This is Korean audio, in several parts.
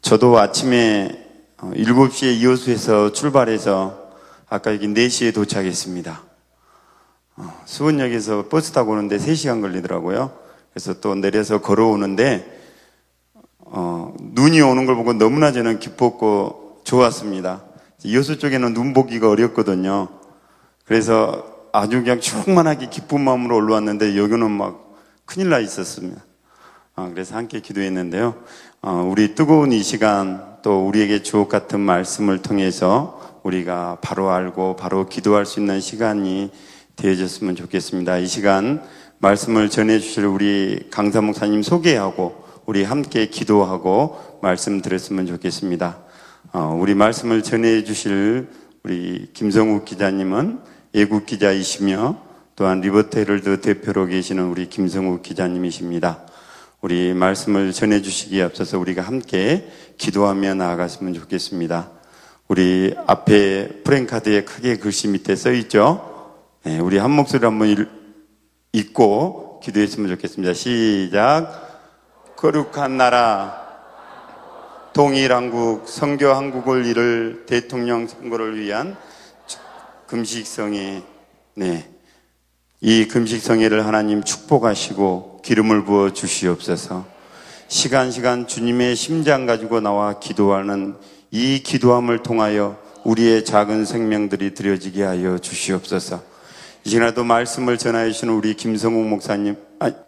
저도 아침에 7시에 이호수에서 출발해서 아까 여기 4시에 도착했습니다. 수원역에서 버스 타고 오는데 3시간 걸리더라고요. 그래서 또 내려서 걸어오는데 눈이 오는 걸 보고 너무나 저는 기뻤고 좋았습니다. 이호수 쪽에는 눈 보기가 어렵거든요. 그래서 아주 그냥 충만하게 기쁜 마음으로 올라왔는데 여기는 막 큰일 나 있었습니다. 그래서 함께 기도했는데요. 우리 뜨거운 이 시간 또 우리에게 주옥 같은 말씀을 통해서 우리가 바로 알고 바로 기도할 수 있는 시간이 되어졌으면 좋겠습니다. 이 시간 말씀을 전해주실 우리 강사 목사님 소개하고 우리 함께 기도하고 말씀 드렸으면 좋겠습니다. 우리 말씀을 전해주실 우리 김성욱 기자님은 애국 기자이시며 또한 리버트 헤럴드 대표로 계시는 우리 김성욱 기자님이십니다. 우리 말씀을 전해주시기에 앞서서 우리가 함께 기도하며 나아갔으면 좋겠습니다. 우리 앞에 프랭카드에 크게 글씨 밑에 써있죠? 네, 우리 한 목소리 한번 읽고 기도했으면 좋겠습니다. 시작. 거룩한 나라 통일한국 선교한국을 이룰 대통령 선거를 위한 금식성회, 이 금식성회를 하나님 축복하시고 기름을 부어 주시옵소서. 시간 주님의 심장 가지고 나와 기도하는 이 기도함을 통하여 우리의 작은 생명들이 드려지게 하여 주시옵소서. 이 시간에도 말씀을 전하여 주시는 우리 김성욱 목사님,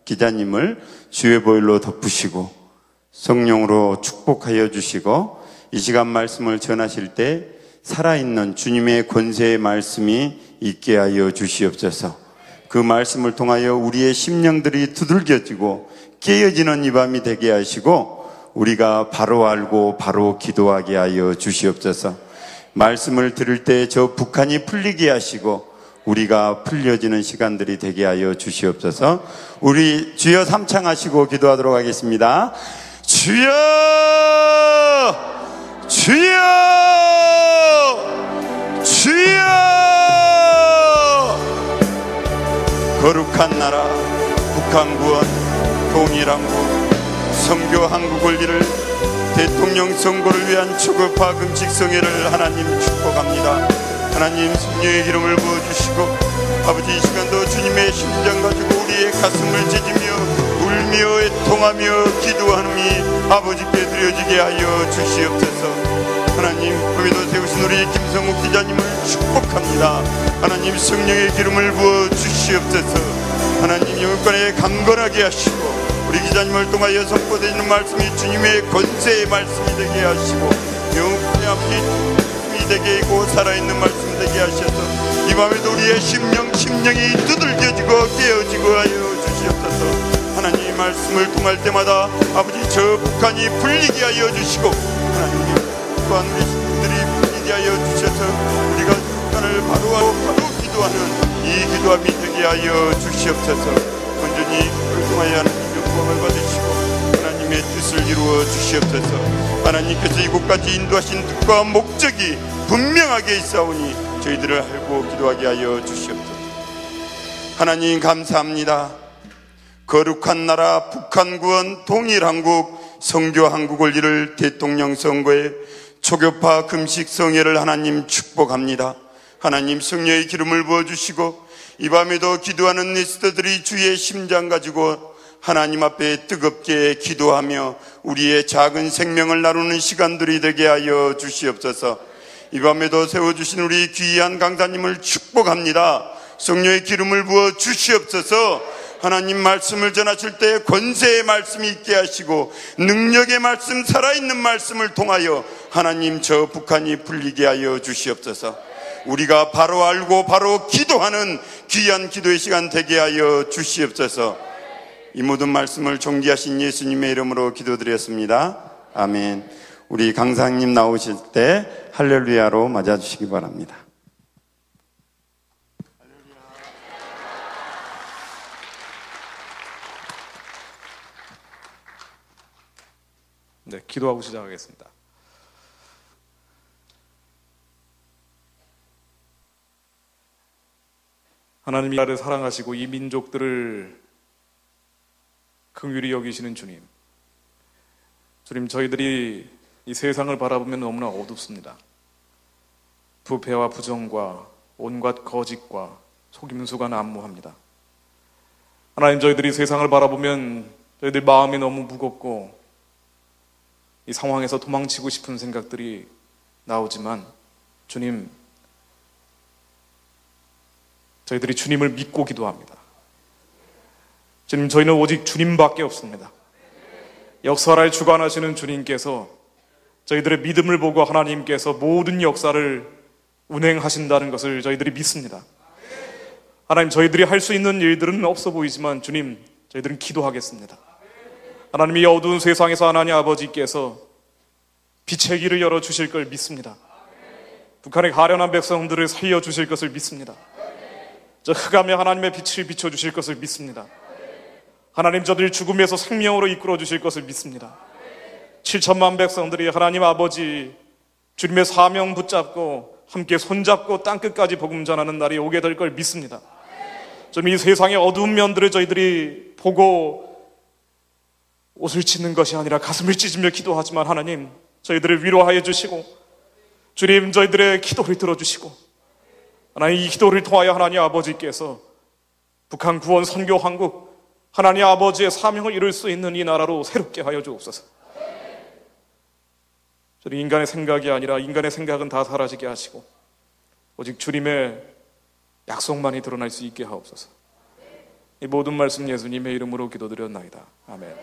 기자님을 주의 보혈로 덮으시고 성령으로 축복하여 주시고 이 시간 말씀을 전하실 때 살아있는 주님의 권세의 말씀이 있게 하여 주시옵소서. 그 말씀을 통하여 우리의 심령들이 두들겨지고 깨어지는 이 밤이 되게 하시고 우리가 바로 알고 바로 기도하게 하여 주시옵소서. 말씀을 들을 때 저 북한이 풀리게 하시고 우리가 풀려지는 시간들이 되게 하여 주시옵소서. 우리 주여 삼창하시고 기도하도록 하겠습니다. 주여! 주여! 주여! 거룩한 나라 북한 구원 통일한국 선교 한국을 이룰 대통령 선거를 위한 초급화 금식성회를 하나님 축복합니다. 하나님 성령의 기름을 부어주시고 아버지 이 시간도 주님의 심장 가지고 우리의 가슴을 찢으며 울며 애통하며 기도하느니 아버지께 드려지게 하여 주시옵소서. 하나님 거기도 세우신 우리 김성욱 기자님을 축복합니다. 하나님 성령의 기름을 부어 주시옵소서. 하나님 영권에 강건하게 하시고 우리 기자님을 통하여 선포되는 말씀이 주님의 권세의 말씀이 되게 하시고 영권의 아버지 되게 있고 살아있는 말씀 되게 하셔서 이 밤에도 우리의 심령이 두들겨지고 깨어지고 하여 주시옵소서. 하나님 말씀을 통할 때마다 아버지 저 북한이 풀리게 하여 주시고 하나님 또한 우리 신들이 풀리게 하여 주셔서 우리가 북한을 바로 기도하는 이 기도함이 되게 하여 주시옵소서. 온전히 그를 통하여 하나님 영광을 받으시고 하나님의 뜻을 이루어 주시옵소서. 하나님께서 이곳까지 인도하신 뜻과 목적이 분명하게 있사오니 저희들을 알고 기도하게 하여 주시옵소서. 하나님 감사합니다. 거룩한 나라 북한 구원 통일한국 선교한국을 이룰 대통령 선거에 초교파 금식성회를 하나님 축복합니다. 하나님 성령의 기름을 부어주시고 이 밤에도 기도하는 리스터들이 주의 심장 가지고 하나님 앞에 뜨겁게 기도하며 우리의 작은 생명을 나누는 시간들이 되게 하여 주시옵소서. 이 밤에도 세워주신 우리 귀한 강사님을 축복합니다. 성령의 기름을 부어 주시옵소서. 하나님 말씀을 전하실 때 권세의 말씀이 있게 하시고 능력의 말씀, 살아있는 말씀을 통하여 하나님 저 북한이 풀리게 하여 주시옵소서. 우리가 바로 알고 바로 기도하는 귀한 기도의 시간 되게 하여 주시옵소서. 이 모든 말씀을 존귀하신 예수님의 이름으로 기도드렸습니다. 아멘. 우리 강사님 나오실 때 할렐루야로 맞아주시기 바랍니다. 네, 기도하고 시작하겠습니다. 하나님이 나를 사랑하시고 이 민족들을 긍휼히 여기시는 주님, 주님, 저희들이 이 세상을 바라보면 너무나 어둡습니다. 부패와 부정과 온갖 거짓과 속임수가 난무합니다. 하나님, 저희들이 세상을 바라보면 저희들 마음이 너무 무겁고 이 상황에서 도망치고 싶은 생각들이 나오지만 주님, 저희들이 주님을 믿고 기도합니다. 주님, 저희는 오직 주님밖에 없습니다. 역사를 주관하시는 주님께서 저희들의 믿음을 보고 하나님께서 모든 역사를 운행하신다는 것을 저희들이 믿습니다. 하나님, 저희들이 할 수 있는 일들은 없어 보이지만 주님, 저희들은 기도하겠습니다. 하나님, 이 어두운 세상에서 하나님 아버지께서 빛의 길을 열어주실 걸 믿습니다. 북한의 가련한 백성들을 살려주실 것을 믿습니다. 저 흑암에 하나님의 빛을 비춰주실 것을 믿습니다. 하나님, 저들 죽음에서 생명으로 이끌어 주실 것을 믿습니다. 7천만 백성들이 하나님 아버지 주님의 사명 붙잡고 함께 손잡고 땅끝까지 복음 전하는 날이 오게 될 걸 믿습니다. 좀 이 세상의 어두운 면들을 저희들이 보고 옷을 찢는 것이 아니라 가슴을 찢으며 기도하지만 하나님, 저희들을 위로하여 주시고 주님, 저희들의 기도를 들어주시고 하나님, 이 기도를 통하여 하나님 아버지께서 북한 구원 선교 한국 하나님 아버지의 사명을 이룰 수 있는 이 나라로 새롭게 하여 주옵소서. 저는 인간의 생각이 아니라 인간의 생각은 다 사라지게 하시고 오직 주님의 약속만이 드러날 수 있게 하옵소서. 이 모든 말씀 예수님의 이름으로 기도드렸나이다. 아멘.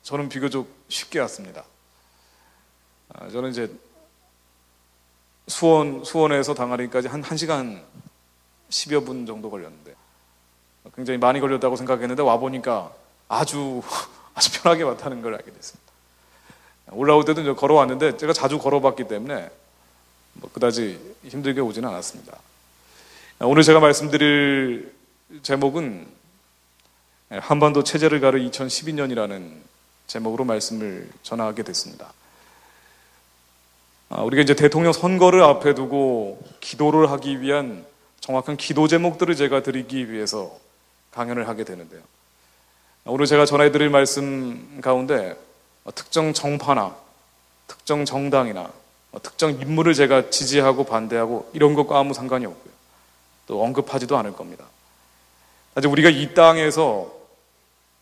저는 비교적 쉽게 왔습니다. 저는 이제 수원에서 당하리까지 한 1시간 10여 분 정도 걸렸는데 굉장히 많이 걸렸다고 생각했는데 와보니까 아주 편하게 왔다는 걸 알게 됐습니다. 올라올 때도 이제 걸어왔는데 제가 자주 걸어봤기 때문에 그다지 힘들게 오지는 않았습니다. 오늘 제가 말씀드릴 제목은 한반도 체제를 가를 2012년이라는 제목으로 말씀을 전하게 됐습니다. 우리가 이제 대통령 선거를 앞에 두고 기도를 하기 위한 정확한 기도 제목들을 제가 드리기 위해서 강연을 하게 되는데요. 오늘 제가 전해드릴 말씀 가운데 특정 정파나 특정 정당이나 특정 인물을 제가 지지하고 반대하고 이런 것과 아무 상관이 없고요. 또 언급하지도 않을 겁니다. 아직 우리가 이 땅에서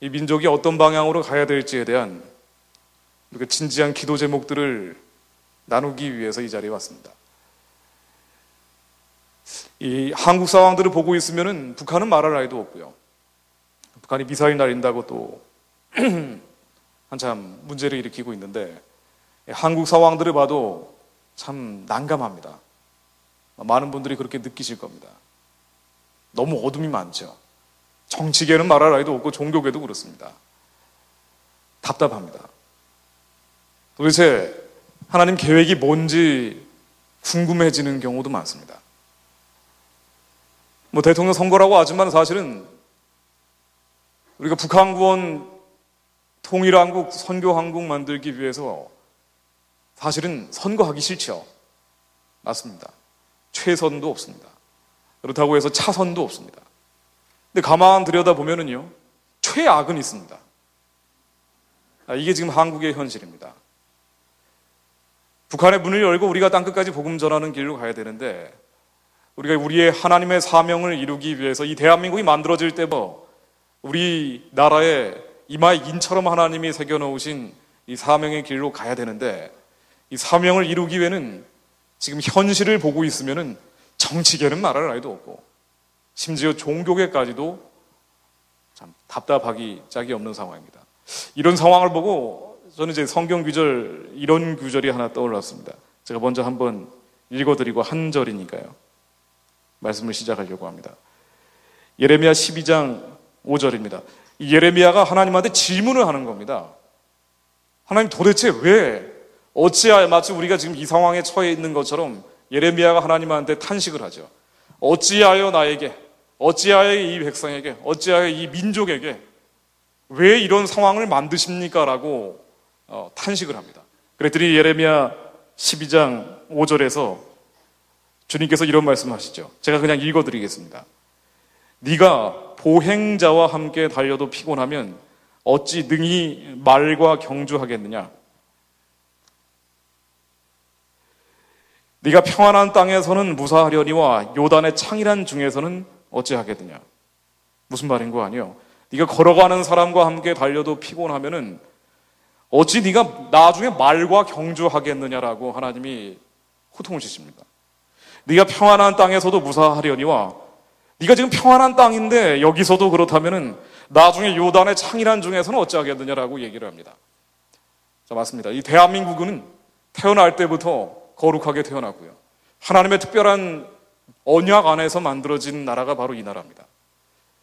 이 민족이 어떤 방향으로 가야 될지에 대한 우리가 진지한 기도 제목들을 나누기 위해서 이 자리에 왔습니다. 이 한국 상황들을 보고 있으면은 북한은 말할 나위도 없고요. 북한이 미사일 날린다고 또 한참 문제를 일으키고 있는데 한국 상황들을 봐도 참 난감합니다. 많은 분들이 그렇게 느끼실 겁니다. 너무 어둠이 많죠. 정치계는 말할 나위도 없고 종교계도 그렇습니다. 답답합니다. 도대체 하나님 계획이 뭔지 궁금해지는 경우도 많습니다. 대통령 선거라고 하지만 사실은 우리가 북한 구원 통일한국, 선교한국 만들기 위해서 사실은 선거하기 싫죠. 맞습니다. 최선도 없습니다. 그렇다고 해서 차선도 없습니다. 근데 가만 들여다보면은요, 최악은 있습니다. 이게 지금 한국의 현실입니다. 북한의 문을 열고 우리가 땅끝까지 복음 전하는 길로 가야 되는데 우리가 우리의 하나님의 사명을 이루기 위해서 이 대한민국이 만들어질 때부터 우리 나라에 이마에 인처럼 하나님이 새겨놓으신 이 사명의 길로 가야 되는데 이 사명을 이루기 위해는 지금 현실을 보고 있으면은 정치계는 말할 나위도 없고 심지어 종교계까지도 참 답답하기 짝이 없는 상황입니다. 이런 상황을 보고 저는 이제 성경 구절, 이런 구절이 하나 떠올랐습니다. 제가 먼저 한번 읽어드리고 한 절이니까요. 말씀을 시작하려고 합니다. 예레미야 12장 5절입니다. 이 예레미야가 하나님한테 질문을 하는 겁니다. 하나님, 도대체 왜, 어찌하여, 마치 우리가 지금 이 상황에 처해 있는 것처럼 예레미야가 하나님한테 탄식을 하죠. 어찌하여 나에게, 어찌하여 이 백성에게, 어찌하여 이 민족에게 왜 이런 상황을 만드십니까? 라고 탄식을 합니다. 그랬더니 예레미야 12장 5절에서 주님께서 이런 말씀하시죠. 제가 그냥 읽어드리겠습니다. 네가 보행자와 함께 달려도 피곤하면 어찌 능히 말과 경주하겠느냐? 네가 평안한 땅에서는 무사하려니와 요단의 창이란 중에서는 어찌하겠느냐? 무슨 말인 거 아니요? 네가 걸어가는 사람과 함께 달려도 피곤하면은 어찌 네가 나중에 말과 경주하겠느냐라고 하나님이 호통을 치십니다. 네가 평안한 땅에서도 무사하려니와, 네가 지금 평안한 땅인데 여기서도 그렇다면은 나중에 요단의 창이란 중에서는 어찌하겠느냐라고 얘기를 합니다. 자, 맞습니다. 이 대한민국은 태어날 때부터 거룩하게 태어났고요, 하나님의 특별한 언약 안에서 만들어진 나라가 바로 이 나라입니다.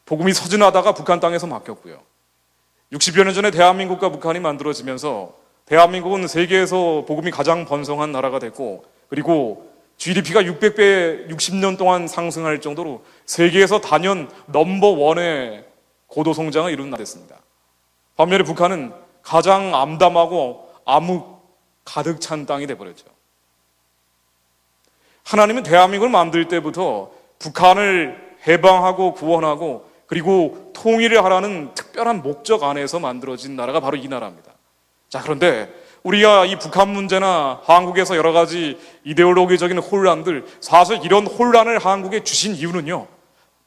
복음이 서진하다가 북한 땅에서 맡겼고요, 60여 년 전에 대한민국과 북한이 만들어지면서 대한민국은 세계에서 복음이 가장 번성한 나라가 됐고, 그리고 GDP가 600배 60년 동안 상승할 정도로 세계에서 단연 넘버원의 고도 성장을 이룬 나라가 됐습니다. 반면에 북한은 가장 암담하고 암흑 가득 찬 땅이 돼버렸죠. 하나님은 대한민국을 만들 때부터 북한을 해방하고 구원하고 그리고 통일을 하라는 특별한 목적 안에서 만들어진 나라가 바로 이 나라입니다. 자, 그런데 우리가 이 북한 문제나 한국에서 여러 가지 이데올로기적인 혼란들, 사실 이런 혼란을 한국에 주신 이유는요,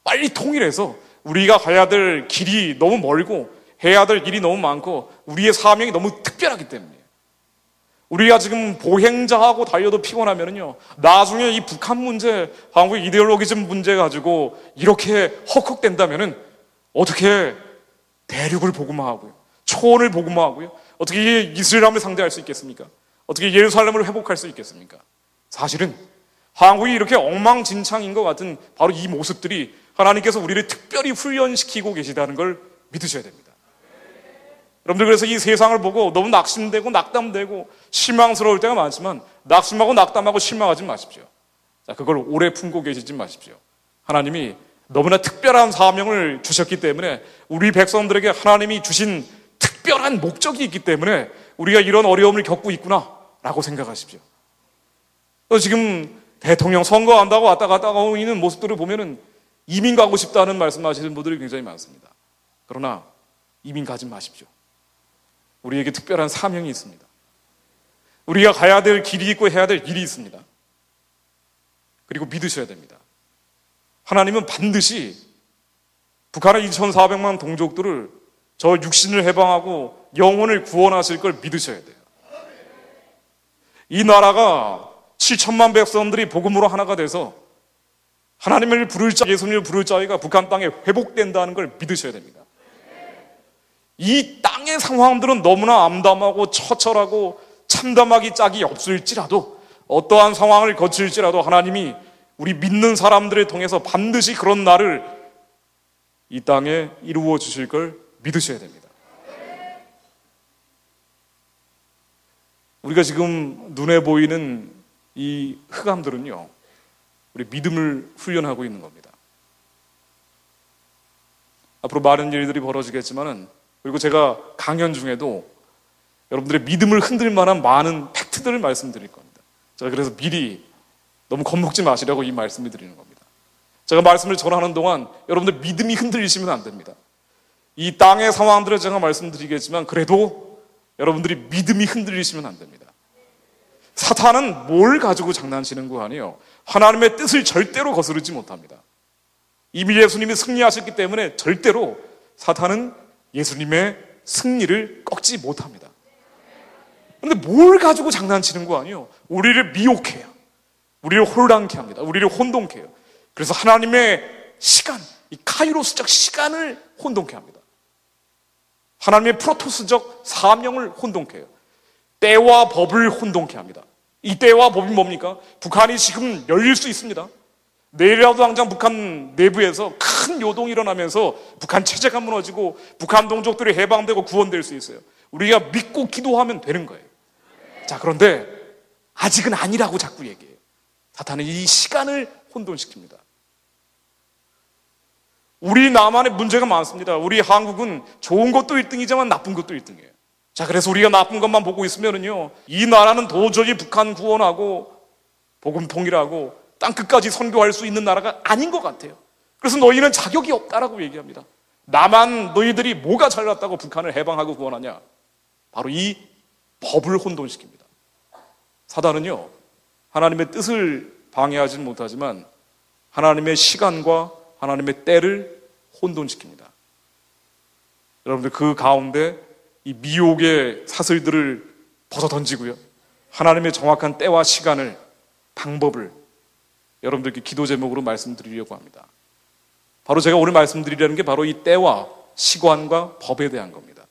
빨리 통일해서 우리가 가야 될 길이 너무 멀고 해야 될 일이 너무 많고 우리의 사명이 너무 특별하기 때문이에요. 우리가 지금 보행자하고 달려도 피곤하면은요, 나중에 이 북한 문제, 한국의 이데올로기즘 문제 가지고 이렇게 헉헉댄다면은 어떻게 대륙을 복음화하고요, 초원을 복음화하고요, 어떻게 이스라엘을 상대할 수 있겠습니까? 어떻게 예루살렘을 회복할 수 있겠습니까? 사실은 한국이 이렇게 엉망진창인 것 같은 바로 이 모습들이 하나님께서 우리를 특별히 훈련시키고 계시다는 걸 믿으셔야 됩니다. 여러분들, 그래서 이 세상을 보고 너무 낙심되고 낙담되고 실망스러울 때가 많지만 낙심하고 낙담하고 실망하지 마십시오. 자, 그걸 오래 품고 계시지 마십시오. 하나님이 너무나 특별한 사명을 주셨기 때문에, 우리 백성들에게 하나님이 주신 특별한 목적이 있기 때문에 우리가 이런 어려움을 겪고 있구나라고 생각하십시오. 지금 대통령 선거한다고 왔다 갔다 하고 있는 모습들을 보면은 이민 가고 싶다는 말씀하시는 분들이 굉장히 많습니다. 그러나 이민 가지 마십시오. 우리에게 특별한 사명이 있습니다. 우리가 가야 될 길이 있고 해야 될 일이 있습니다. 그리고 믿으셔야 됩니다. 하나님은 반드시 북한의 2,400만 동족들을 저 육신을 해방하고 영혼을 구원하실 걸 믿으셔야 돼요. 이 나라가 7천만 백성들이 복음으로 하나가 돼서 하나님을 부를 자, 예수님을 부를 자가 북한 땅에 회복된다는 걸 믿으셔야 됩니다. 이 땅의 상황들은 너무나 암담하고 처철하고 참담하기 짝이 없을지라도, 어떠한 상황을 거칠지라도 하나님이 우리 믿는 사람들을 통해서 반드시 그런 날을 이 땅에 이루어 주실 걸 믿으셔야 됩니다. 우리가 지금 눈에 보이는 이 흑암들은요, 우리 믿음을 훈련하고 있는 겁니다. 앞으로 많은 일들이 벌어지겠지만은, 그리고 제가 강연 중에도 여러분들의 믿음을 흔들 만한 많은 팩트들을 말씀드릴 겁니다. 제가 그래서 미리 너무 겁먹지 마시라고 이 말씀을 드리는 겁니다. 제가 말씀을 전하는 동안 여러분들 믿음이 흔들리시면 안 됩니다. 이 땅의 상황들을 제가 말씀드리겠지만 그래도 여러분들이 믿음이 흔들리시면 안 됩니다. 사탄은 뭘 가지고 장난치는 거 아니에요? 하나님의 뜻을 절대로 거스르지 못합니다. 이미 예수님이 승리하셨기 때문에 절대로 사탄은 예수님의 승리를 꺾지 못합니다. 그런데 뭘 가지고 장난치는 거 아니에요? 우리를 미혹해요. 우리를 혼란케 합니다. 우리를 혼동케 해요. 그래서 하나님의 시간, 이 카이로스적 시간을 혼동케 합니다. 하나님의 프로토스적 사명을 혼동케 해요. 때와 법을 혼동케 합니다. 이 때와 법이 뭡니까? 북한이 지금 열릴 수 있습니다. 내일이라도 당장 북한 내부에서 큰 요동이 일어나면서 북한 체제가 무너지고 북한 동족들이 해방되고 구원될 수 있어요. 우리가 믿고 기도하면 되는 거예요. 자, 그런데 아직은 아니라고 자꾸 얘기해요. 사탄은 이 시간을 혼돈시킵니다. 우리 나만의 문제가 많습니다. 우리 한국은 좋은 것도 1등이지만 나쁜 것도 1등이에요. 자, 그래서 우리가 나쁜 것만 보고 있으면은요, 이 나라는 도저히 북한 구원하고 복음 통일하고 땅끝까지 선교할 수 있는 나라가 아닌 것 같아요. 그래서 너희는 자격이 없다라고 얘기합니다. 나만 너희들이 뭐가 잘났다고 북한을 해방하고 구원하냐? 바로 이 법을 혼돈시킵니다. 사단은요, 하나님의 뜻을 방해하지는 못하지만 하나님의 시간과 하나님의 때를 혼돈시킵니다. 여러분들 그 가운데 이 미혹의 사슬들을 벗어던지고요, 하나님의 정확한 때와 시간을, 방법을 여러분들께 기도 제목으로 말씀드리려고 합니다. 바로 제가 오늘 말씀드리려는 게 바로 이 때와 시간과 법에 대한 겁니다.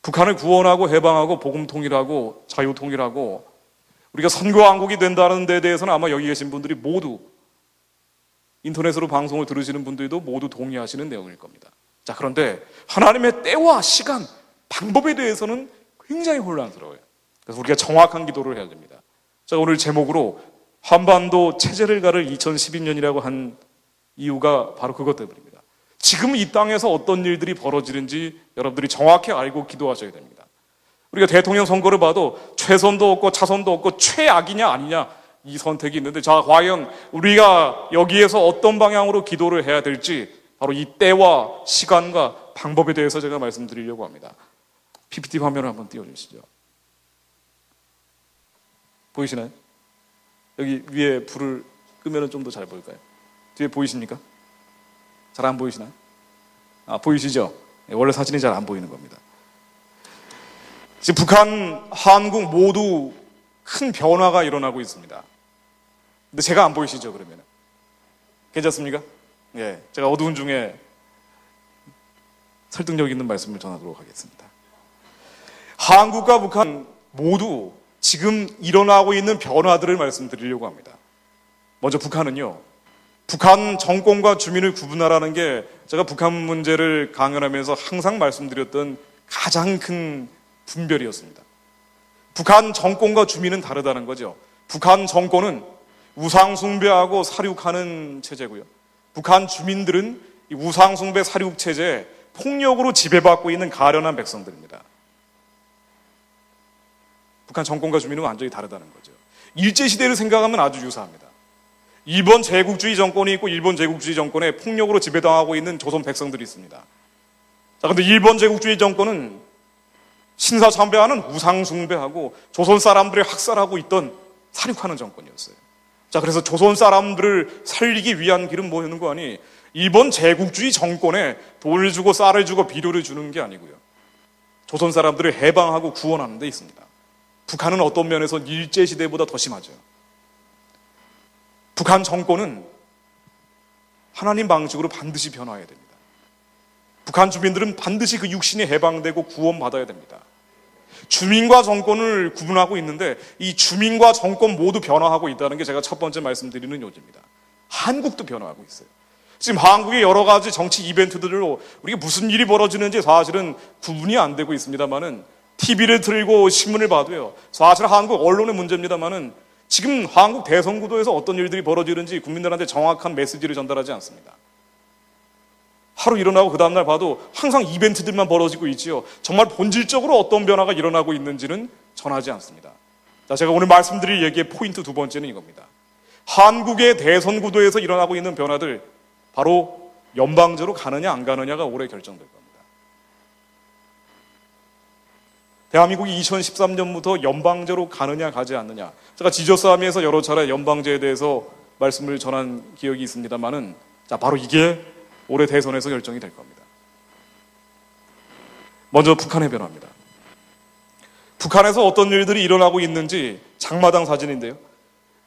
북한을 구원하고 해방하고 복음 통일하고 자유 통일하고 우리가 선교왕국이 된다는 데 대해서는 아마 여기 계신 분들이 모두, 인터넷으로 방송을 들으시는 분들도 모두 동의하시는 내용일 겁니다. 자, 그런데 하나님의 때와 시간, 방법에 대해서는 굉장히 혼란스러워요. 그래서 우리가 정확한 기도를 해야 됩니다. 자, 오늘 제목으로 한반도 체제를 가를 2012년이라고 한 이유가 바로 그것 때문입니다. 지금 이 땅에서 어떤 일들이 벌어지는지 여러분들이 정확히 알고 기도하셔야 됩니다. 우리가 대통령 선거를 봐도 최선도 없고 차선도 없고 최악이냐 아니냐 이 선택이 있는데, 자, 과연 우리가 여기에서 어떤 방향으로 기도를 해야 될지 바로 이 때와 시간과 방법에 대해서 제가 말씀드리려고 합니다. PPT 화면을 한번 띄워주시죠. 보이시나요? 여기 위에 불을 끄면 좀 더 잘 보일까요? 뒤에 보이십니까? 잘 안 보이시나요? 아, 보이시죠? 원래 사진이 잘 안 보이는 겁니다. 지금 북한, 한국 모두 큰 변화가 일어나고 있습니다. 근데 제가 안 보이시죠, 그러면? 괜찮습니까? 예, 제가 어두운 중에 설득력 있는 말씀을 전하도록 하겠습니다. 한국과 북한 모두 지금 일어나고 있는 변화들을 말씀드리려고 합니다. 먼저 북한은요, 북한 정권과 주민을 구분하라는 게 제가 북한 문제를 강연하면서 항상 말씀드렸던 가장 큰 분별이었습니다. 북한 정권과 주민은 다르다는 거죠. 북한 정권은 우상숭배하고 살육하는 체제고요, 북한 주민들은 이 우상숭배 살육 체제에 폭력으로 지배받고 있는 가련한 백성들입니다. 북한 정권과 주민은 완전히 다르다는 거죠. 일제시대를 생각하면 아주 유사합니다. 일본 제국주의 정권이 있고 일본 제국주의 정권에 폭력으로 지배당하고 있는 조선 백성들이 있습니다. 자, 근데 일본 제국주의 정권은 신사참배하는 우상숭배하고 조선 사람들을 학살하고 있던 살육하는 정권이었어요. 자, 그래서 조선 사람들을 살리기 위한 길은 뭐였는 거 아니? 일본 제국주의 정권에 돈을 주고 쌀을 주고 비료를 주는 게 아니고요, 조선 사람들을 해방하고 구원하는 데 있습니다. 북한은 어떤 면에서 일제시대보다 더 심하죠. 북한 정권은 하나님 방식으로 반드시 변화해야 됩니다. 북한 주민들은 반드시 그 육신이 해방되고 구원받아야 됩니다. 주민과 정권을 구분하고 있는데 이 주민과 정권 모두 변화하고 있다는 게 제가 첫 번째 말씀드리는 요지입니다. 한국도 변화하고 있어요. 지금 한국의 여러 가지 정치 이벤트들로 우리가 무슨 일이 벌어지는지 사실은 구분이 안 되고 있습니다만은, TV를 틀고 신문을 봐도요, 사실 한국 언론의 문제입니다만은 지금 한국 대선 구도에서 어떤 일들이 벌어지는지 국민들한테 정확한 메시지를 전달하지 않습니다. 하루 일어나고 그 다음날 봐도 항상 이벤트들만 벌어지고 있지요, 정말 본질적으로 어떤 변화가 일어나고 있는지는 전하지 않습니다. 자, 제가 오늘 말씀드릴 얘기의 포인트 두 번째는 이겁니다. 한국의 대선 구도에서 일어나고 있는 변화들, 바로 연방제로 가느냐 안 가느냐가 올해 결정될 겁니다. 대한민국이 2013년부터 연방제로 가느냐 가지 않느냐, 제가 지저스함에서 여러 차례 연방제에 대해서 말씀을 전한 기억이 있습니다만은, 자, 바로 이게 올해 대선에서 결정이 될 겁니다. 먼저 북한의 변화입니다. 북한에서 어떤 일들이 일어나고 있는지 장마당 사진인데요,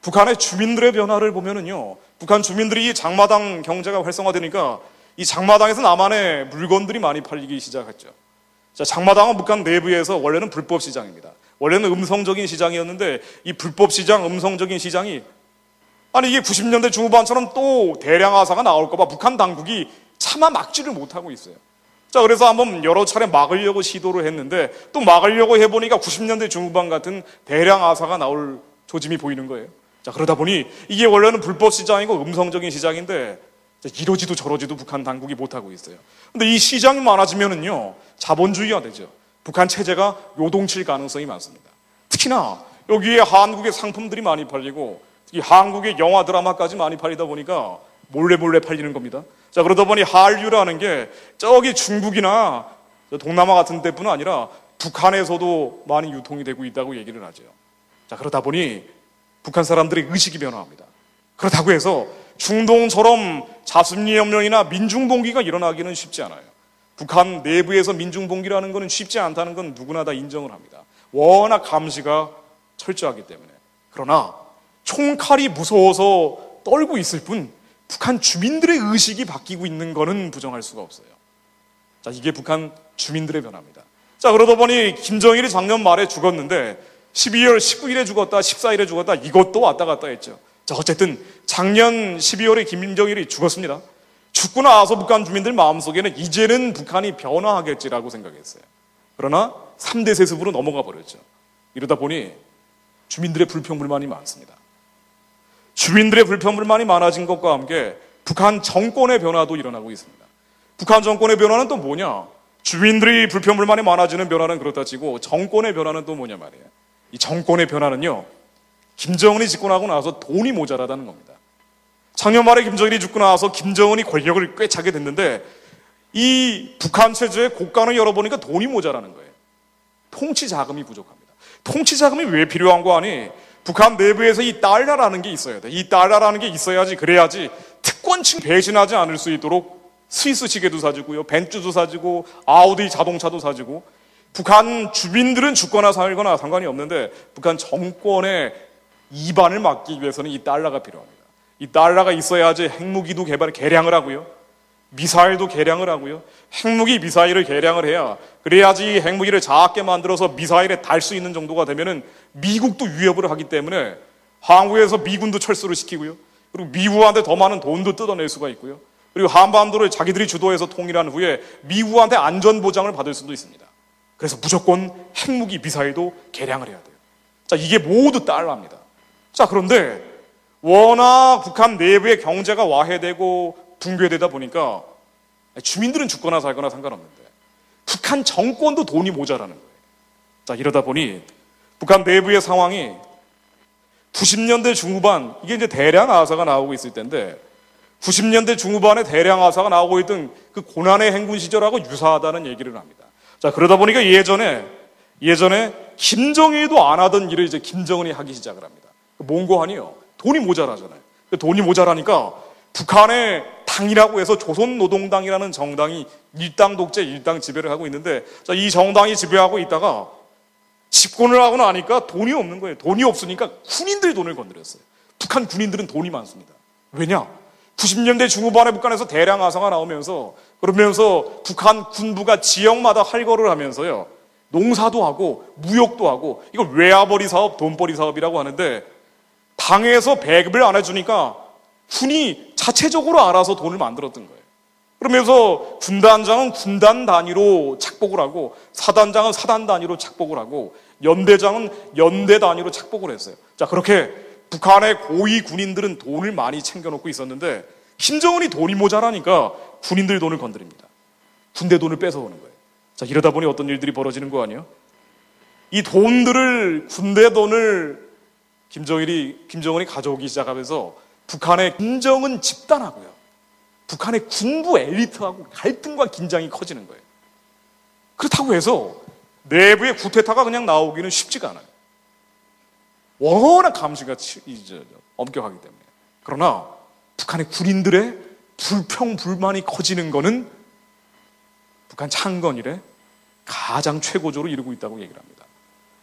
북한의 주민들의 변화를 보면은요, 북한 주민들이 이 장마당 경제가 활성화되니까 이 장마당에서 나만의 물건들이 많이 팔리기 시작했죠. 자, 장마당은 북한 내부에서 원래는 불법 시장입니다. 원래는 음성적인 시장이었는데 이 불법 시장, 음성적인 시장이, 아니 이게 90년대 중후반처럼 또 대량 하사가 나올까봐 북한 당국이 차마 막지를 못하고 있어요. 자, 그래서 한번 여러 차례 막으려고 시도를 했는데 또 막으려고 해보니까 90년대 중후반 같은 대량 하사가 나올 조짐이 보이는 거예요. 자, 그러다 보니 이게 원래는 불법 시장이고 음성적인 시장인데 이러지도 저러지도 북한 당국이 못하고 있어요. 근데 이 시장이 많아지면은요, 자본주의가 되죠. 북한 체제가 요동칠 가능성이 많습니다. 특히나 여기에 한국의 상품들이 많이 팔리고 이 한국의 영화 드라마까지 많이 팔리다 보니까 몰래 팔리는 겁니다. 자, 그러다 보니 한류라는 게 저기 중국이나 동남아 같은 데뿐 아니라 북한에서도 많이 유통이 되고 있다고 얘기를 하죠. 자, 그러다 보니 북한 사람들의 의식이 변화합니다. 그렇다고 해서 중동처럼 자순리혁명이나 민중봉기가 일어나기는 쉽지 않아요. 북한 내부에서 민중봉기라는 것은 쉽지 않다는 건 누구나 다 인정을 합니다. 워낙 감시가 철저하기 때문에. 그러나 총칼이 무서워서 떨고 있을 뿐 북한 주민들의 의식이 바뀌고 있는 것은 부정할 수가 없어요. 자, 이게 북한 주민들의 변화입니다. 자, 그러다 보니 김정일이 작년 말에 죽었는데 12월 19일에 죽었다, 14일에 죽었다, 이것도 왔다 갔다 했죠. 자, 어쨌든 작년 12월에 김정일이 죽었습니다. 죽고 나서 북한 주민들 마음속에는 이제는 북한이 변화하겠지라고 생각했어요. 그러나 3대 세습으로 넘어가 버렸죠. 이러다 보니 주민들의 불평불만이 많습니다. 주민들의 불평불만이 많아진 것과 함께 북한 정권의 변화도 일어나고 있습니다. 북한 정권의 변화는 또 뭐냐? 주민들이 불평불만이 많아지는 변화는 그렇다 치고 정권의 변화는 또 뭐냐 말이에요. 이 정권의 변화는요, 김정은이 집권하고 나서 돈이 모자라다는 겁니다. 작년 말에 김정일이 죽고 나서 김정은이 권력을 꿰차게 됐는데 이 북한 체제의 곳간을 열어보니까 돈이 모자라는 거예요. 통치 자금이 부족합니다. 통치 자금이 왜 필요한 거 아니? 북한 내부에서 이 달러라는 게 있어야 돼. 이 달러라는 게 있어야지, 그래야지 특권층 배신하지 않을 수 있도록 스위스 시계도 사주고요, 벤츠도 사주고, 아우디 자동차도 사주고. 북한 주민들은 죽거나 살거나 상관이 없는데 북한 정권의 이반을 막기 위해서는 이 달러가 필요합니다. 이 달러가 있어야지 핵무기도 개량을 하고요, 미사일도 개량을 하고요. 핵무기, 미사일을 개량을 해야, 그래야지 핵무기를 작게 만들어서 미사일에 달 수 있는 정도가 되면은 미국도 위협을 하기 때문에 한국에서 미군도 철수를 시키고요. 그리고 미국한테 더 많은 돈도 뜯어낼 수가 있고요. 그리고 한반도를 자기들이 주도해서 통일한 후에 미국한테 안전보장을 받을 수도 있습니다. 그래서 무조건 핵무기, 미사일도 개량을 해야 돼요. 자, 이게 모두 달러입니다. 자, 그런데 워낙 북한 내부의 경제가 와해되고 붕괴되다 보니까 주민들은 죽거나 살거나 상관없는데 북한 정권도 돈이 모자라는 거예요. 자, 이러다 보니 북한 내부의 상황이 90년대 중후반, 이게 이제 대량 아사가 나오고 있을 때인데 90년대 중후반에 대량 아사가 나오고 있던 그 고난의 행군 시절하고 유사하다는 얘기를 합니다. 자, 그러다 보니까 예전에 김정일도 안 하던 일을 이제 김정은이 하기 시작을 합니다. 뭔고 하니요? 돈이 모자라잖아요. 돈이 모자라니까 북한의 당이라고 해서 조선노동당이라는 정당이 일당 독재, 일당 지배를 하고 있는데, 자, 이 정당이 지배하고 있다가 집권을 하고 나니까 돈이 없는 거예요. 돈이 없으니까 군인들 돈을 건드렸어요. 북한 군인들은 돈이 많습니다. 왜냐? 90년대 중후반에 북한에서 대량 아사가 나오면서, 그러면서 북한 군부가 지역마다 할거를 하면서요, 농사도 하고 무역도 하고, 이걸 외화벌이 사업, 돈벌이 사업이라고 하는데, 당에서 배급을 안 해주니까 군이 자체적으로 알아서 돈을 만들었던 거예요. 그러면서 군단장은 군단 단위로 착복을 하고, 사단장은 사단 단위로 착복을 하고, 연대장은 연대 단위로 착복을 했어요. 자, 그렇게 북한의 고위 군인들은 돈을 많이 챙겨놓고 있었는데 김정은이 돈이 모자라니까 군인들 돈을 건드립니다. 군대 돈을 뺏어오는 거예요. 자, 이러다 보니 어떤 일들이 벌어지는 거 아니에요? 이 돈들을, 군대 돈을 김정은이 가져오기 시작하면서 북한의 김정은 집단하고요, 북한의 군부 엘리트하고 갈등과 긴장이 커지는 거예요. 그렇다고 해서 내부의 쿠데타가 그냥 나오기는 쉽지가 않아요. 워낙 감시가 엄격하기 때문에. 그러나 북한의 군인들의 불평불만이 커지는 것은 북한 창건 이래 가장 최고조로 이루고 있다고 얘기를 합니다.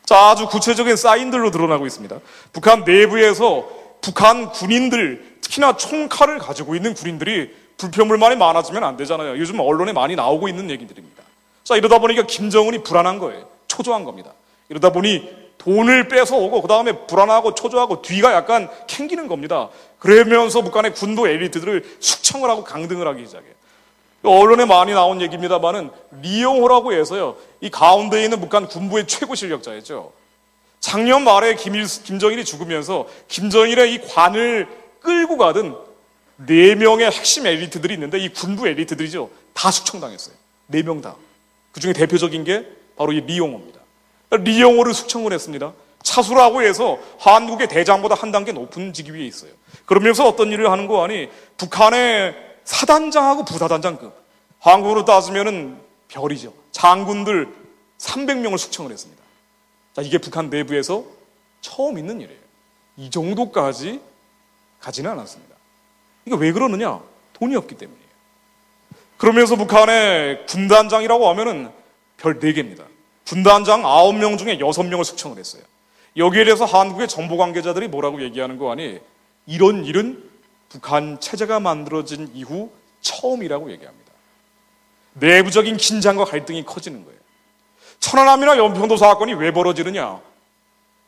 자, 아주 구체적인 사인들로 드러나고 있습니다. 북한 내부에서 북한 군인들, 특히나 총칼을 가지고 있는 군인들이 불평불만이 많아지면 안 되잖아요. 요즘 언론에 많이 나오고 있는 얘기들입니다. 자, 이러다 보니까 김정은이 불안한 거예요. 초조한 겁니다. 이러다 보니 돈을 뺏어오고 그 다음에 불안하고 초조하고 뒤가 약간 캥기는 겁니다. 그러면서 북한의 군부 엘리트들을 숙청을 하고 강등을 하기 시작해요. 언론에 많이 나온 얘기입니다만은 리용호라고 해서요, 이 가운데에 있는 북한 군부의 최고 실력자였죠. 작년 말에 김정일이 죽으면서 김정일의 이 관을 끌고 가던 4명의 핵심 엘리트들이 있는데 이 군부 엘리트들이죠, 다 숙청당했어요. 4명 다. 그 중에 대표적인 게 바로 이 리용호입니다. 리용호를 숙청을 했습니다. 차수라고 해서 한국의 대장보다 한 단계 높은 직위에 있어요. 그러면서 어떤 일을 하는 거 아니? 북한의 사단장하고 부사단장급, 한국으로 따지면은 별이죠. 장군들 300명을 숙청을 했습니다. 자, 이게 북한 내부에서 처음 있는 일이에요. 이 정도까지 가지는 않았습니다. 이게 왜 그러느냐? 돈이 없기 때문이에요. 그러면서 북한의 군단장이라고 하면은 별 4개입니다. 군단장 9명 중에 6명을 숙청을 했어요. 여기에 대해서 한국의 정보 관계자들이 뭐라고 얘기하는 거 아니? 이런 일은 북한 체제가 만들어진 이후 처음이라고 얘기합니다. 내부적인 긴장과 갈등이 커지는 거예요. 천안함이나 연평도 사건이 왜 벌어지느냐?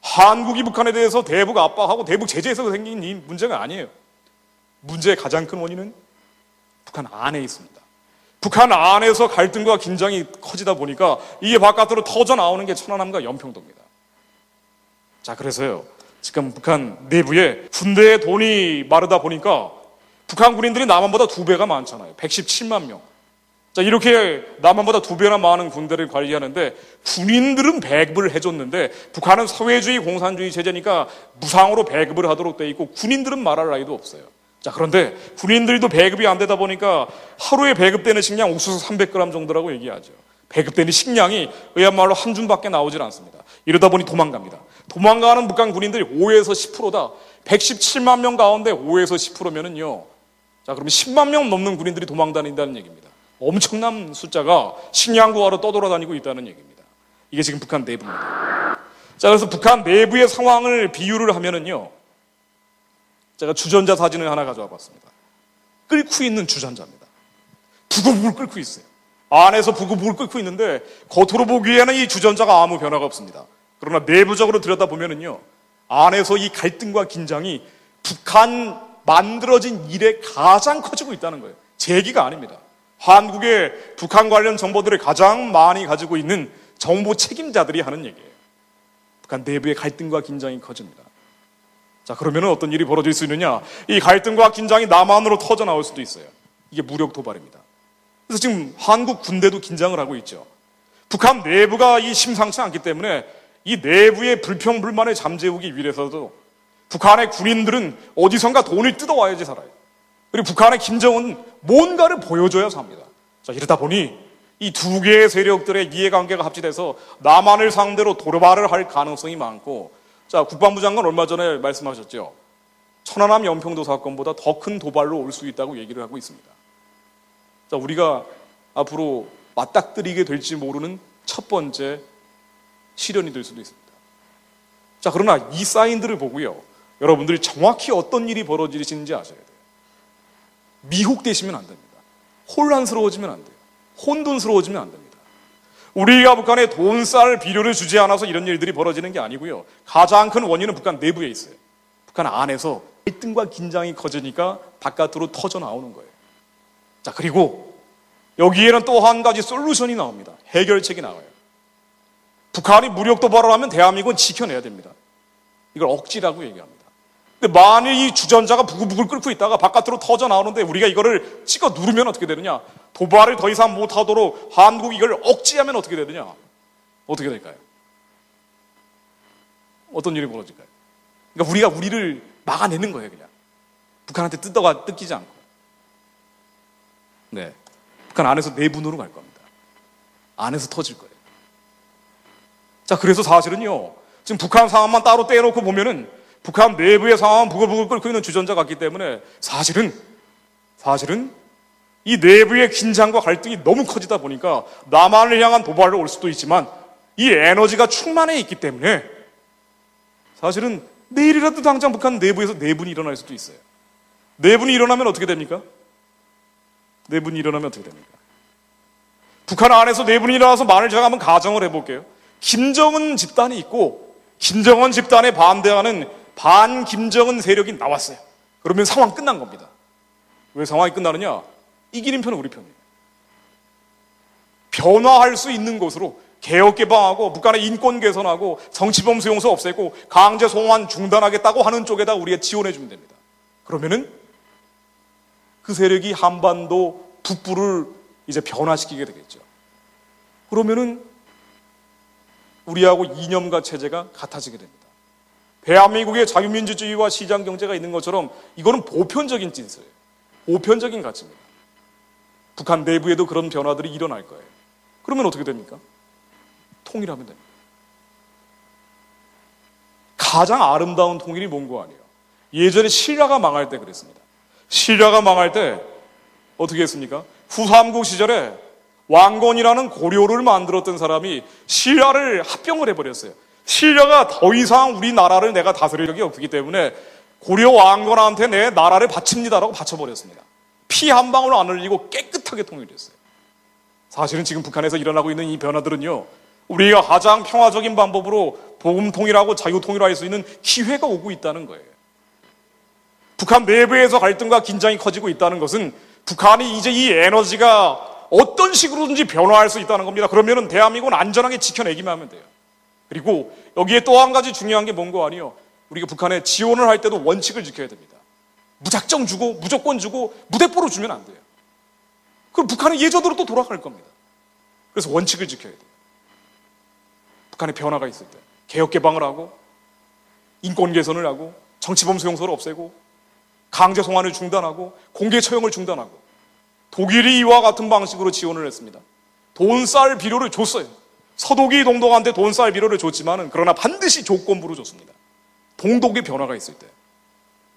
한국이 북한에 대해서 대북 압박하고 대북 제재에서 생긴 이 문제가 아니에요. 문제의 가장 큰 원인은 북한 안에 있습니다. 북한 안에서 갈등과 긴장이 커지다 보니까 이게 바깥으로 터져 나오는 게 천안함과 연평도입니다. 자, 그래서요, 지금 북한 내부에 군대에 돈이 마르다 보니까 북한 군인들이 남한보다 2배가 많잖아요. 117만 명. 자, 이렇게 남한보다 2배나 많은 군대를 관리하는데 군인들은 배급을 해줬는데 북한은 사회주의 공산주의 체제니까 무상으로 배급을 하도록 돼 있고 군인들은 말할 나위도 없어요. 자, 그런데 군인들도 배급이 안 되다 보니까 하루에 배급되는 식량 옥수수 300g 정도라고 얘기하죠. 배급되는 식량이 그야말로 한 줌밖에 나오질 않습니다. 이러다 보니 도망갑니다. 도망가는 북한 군인들이 5에서 10%다. 117만 명 가운데 5에서 10%면은요. 자, 그러면 10만 명 넘는 군인들이 도망다닌다는 얘기입니다. 엄청난 숫자가 식량 구하러 떠돌아다니고 있다는 얘기입니다. 이게 지금 북한 내부입니다. 자, 그래서 북한 내부의 상황을 비유를 하면은요. 제가 주전자 사진을 하나 가져와 봤습니다. 끓고 있는 주전자입니다. 부글부글 끓고 있어요. 안에서 부글부글 끓고 있는데 겉으로 보기에는 이 주전자가 아무 변화가 없습니다. 그러나 내부적으로 들여다보면은요, 안에서 이 갈등과 긴장이 북한 만들어진 일에 가장 커지고 있다는 거예요. 제 얘기가 아닙니다. 한국의 북한 관련 정보들을 가장 많이 가지고 있는 정보 책임자들이 하는 얘기예요. 북한 내부의 갈등과 긴장이 커집니다. 자, 그러면 어떤 일이 벌어질 수 있느냐? 이 갈등과 긴장이 남한으로 터져 나올 수도 있어요. 이게 무력 도발입니다. 그래서 지금 한국 군대도 긴장을 하고 있죠. 북한 내부가 이 심상치 않기 때문에 이 내부의 불평불만을 잠재우기 위해서도 북한의 군인들은 어디선가 돈을 뜯어와야지 살아요. 그리고 북한의 김정은은 뭔가를 보여줘야 삽니다. 자, 이러다 보니 이 2개의 세력들의 이해관계가 합치돼서 남한을 상대로 도발을 할 가능성이 많고, 자, 국방부 장관 얼마 전에 말씀하셨죠. 천안함 연평도 사건보다 더 큰 도발로 올 수 있다고 얘기를 하고 있습니다. 자, 우리가 앞으로 맞닥뜨리게 될지 모르는 첫 번째 시련이 될 수도 있습니다. 자, 그러나 이 사인들을 보고요, 여러분들이 정확히 어떤 일이 벌어지시는지 아셔야 돼요. 미혹되시면 안 됩니다. 혼란스러워지면 안 돼요. 혼돈스러워지면 안 됩니다. 우리가 북한에 돈 쌀 비료를 주지 않아서 이런 일들이 벌어지는 게 아니고요, 가장 큰 원인은 북한 내부에 있어요. 북한 안에서 갈등과 긴장이 커지니까 바깥으로 터져 나오는 거예요. 자, 그리고 여기에는 또 한 가지 솔루션이 나옵니다. 해결책이 나와요. 북한이 무력 도발을 하면 대한민국은 지켜내야 됩니다. 이걸 억지라고 얘기합니다. 근데 만일 이 주전자가 부글부글 끓고 있다가 바깥으로 터져 나오는데 우리가 이거를 찍어 누르면 어떻게 되느냐? 도발을 더 이상 못하도록 한국이 이걸 억지하면 어떻게 되느냐? 어떻게 될까요? 어떤 일이 벌어질까요? 그러니까 우리가 우리를 막아내는 거예요, 그냥. 북한한테 뜯기지 않고. 네. 북한 안에서 내분으로 갈 겁니다. 안에서 터질 거예요. 자, 그래서 사실은요, 지금 북한 상황만 따로 떼놓고 보면은 북한 내부의 상황은 부글부글 끓고 있는 주전자 같기 때문에 사실은 이 내부의 긴장과 갈등이 너무 커지다 보니까 남한을 향한 도발로 올 수도 있지만 이 에너지가 충만해 있기 때문에 사실은 내일이라도 당장 북한 내부에서 내분이 일어날 수도 있어요. 내분이 일어나면 어떻게 됩니까? 내분이 일어나면 어떻게 됩니까? 북한 안에서 내분이 일어나서 만일 제가 한번 가정을 해볼게요. 김정은 집단이 있고 김정은 집단에 반대하는 반김정은 세력이 나왔어요. 그러면 상황 끝난 겁니다. 왜 상황이 끝나느냐? 이기는 편은 우리 편이에요. 변화할 수 있는 곳으로 개혁 개방하고 북한의 인권 개선하고 정치범 수용소 없애고 강제 송환 중단하겠다고 하는 쪽에다 우리가 지원해 주면 됩니다. 그러면은 그 세력이 한반도 북부를 이제 변화시키게 되겠죠. 그러면은 우리하고 이념과 체제가 같아지게 됩니다. 대한민국의 자유민주주의와 시장경제가 있는 것처럼 이거는 보편적인 진서예요. 보편적인 가치입니다. 북한 내부에도 그런 변화들이 일어날 거예요. 그러면 어떻게 됩니까? 통일하면 됩니다. 가장 아름다운 통일이 뭔 거 아니에요? 예전에 신라가 망할 때 그랬습니다. 신라가 망할 때 어떻게 했습니까? 후삼국 시절에 왕건이라는 고려를 만들었던 사람이 신라를 합병을 해버렸어요. 신라가 더 이상 우리나라를 내가 다스릴 적이 없기 때문에 고려 왕건한테 내 나라를 바칩니다라고 바쳐버렸습니다. 피 한 방울 안 흘리고 깨끗하게 통일했어요. 사실은 지금 북한에서 일어나고 있는 이 변화들은요, 우리가 가장 평화적인 방법으로 복음 통일하고 자유 통일할 수 있는 기회가 오고 있다는 거예요. 북한 내부에서 갈등과 긴장이 커지고 있다는 것은 북한이 이제 이 에너지가 어떤 식으로든지 변화할 수 있다는 겁니다. 그러면은 대한민국은 안전하게 지켜내기만 하면 돼요. 그리고 여기에 또 한 가지 중요한 게 뭔 거 아니에요? 우리가 북한에 지원을 할 때도 원칙을 지켜야 됩니다. 무작정 주고 무조건 주고 무대뽀로 주면 안 돼요. 그럼 북한은 예전으로 또 돌아갈 겁니다. 그래서 원칙을 지켜야 돼요. 북한에 변화가 있을 때 개혁 개방을 하고 인권 개선을 하고 정치범 수용소를 없애고 강제 송환을 중단하고 공개 처형을 중단하고 독일이 이와 같은 방식으로 지원을 했습니다. 돈 쌀 비료를 줬어요. 서독이 동독한테 돈 쌀 비료를 줬지만은 그러나 반드시 조건부로 줬습니다. 동독의 변화가 있을 때.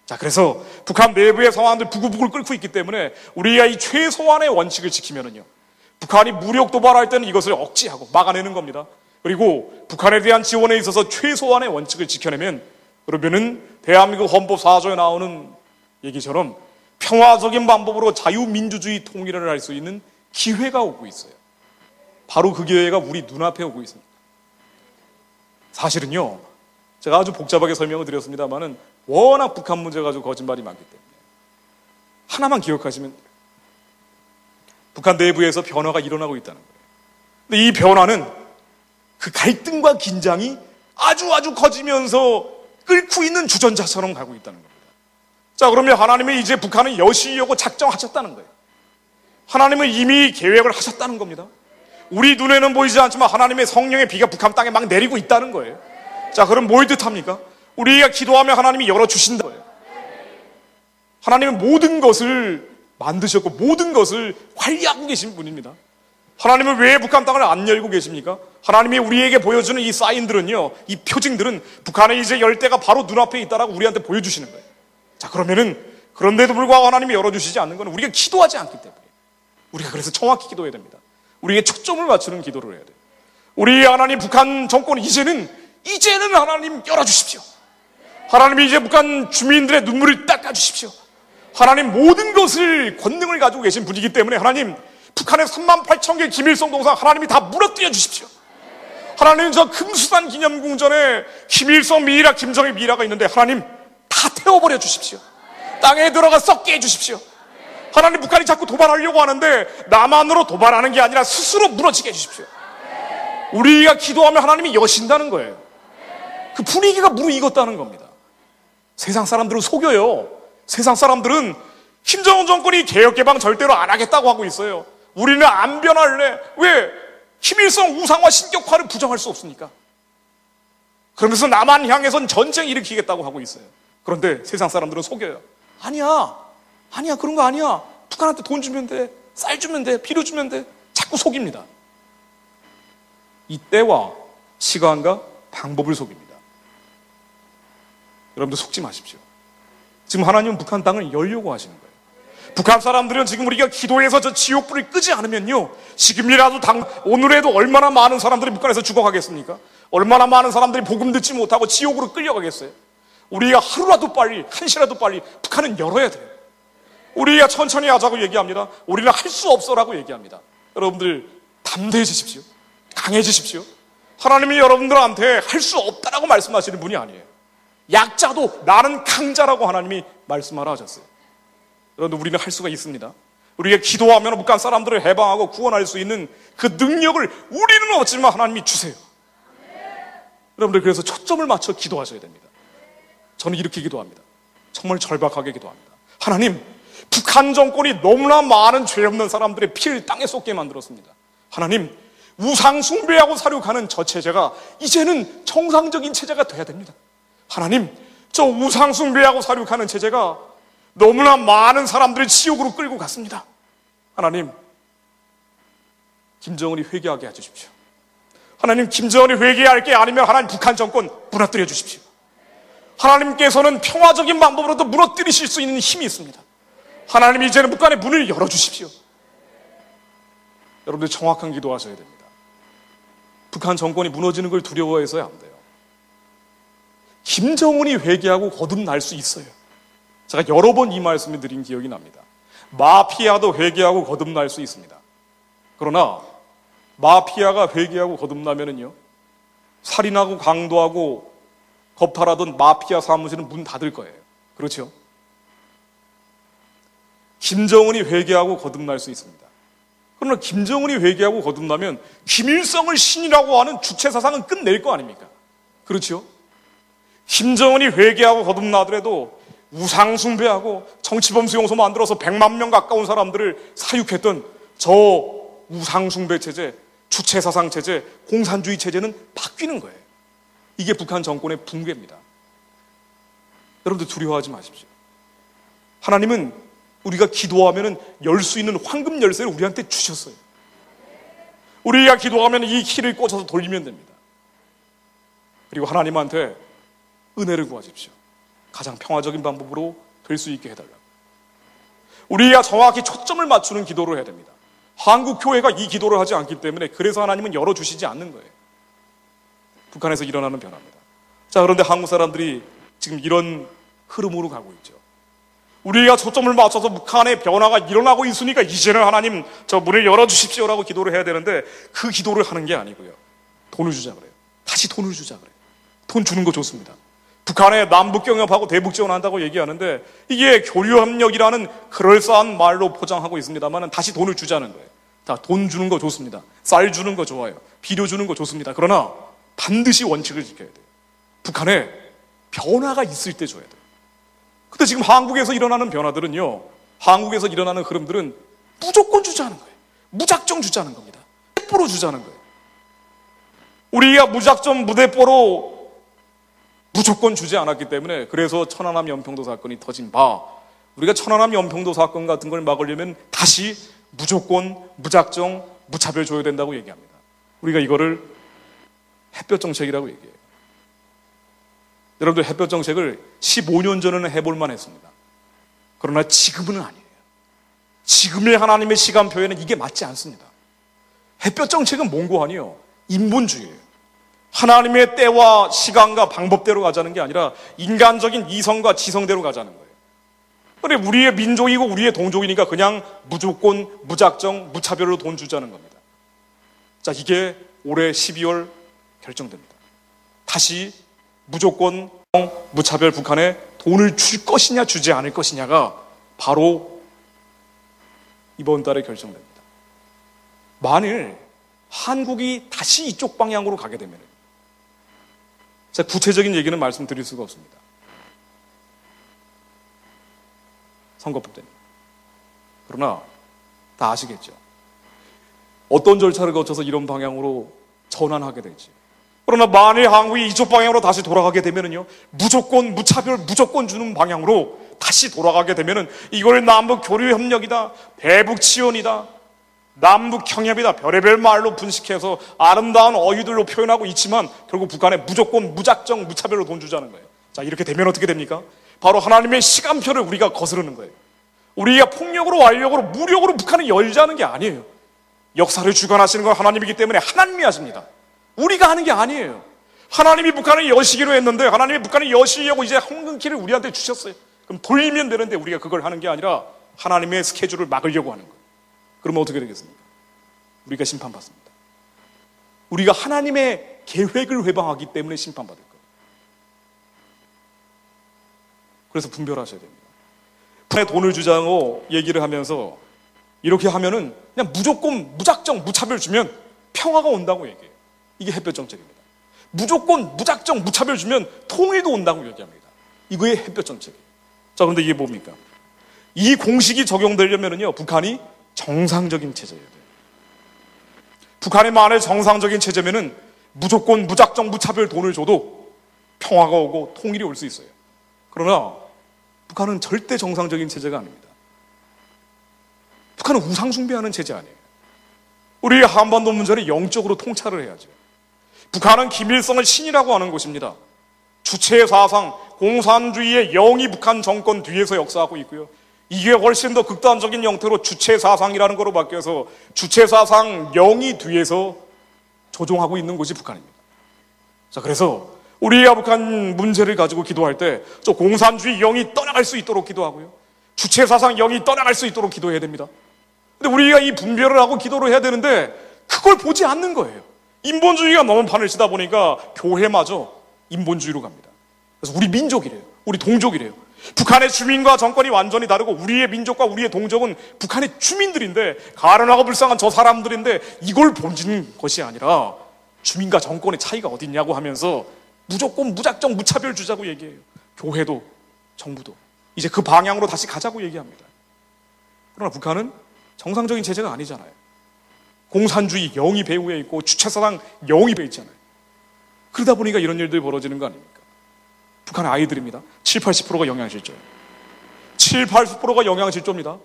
자, 그래서 북한 내부의 상황들 부글부글 끓고 있기 때문에 우리가 이 최소한의 원칙을 지키면은요, 북한이 무력 도발할 때는 이것을 억제하고 막아내는 겁니다. 그리고 북한에 대한 지원에 있어서 최소한의 원칙을 지켜내면, 그러면은 대한민국 헌법 4조에 나오는 얘기처럼 평화적인 방법으로 자유민주주의 통일을 할 수 있는 기회가 오고 있어요. 바로 그 기회가 우리 눈앞에 오고 있습니다. 사실은요, 제가 아주 복잡하게 설명을 드렸습니다만은 워낙 북한 문제 가지고 거짓말이 많기 때문에 하나만 기억하시면 돼요. 북한 내부에서 변화가 일어나고 있다는 거예요. 근데 이 변화는 그 갈등과 긴장이 아주 커지면서 끓고 있는 주전자처럼 가고 있다는 겁니다. 자, 그러면 하나님은 이제 북한을 여시려고 작정하셨다는 거예요. 하나님은 이미 계획을 하셨다는 겁니다. 우리 눈에는 보이지 않지만 하나님의 성령의 비가 북한 땅에 막 내리고 있다는 거예요. 자, 그럼 뭘 뜻합니까? 우리가 기도하면 하나님이 열어주신다는 거예요. 하나님은 모든 것을 만드셨고 모든 것을 관리하고 계신 분입니다. 하나님은 왜 북한 땅을 안 열고 계십니까? 하나님이 우리에게 보여주는 이 사인들은요, 이 표징들은 북한의 이제 열대가 바로 눈앞에 있다라고 우리한테 보여주시는 거예요. 자, 그러면은 그런데도 불구하고 하나님이 열어주시지 않는 건 우리가 기도하지 않기 때문에, 우리가 그래서 정확히 기도해야 됩니다. 우리에게 초점을 맞추는 기도를 해야 돼요. 우리 하나님 북한 정권 이제는 하나님 열어주십시오. 하나님이 이제 북한 주민들의 눈물을 닦아주십시오. 하나님 모든 것을 권능을 가지고 계신 분이기 때문에 하나님 북한의 38,000개 김일성 동상 하나님이 다 무너뜨려 주십시오. 하나님 저 금수산 기념궁전에 김일성 미이라 김정일 미이라가 있는데 하나님 다 태워버려 주십시오. 땅에 들어가 썩게 해주십시오. 하나님 북한이 자꾸 도발하려고 하는데 남한으로 도발하는 게 아니라 스스로 무너지게 해주십시오. 우리가 기도하면 하나님이 여신다는 거예요. 그 분위기가 무르익었다는 겁니다. 세상 사람들은 속여요. 세상 사람들은 김정은 정권이 개혁개방 절대로 안 하겠다고 하고 있어요. 우리는 안 변할래. 왜? 김일성 우상화 신격화를 부정할 수 없으니까. 그러면서 남한 향해선 전쟁 일으키겠다고 하고 있어요. 그런데 세상 사람들은 속여요. 아니야 그런 거 아니야. 북한한테 돈 주면 돼, 쌀 주면 돼, 비료 주면 돼. 자꾸 속입니다. 이 때와 시간과 방법을 속입니다. 여러분들 속지 마십시오. 지금 하나님은 북한 땅을 열려고 하시는 거예요. 북한 사람들은 지금 우리가 기도해서 저 지옥불을 끄지 않으면요, 지금이라도 오늘에도 얼마나 많은 사람들이 북한에서 죽어가겠습니까? 얼마나 많은 사람들이 복음 듣지 못하고 지옥으로 끌려가겠어요? 우리가 하루라도 빨리, 한시라도 빨리 북한은 열어야 돼요. 우리가 천천히 하자고 얘기합니다. 우리는 할 수 없어라고 얘기합니다. 여러분들 담대해지십시오. 강해지십시오. 하나님이 여러분들한테 할 수 없다라고 말씀하시는 분이 아니에요. 약자도 나는 강자라고 하나님이 말씀하라 하셨어요. 여러분들 우리는 할 수가 있습니다. 우리가 기도하면 북한 사람들을 해방하고 구원할 수 있는 그 능력을 우리는 없지만 하나님이 주세요. 여러분들 그래서 초점을 맞춰 기도하셔야 됩니다. 저는 이렇게 기도합니다. 정말 절박하게 기도합니다. 하나님, 북한 정권이 너무나 많은 죄 없는 사람들의 피를 땅에 쏟게 만들었습니다. 하나님, 우상 숭배하고 사륙하는 저 체제가 이제는 정상적인 체제가 돼야 됩니다. 하나님, 저 우상숭배하고 사륙하는 체제가 너무나 많은 사람들을 지옥으로 끌고 갔습니다. 하나님, 김정은이 회개하게 해주십시오. 하나님, 김정은이 회개할 게 아니면 하나님 북한 정권 무너뜨려 주십시오. 하나님께서는 평화적인 방법으로도 무너뜨리실 수 있는 힘이 있습니다. 하나님, 이제는 북한의 문을 열어주십시오. 여러분들 정확한 기도하셔야 됩니다. 북한 정권이 무너지는 걸 두려워해서야 안 돼요. 김정은이 회개하고 거듭날 수 있어요. 제가 여러 번 이 말씀을 드린 기억이 납니다. 마피아도 회개하고 거듭날 수 있습니다. 그러나 마피아가 회개하고 거듭나면은요, 살인하고 강도하고 겁탈하던 마피아 사무실은 문 닫을 거예요. 그렇죠? 김정은이 회개하고 거듭날 수 있습니다. 그러나 김정은이 회개하고 거듭나면 김일성을 신이라고 하는 주체 사상은 끝낼 거 아닙니까? 그렇죠? 김정은이 회개하고 거듭나더라도 우상숭배하고 정치범수용소 만들어서 100만 명 가까운 사람들을 사육했던 저 우상숭배 체제, 주체 사상 체제, 공산주의 체제는 바뀌는 거예요. 이게 북한 정권의 붕괴입니다. 여러분들 두려워하지 마십시오. 하나님은 우리가 기도하면 열 수 있는 황금 열쇠를 우리한테 주셨어요. 우리가 기도하면 이 키를 꽂아서 돌리면 됩니다. 그리고 하나님한테 은혜를 구하십시오. 가장 평화적인 방법으로 될 수 있게 해달라고. 우리가 정확히 초점을 맞추는 기도를 해야 됩니다. 한국 교회가 이 기도를 하지 않기 때문에 그래서 하나님은 열어주시지 않는 거예요. 북한에서 일어나는 변화입니다. 자, 그런데 한국 사람들이 지금 이런 흐름으로 가고 있죠. 우리가 초점을 맞춰서 북한의 변화가 일어나고 있으니까 이제는 하나님 저 문을 열어주십시오라고 기도를 해야 되는데 그 기도를 하는 게 아니고요. 돈을 주자 그래요. 다시 돈을 주자 그래요. 돈 주는 거 좋습니다. 북한에 남북 경협하고 대북 지원한다고 얘기하는데 이게 교류협력이라는 그럴싸한 말로 포장하고 있습니다만 다시 돈을 주자는 거예요. 자, 돈 주는 거 좋습니다. 쌀 주는 거 좋아요. 비료 주는 거 좋습니다. 그러나 반드시 원칙을 지켜야 돼요. 북한에 변화가 있을 때 줘야 돼요. 근데 지금 한국에서 일어나는 변화들은요, 한국에서 일어나는 흐름들은 무조건 주자는 거예요. 무작정 주자는 겁니다. 무대뽀로 주자는 거예요. 우리가 무작정 무대뽀로 무조건 주지 않았기 때문에 그래서 천안함 연평도 사건이 터진 바, 우리가 천안함 연평도 사건 같은 걸 막으려면 다시 무조건 무작정 무차별 줘야 된다고 얘기합니다. 우리가 이거를 햇볕 정책이라고 얘기해요. 여러분들 햇볕 정책을 15년 전에는 해볼만 했습니다. 그러나 지금은 아니에요. 지금의 하나님의 시간표에는 이게 맞지 않습니다. 햇볕 정책은 뭔고 하니요? 인본주의예요. 하나님의 때와 시간과 방법대로 가자는 게 아니라 인간적인 이성과 지성대로 가자는 거예요. 그런데 우리의 민족이고 우리의 동족이니까 그냥 무조건 무작정 무차별로 돈 주자는 겁니다. 자, 이게 올해 12월 결정됩니다. 다시 무조건 무차별 북한에 돈을 줄 것이냐 주지 않을 것이냐가 바로 이번 달에 결정됩니다. 만일 한국이 다시 이쪽 방향으로 가게 되면, 제가 구체적인 얘기는 말씀드릴 수가 없습니다. 선거법 때문에. 그러나 다 아시겠죠. 어떤 절차를 거쳐서 이런 방향으로 전환하게 될지. 그러나 만일 한국이 이쪽 방향으로 다시 돌아가게 되면은요, 무조건 무차별 무조건 주는 방향으로 다시 돌아가게 되면은 이걸 남북 교류 협력이다, 대북 지원이다, 남북 경협이다, 별의별 말로 분식해서 아름다운 어휘들로 표현하고 있지만 결국 북한에 무조건 무작정 무차별로 돈 주자는 거예요. 자, 이렇게 되면 어떻게 됩니까? 바로 하나님의 시간표를 우리가 거스르는 거예요. 우리가 폭력으로 완력으로 무력으로 북한을 열자는 게 아니에요. 역사를 주관하시는 건 하나님이기 때문에 하나님이 하십니다. 우리가 하는 게 아니에요. 하나님이 북한을 여시기로 했는데 하나님이 북한을 여시려고 이제 황금키를 우리한테 주셨어요. 그럼 돌리면 되는데 우리가 그걸 하는 게 아니라 하나님의 스케줄을 막으려고 하는 거예요. 그러면 어떻게 되겠습니까? 우리가 심판받습니다. 우리가 하나님의 계획을 회방하기 때문에 심판받을 거예요. 그래서 분별하셔야 됩니다. 북한에 돈을 주자고 얘기를 하면서 이렇게 하면은 그냥 무조건 무작정 무차별 주면 평화가 온다고 얘기해요. 이게 햇볕 정책입니다. 무조건 무작정 무차별 주면 통일도 온다고 얘기합니다. 이거의 햇볕 정책이에요. 자, 그런데 이게 뭡니까? 이 공식이 적용되려면요, 북한이 정상적인 체제여야 돼요. 북한이 만일 정상적인 체제면은 무조건 무작정 무차별 돈을 줘도 평화가 오고 통일이 올 수 있어요. 그러나 북한은 절대 정상적인 체제가 아닙니다. 북한은 우상 숭배하는 체제 아니에요. 우리 한반도 문제를 영적으로 통찰을 해야죠. 북한은 김일성을 신이라고 하는 곳입니다. 주체 사상, 공산주의의 영이 북한 정권 뒤에서 역사하고 있고요. 이게 훨씬 더 극단적인 형태로 주체 사상이라는 거로 바뀌어서 주체 사상 영이 뒤에서 조종하고 있는 곳이 북한입니다. 자, 그래서 우리가 북한 문제를 가지고 기도할 때 저 공산주의 영이 떠나갈 수 있도록 기도하고요. 주체 사상 영이 떠나갈 수 있도록 기도해야 됩니다. 근데 우리가 이 분별을 하고 기도를 해야 되는데 그걸 보지 않는 거예요. 인본주의가 너무 판을 치다 보니까 교회마저 인본주의로 갑니다. 그래서 우리 민족이래요. 우리 동족이래요. 북한의 주민과 정권이 완전히 다르고 우리의 민족과 우리의 동족은 북한의 주민들인데 가련하고 불쌍한 저 사람들인데 이걸 보는 것이 아니라 주민과 정권의 차이가 어디 있냐고 하면서 무조건 무작정 무차별 주자고 얘기해요. 교회도 정부도 이제 그 방향으로 다시 가자고 얘기합니다. 그러나 북한은 정상적인 체제가 아니잖아요. 공산주의 영이 배후에 있고 주체사상 영이 배에 있잖아요. 그러다 보니까 이런 일들이 벌어지는 거 아닙니까? 북한의 아이들입니다. 70-80%가 영양실조예요. 70-80%가 영양실조입니다.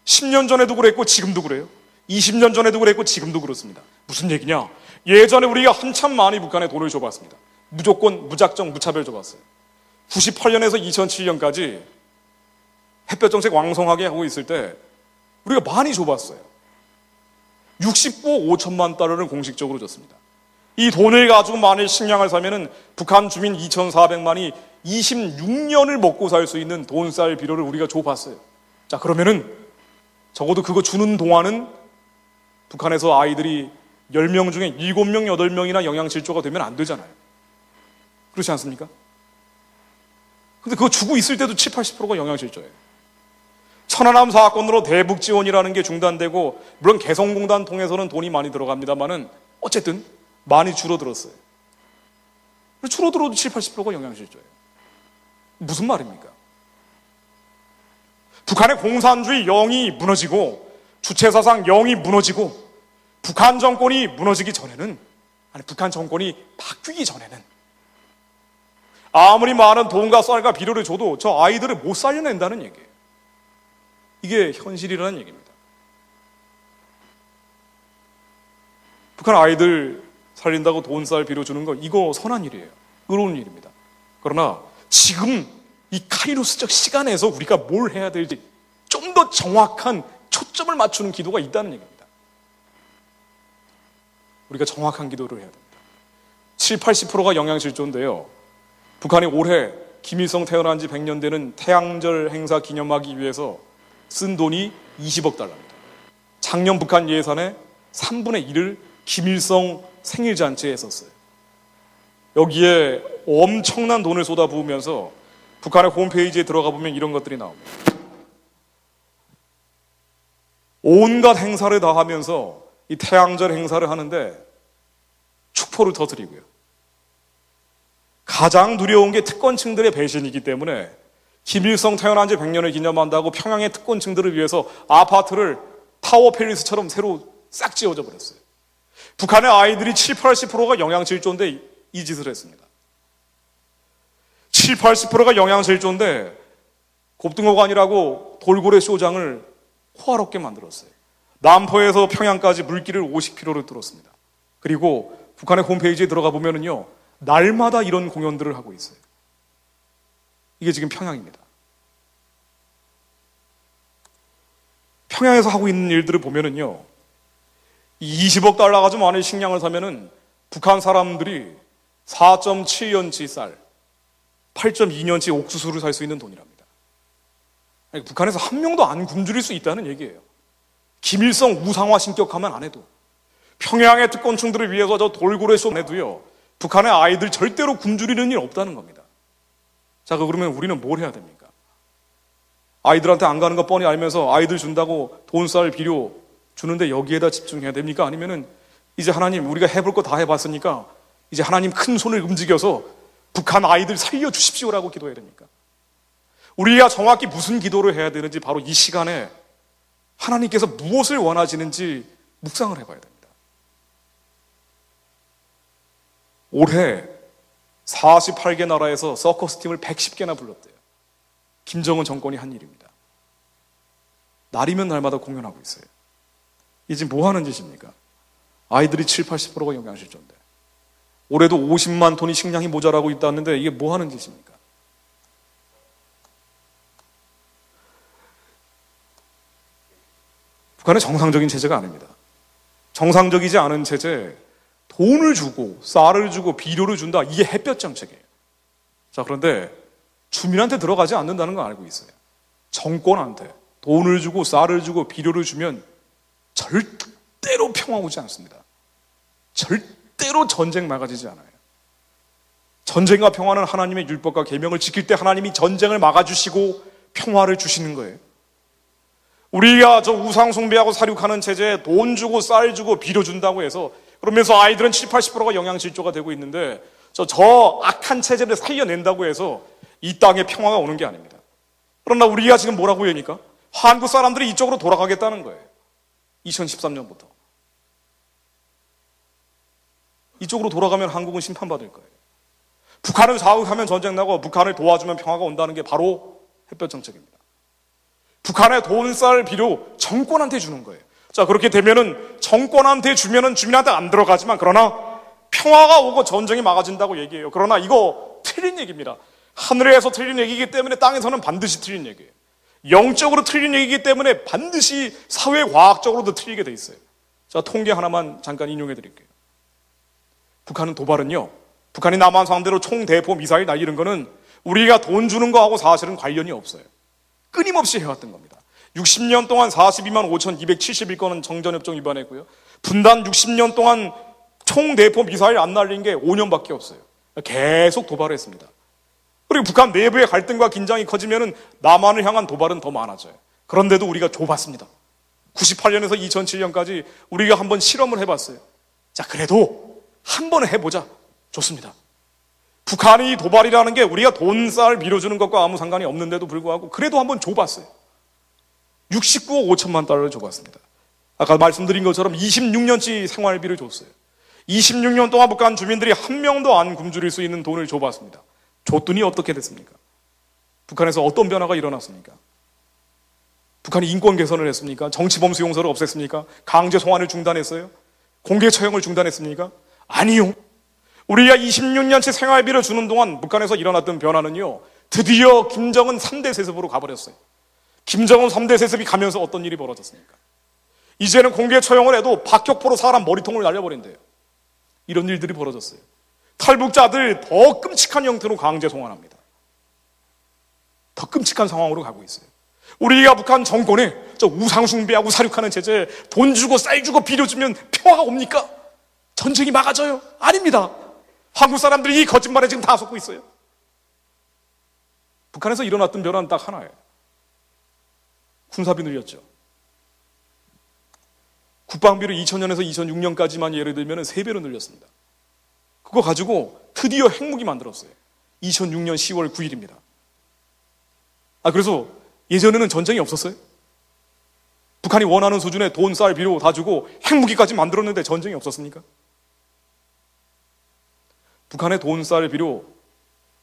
10년 전에도 그랬고 지금도 그래요. 20년 전에도 그랬고 지금도 그렇습니다. 무슨 얘기냐? 예전에 우리가 한참 많이 북한에 돈을 줘봤습니다. 무조건 무작정 무차별 줘봤어요. 98년에서 2007년까지 햇볕 정책 왕성하게 하고 있을 때 우리가 많이 줘봤어요. 69억 5천만 달러를 공식적으로 줬습니다. 이 돈을 가지고 만일 식량을 사면은 북한 주민 2,400만이 26년을 먹고 살 수 있는 돈 쌀 비료를 우리가 줘봤어요. 자, 그러면은 적어도 그거 주는 동안은 북한에서 아이들이 10명 중에 7명, 8명이나 영양실조가 되면 안 되잖아요. 그렇지 않습니까? 근데 그거 주고 있을 때도 70-80%가 영양실조예요. 천안함 사건으로 대북 지원이라는 게 중단되고 물론 개성공단 통해서는 돈이 많이 들어갑니다만은 어쨌든 많이 줄어들었어요. 줄어들어도 70-80%가 영양실조예요. 무슨 말입니까? 북한의 공산주의 영이 무너지고 주체사상 영이 무너지고 북한 정권이 무너지기 전에는 북한 정권이 바뀌기 전에는 아무리 많은 돈과 쌀과 비료를 줘도 저 아이들을 못 살려낸다는 얘기예요. 이게 현실이라는 얘기입니다. 북한 아이들 살린다고 돈, 쌀, 비료 주는 거 이거 선한 일이에요. 의로운 일입니다. 그러나 지금 이 카이로스적 시간에서 우리가 뭘 해야 될지 좀 더 정확한 초점을 맞추는 기도가 있다는 얘기입니다. 우리가 정확한 기도를 해야 됩니다. 70-80%가 영양실조인데요. 북한이 올해 김일성 태어난 지 100년 되는 태양절 행사 기념하기 위해서 쓴 돈이 20억 달러입니다. 작년 북한 예산의 3분의 1을 김일성 생일잔치에 썼어요. 여기에 엄청난 돈을 쏟아부으면서 북한의 홈페이지에 들어가 보면 이런 것들이 나옵니다. 온갖 행사를 다 하면서 이 태양절 행사를 하는데 축포를 터뜨리고요. 가장 두려운 게 특권층들의 배신이기 때문에 김일성 태어난 지 100년을 기념한다고 평양의 특권층들을 위해서 아파트를 타워 팰리스처럼 새로 싹 지어져 버렸어요. 북한의 아이들이 70-80%가 영양실조인데 이 짓을 했습니다. 70-80%가 영양실조인데 곱등어관이라고 돌고래 쇼장을 호화롭게 만들었어요. 남포에서 평양까지 물길을 50km를 뚫었습니다. 그리고 북한의 홈페이지에 들어가 보면은요, 날마다 이런 공연들을 하고 있어요. 이게 지금 평양입니다. 평양에서 하고 있는 일들을 보면은요, 20억 달러 가지고 많은 식량을 사면은 북한 사람들이 4.7년치 쌀, 8.2년치 옥수수를 살 수 있는 돈이랍니다. 아니, 북한에서 한 명도 안 굶주릴 수 있다는 얘기예요. 김일성 우상화 신격하면 안 해도, 평양의 특권층들을 위해서 저 돌고래 쇼 해도요, 북한의 아이들 절대로 굶주리는 일 없다는 겁니다. 자, 그러면 우리는 뭘 해야 됩니까? 아이들한테 안 가는 거 뻔히 알면서 아이들 준다고 돈, 쌀, 비료 주는데 여기에다 집중해야 됩니까? 아니면은 이제 하나님 우리가 해볼 거 다 해봤으니까 이제 하나님 큰 손을 움직여서 북한 아이들 살려주십시오라고 기도해야 됩니까? 우리가 정확히 무슨 기도를 해야 되는지 바로 이 시간에 하나님께서 무엇을 원하시는지 묵상을 해봐야 됩니다. 올해 48개 나라에서 서커스 팀을 110개나 불렀대요. 김정은 정권이 한 일입니다. 날이면 날마다 공연하고 있어요. 이게 지금 뭐 하는 짓입니까? 아이들이 7, 80%가 영양실조인데 올해도 50만 톤이 식량이 모자라고 있다는데 이게 뭐 하는 짓입니까? 북한은 정상적인 체제가 아닙니다. 정상적이지 않은 체제, 돈을 주고 쌀을 주고 비료를 준다. 이게 햇볕 정책이에요. 자, 그런데 주민한테 들어가지 않는다는 거 알고 있어요. 정권한테 돈을 주고 쌀을 주고 비료를 주면 절대로 평화 오지 않습니다. 절대로 전쟁 막아지지 않아요. 전쟁과 평화는 하나님의 율법과 계명을 지킬 때 하나님이 전쟁을 막아주시고 평화를 주시는 거예요. 우리가 저 우상 숭배하고 사륙하는 체제에 돈 주고 쌀 주고 비료 준다고 해서 그러면서 아이들은 7, 80%가 영양실조가 되고 있는데 저 악한 체제를 살려낸다고 해서 이 땅에 평화가 오는 게 아닙니다. 그러나 우리가 지금 뭐라고 얘기합니까? 한국 사람들이 이쪽으로 돌아가겠다는 거예요. 2013년부터. 이쪽으로 돌아가면 한국은 심판받을 거예요. 북한을 자극하면 전쟁 나고 북한을 도와주면 평화가 온다는 게 바로 햇볕 정책입니다. 북한의 돈, 쌀, 비료 정권한테 주는 거예요. 자, 그렇게 되면은 정권한테 주면은 주민한테 안 들어가지만 그러나 평화가 오고 전쟁이 막아진다고 얘기해요. 그러나 이거 틀린 얘기입니다. 하늘에서 틀린 얘기이기 때문에 땅에서는 반드시 틀린 얘기예요. 영적으로 틀린 얘기이기 때문에 반드시 사회과학적으로도 틀리게 돼 있어요. 자, 통계 하나만 잠깐 인용해 드릴게요. 북한은 도발은요, 북한이 남한 상대로 총대포 미사일 날리는 거는 우리가 돈 주는 거하고 사실은 관련이 없어요. 끊임없이 해왔던 겁니다. 60년 동안 42만 5,271건은 정전협정 위반했고요. 분단 60년 동안 총대포 미사일 안 날린 게 5년밖에 없어요. 계속 도발했습니다. 그리고 북한 내부의 갈등과 긴장이 커지면 남한을 향한 도발은 더 많아져요. 그런데도 우리가 좁았습니다. 98년에서 2007년까지 우리가 한번 실험을 해봤어요. 자, 그래도 한번 해보자. 좋습니다. 북한이 도발이라는 게 우리가 돈, 쌀, 비료 주는 것과 아무 상관이 없는데도 불구하고 그래도 한번 줘봤어요. 69억 5천만 달러를 줘봤습니다. 아까 말씀드린 것처럼 26년치 생활비를 줬어요. 26년 동안 북한 주민들이 한 명도 안 굶주릴 수 있는 돈을 줘봤습니다. 줬더니 어떻게 됐습니까? 북한에서 어떤 변화가 일어났습니까? 북한이 인권 개선을 했습니까? 정치범 수용소를 없앴습니까? 강제 송환을 중단했어요? 공개 처형을 중단했습니까? 아니요. 우리가 26년치 생활비를 주는 동안 북한에서 일어났던 변화는요, 드디어 김정은 3대 세습으로 가버렸어요. 김정은 3대 세습이 가면서 어떤 일이 벌어졌습니까? 이제는 공개 처형을 해도 박격포로 사람 머리통을 날려버린대요. 이런 일들이 벌어졌어요. 탈북자들 더 끔찍한 형태로 강제 송환합니다. 더 끔찍한 상황으로 가고 있어요. 우리가 북한 정권에 저 우상숭배하고 사륙하는 체제에 돈 주고 쌀 주고 비료 주면 평화가 옵니까? 전쟁이 막아져요? 아닙니다. 한국 사람들이 이 거짓말에 지금 다 속고 있어요. 북한에서 일어났던 변화는 딱 하나예요. 군사비 늘렸죠. 국방비를 2000년에서 2006년까지만 예를 들면 3배로 늘렸습니다. 그거 가지고 드디어 핵무기 만들었어요. 2006년 10월 9일입니다. 그래서 예전에는 전쟁이 없었어요? 북한이 원하는 수준의 돈, 쌀, 비료 다 주고 핵무기까지 만들었는데 전쟁이 없었습니까? 북한의 돈, 쌀, 비료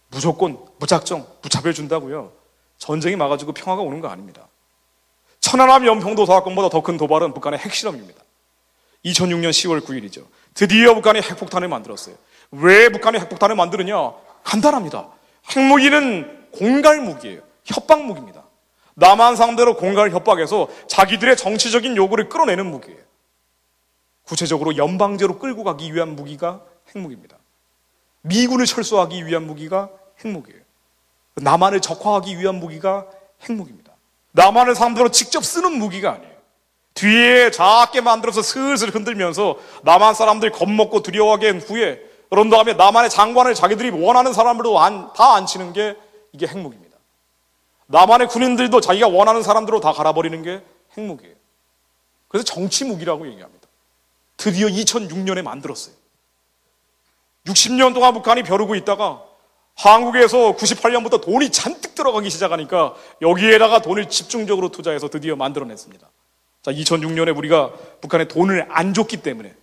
무조건 무작정 무차별 준다고요. 전쟁이 막아지고 평화가 오는 거 아닙니다. 천안함 연평도 사건보다 더 큰 도발은 북한의 핵실험입니다. 2006년 10월 9일이죠. 드디어 북한이 핵폭탄을 만들었어요. 왜 북한이 핵폭탄을 만드느냐? 간단합니다. 핵무기는 공갈무기예요. 협박무기입니다. 남한 상대로 공갈 협박해서 자기들의 정치적인 요구를 끌어내는 무기예요. 구체적으로 연방제로 끌고 가기 위한 무기가 핵무기입니다. 미군을 철수하기 위한 무기가 핵무기예요. 남한을 적화하기 위한 무기가 핵무기입니다. 남한을 상대로 직접 쓰는 무기가 아니에요. 뒤에 작게 만들어서 슬슬 흔들면서 남한 사람들 겁먹고 두려워하게 한 후에 그런 다음에 남한의 장관을 자기들이 원하는 사람으로 다 앉히는 게 이게 핵무기입니다. 남한의 군인들도 자기가 원하는 사람들로 다 갈아버리는 게 핵무기예요. 그래서 정치무기라고 얘기합니다. 드디어 2006년에 만들었어요. 60년 동안 북한이 벼르고 있다가 한국에서 98년부터 돈이 잔뜩 들어가기 시작하니까 여기에다가 돈을 집중적으로 투자해서 드디어 만들어냈습니다. 자, 2006년에 우리가 북한에 돈을 안 줬기 때문에,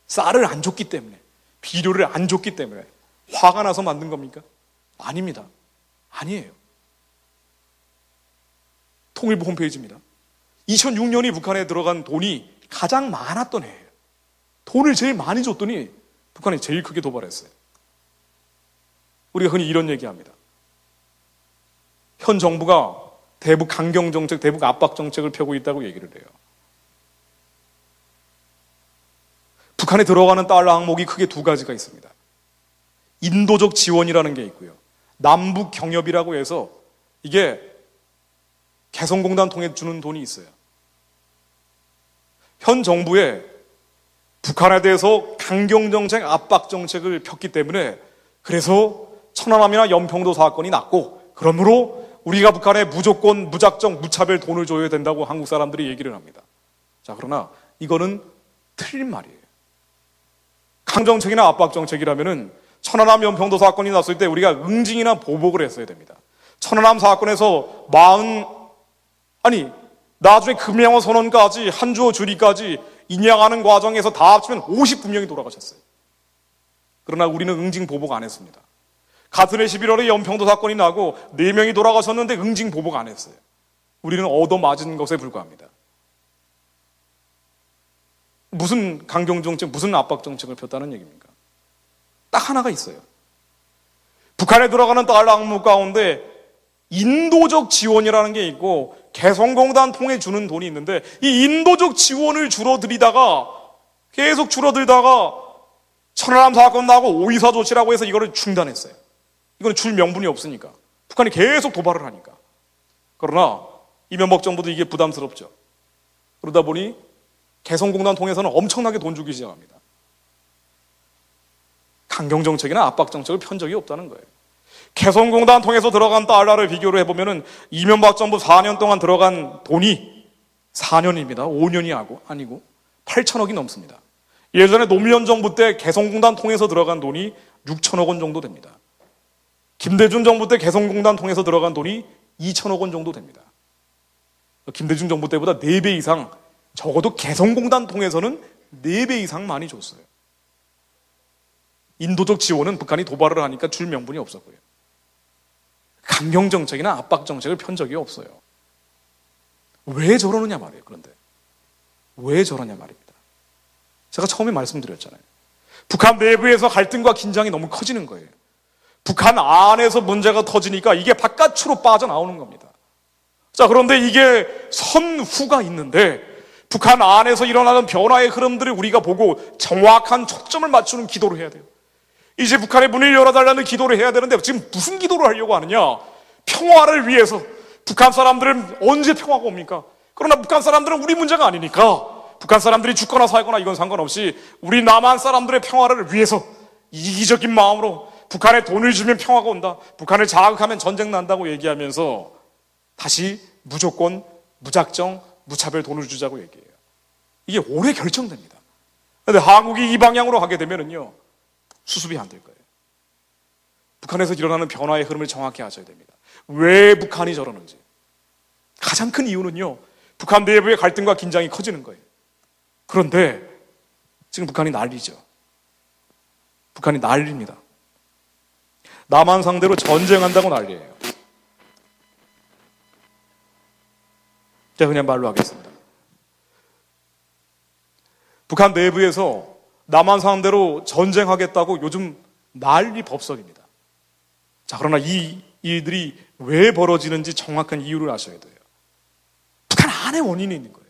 쌀을 안 줬기 때문에, 비료를 안 줬기 때문에 화가 나서 만든 겁니까? 아닙니다. 아니에요. 통일부 홈페이지입니다. 2006년이 북한에 들어간 돈이 가장 많았던 해예요. 돈을 제일 많이 줬더니 북한이 제일 크게 도발했어요. 우리가 흔히 이런 얘기합니다. 현 정부가 대북 강경 정책, 대북 압박 정책을 펴고 있다고 얘기를 해요. 북한에 들어가는 달러 항목이 크게 두 가지가 있습니다. 인도적 지원이라는 게 있고요. 남북 경협이라고 해서 이게 개성공단 통해 주는 돈이 있어요. 현 정부에 북한에 대해서 강경정책, 압박정책을 폈기 때문에 그래서 천안함이나 연평도 사건이 났고 그러므로 우리가 북한에 무조건 무작정 무차별 돈을 줘야 된다고 한국 사람들이 얘기를 합니다. 자, 그러나 이거는 틀린 말이에요. 강정책이나 압박정책이라면은 천안함 연평도 사건이 났을 때 우리가 응징이나 보복을 했어야 됩니다. 천안함 사건에서 나중에 금양호 선언까지 한주호 주리까지 인양하는 과정에서 다 합치면 59명이 돌아가셨어요. 그러나 우리는 응징 보복 안 했습니다. 같은 해 11월에 연평도 사건이 나고 4명이 돌아가셨는데 응징 보복 안 했어요. 우리는 얻어맞은 것에 불과합니다. 무슨 강경정책, 무슨 압박정책을 폈다는 얘기입니까? 딱 하나가 있어요. 북한에 들어가는 달러 항목 가운데 인도적 지원이라는 게 있고 개성공단 통해 주는 돈이 있는데 이 인도적 지원을 계속 줄어들다가 천안함 사건 나고 5.24 조치라고 해서 이거를 중단했어요. 이건 줄 명분이 없으니까. 북한이 계속 도발을 하니까. 그러나 이명박 정부도 이게 부담스럽죠. 그러다 보니 개성공단 통해서는 엄청나게 돈 주기 시작합니다. 강경정책이나 압박정책을 편 적이 없다는 거예요. 개성공단 통해서 들어간 달러를 비교를 해보면 이명박 정부 4년 동안 들어간 돈이 4년입니다. 5년이 아니고 8천억이 넘습니다. 예전에 노무현 정부 때 개성공단 통해서 들어간 돈이 6천억 원 정도 됩니다. 김대중 정부 때 개성공단 통해서 들어간 돈이 2천억 원 정도 됩니다. 김대중 정부 때보다 4배 이상, 적어도 개성공단 통해서는 4배 이상 많이 줬어요. 인도적 지원은 북한이 도발을 하니까 줄 명분이 없었고요. 강경정책이나 압박정책을 편 적이 없어요. 왜 저러느냐 말이에요. 그런데 왜 저러냐 말입니다. 제가 처음에 말씀드렸잖아요. 북한 내부에서 갈등과 긴장이 너무 커지는 거예요. 북한 안에서 문제가 터지니까 이게 바깥으로 빠져나오는 겁니다. 자, 그런데 이게 선후가 있는데 북한 안에서 일어나는 변화의 흐름들을 우리가 보고 정확한 초점을 맞추는 기도를 해야 돼요. 이제 북한의 문을 열어달라는 기도를 해야 되는데 지금 무슨 기도를 하려고 하느냐? 평화를 위해서. 북한 사람들은 언제 평화가 옵니까? 그러나 북한 사람들은 우리 문제가 아니니까 북한 사람들이 죽거나 살거나 이건 상관없이 우리 남한 사람들의 평화를 위해서 이기적인 마음으로 북한에 돈을 주면 평화가 온다, 북한을 자극하면 전쟁 난다고 얘기하면서 다시 무조건 무작정 무차별 돈을 주자고 얘기해요. 이게 오래 결정됩니다. 그런데 한국이 이 방향으로 하게 되면은요 수습이 안 될 거예요. 북한에서 일어나는 변화의 흐름을 정확히 아셔야 됩니다. 왜 북한이 저러는지. 가장 큰 이유는요 북한 내부의 갈등과 긴장이 커지는 거예요. 그런데 지금 북한이 난리죠. 북한이 난리입니다. 남한 상대로 전쟁한다고 난리예요. 제가 그냥 말로 하겠습니다. 북한 내부에서 남한 상대로 전쟁하겠다고 요즘 난리 법석입니다. 자, 그러나 이 일들이 왜 벌어지는지 정확한 이유를 아셔야 돼요. 북한 안에 원인이 있는 거예요.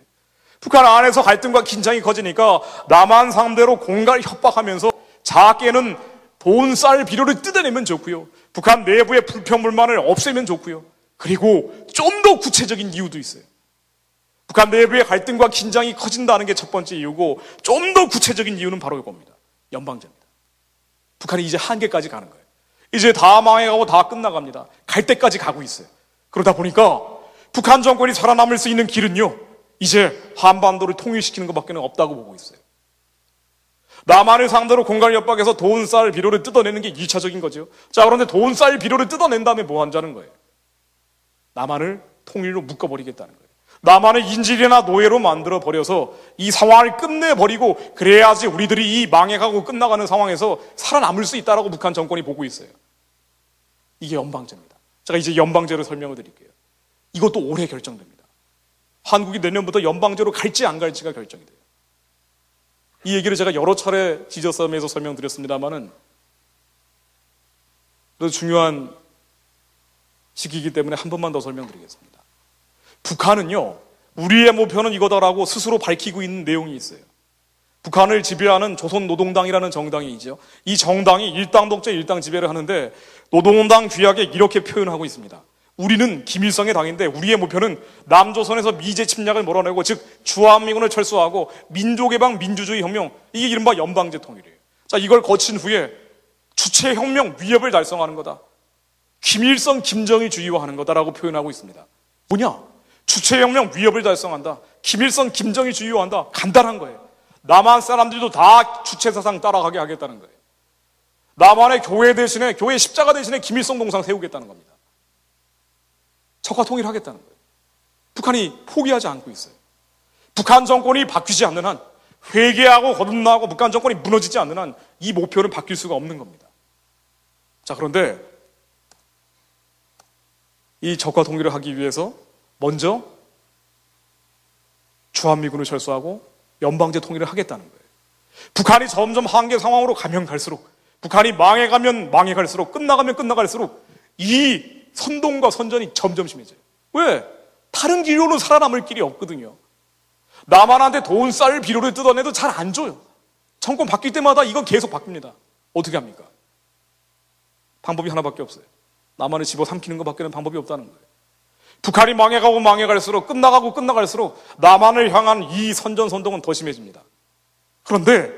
북한 안에서 갈등과 긴장이 커지니까 남한 상대로 공갈 협박하면서 작게는 돈, 쌀, 비료를 뜯어내면 좋고요. 북한 내부의 불평불만을 없애면 좋고요. 그리고 좀 더 구체적인 이유도 있어요. 북한 내부의 갈등과 긴장이 커진다는 게 첫 번째 이유고 좀 더 구체적인 이유는 바로 이겁니다. 연방제입니다. 북한이 이제 한계까지 가는 거예요. 이제 다 망해가고 다 끝나갑니다. 갈 때까지 가고 있어요. 그러다 보니까 북한 정권이 살아남을 수 있는 길은요 이제 한반도를 통일시키는 것밖에 없다고 보고 있어요. 남한을 상대로 공갈 협박해서 돈, 쌀, 비료를 뜯어내는 게 2차적인 거죠. 자, 그런데 돈, 쌀, 비료를 뜯어낸 다음에 뭐 한다는 거예요? 남한을 통일로 묶어버리겠다는 거예요. 남한을 인질이나 노예로 만들어 버려서 이 상황을 끝내버리고 그래야지 우리들이 이 망해가고 끝나가는 상황에서 살아남을 수 있다라고 북한 정권이 보고 있어요. 이게 연방제입니다. 제가 이제 연방제를 설명을 드릴게요. 이것도 올해 결정됩니다. 한국이 내년부터 연방제로 갈지 안 갈지가 결정이 돼요. 이 얘기를 제가 여러 차례 지저섬에서 설명드렸습니다만은 그래도 중요한 시기이기 때문에 한 번만 더 설명드리겠습니다. 북한은요, 우리의 목표는 이거다라고 스스로 밝히고 있는 내용이 있어요. 북한을 지배하는 조선노동당이라는 정당이 있죠. 이 정당이 일당 독재, 일당 지배를 하는데 노동당 규약에 이렇게 표현하고 있습니다. 우리는 김일성의 당인데 우리의 목표는 남조선에서 미제 침략을 몰아내고, 즉 주한미군을 철수하고 민족해방 민주주의 혁명, 이게 이른바 연방제 통일이에요. 자, 이걸 거친 후에 주체혁명 위협을 달성하는 거다. 김일성 김정일주의화하는 거다라고 표현하고 있습니다. 뭐냐? 주체혁명 위협을 달성한다. 김일성 김정일주의화한다. 간단한 거예요. 남한 사람들도 다 주체사상 따라가게 하겠다는 거예요. 남한의 교회 대신에, 교회 십자가 대신에 김일성 동상 세우겠다는 겁니다. 적화 통일하겠다는 거예요. 북한이 포기하지 않고 있어요. 북한 정권이 바뀌지 않는 한, 회개하고 거듭나고 북한 정권이 무너지지 않는 한 이 목표는 바뀔 수가 없는 겁니다. 자, 그런데 이 적화 통일을 하기 위해서 먼저 주한미군을 철수하고 연방제 통일을 하겠다는 거예요. 북한이 점점 한계 상황으로 가면 갈수록, 북한이 망해가면 망해갈수록, 끝나가면 끝나갈수록 이 선동과 선전이 점점 심해져요. 왜? 다른 길로는 살아남을 길이 없거든요. 남한한테 돈 쌀 비료를 뜯어내도 잘 안 줘요. 정권 바뀔 때마다 이건 계속 바뀝니다. 어떻게 합니까? 방법이 하나밖에 없어요. 남한을 집어삼키는 것밖에는 방법이 없다는 거예요. 북한이 망해가고 망해갈수록, 끝나가고 끝나갈수록 남한을 향한 이 선전선동은 더 심해집니다. 그런데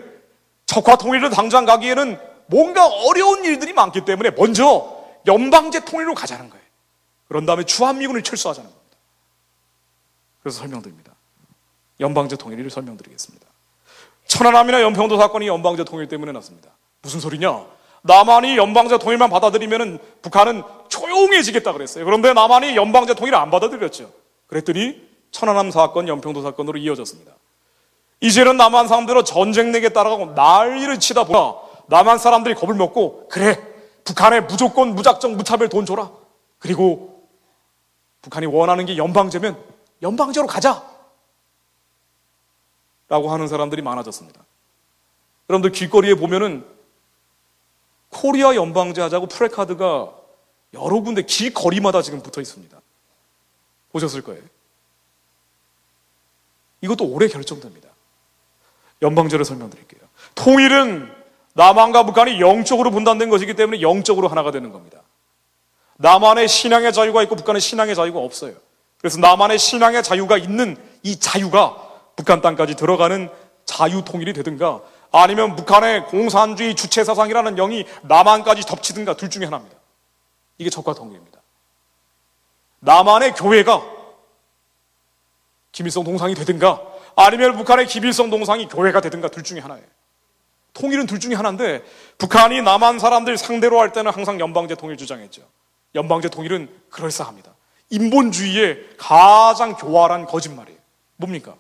적화 통일을 당장 가기에는 뭔가 어려운 일들이 많기 때문에 먼저 연방제 통일로 가자는 거예요. 그런 다음에 주한미군을 철수하자는 겁니다. 그래서 설명드립니다. 연방제 통일을 설명드리겠습니다. 천안함이나 연평도 사건이 연방제 통일 때문에 났습니다. 무슨 소리냐? 남한이 연방제 통일만 받아들이면 북한은 조용해지겠다 그랬어요. 그런데 남한이 연방제 통일을 안 받아들였죠. 그랬더니 천안함 사건, 연평도 사건으로 이어졌습니다. 이제는 남한 사람들은 전쟁 내게 따라가고 난리를 치다 보니 남한 사람들이 겁을 먹고, 그래, 북한에 무조건 무작정 무차별 돈 줘라. 그리고 북한이 원하는 게 연방제면 연방제로 가자 라고 하는 사람들이 많아졌습니다. 여러분들 길거리에 보면은 코리아 연방제 하자고 프래카드가 여러 군데 길거리마다 지금 붙어 있습니다. 보셨을 거예요. 이것도 올해 결정됩니다. 연방제를 설명드릴게요. 통일은 남한과 북한이 영적으로 분단된 것이기 때문에 영적으로 하나가 되는 겁니다. 남한의 신앙의 자유가 있고 북한의 신앙의 자유가 없어요. 그래서 남한의 신앙의 자유가 있는 이 자유가 북한 땅까지 들어가는 자유 통일이 되든가, 아니면 북한의 공산주의 주체사상이라는 영이 남한까지 덮치든가, 둘 중에 하나입니다. 이게 적화 통일입니다. 남한의 교회가 김일성 동상이 되든가, 아니면 북한의 김일성 동상이 교회가 되든가, 둘 중에 하나예요. 통일은 둘 중에 하나인데, 북한이 남한 사람들 상대로 할 때는 항상 연방제 통일 주장했죠. 연방제 통일은 그럴싸합니다. 인본주의의 가장 교활한 거짓말이에요. 뭡니까?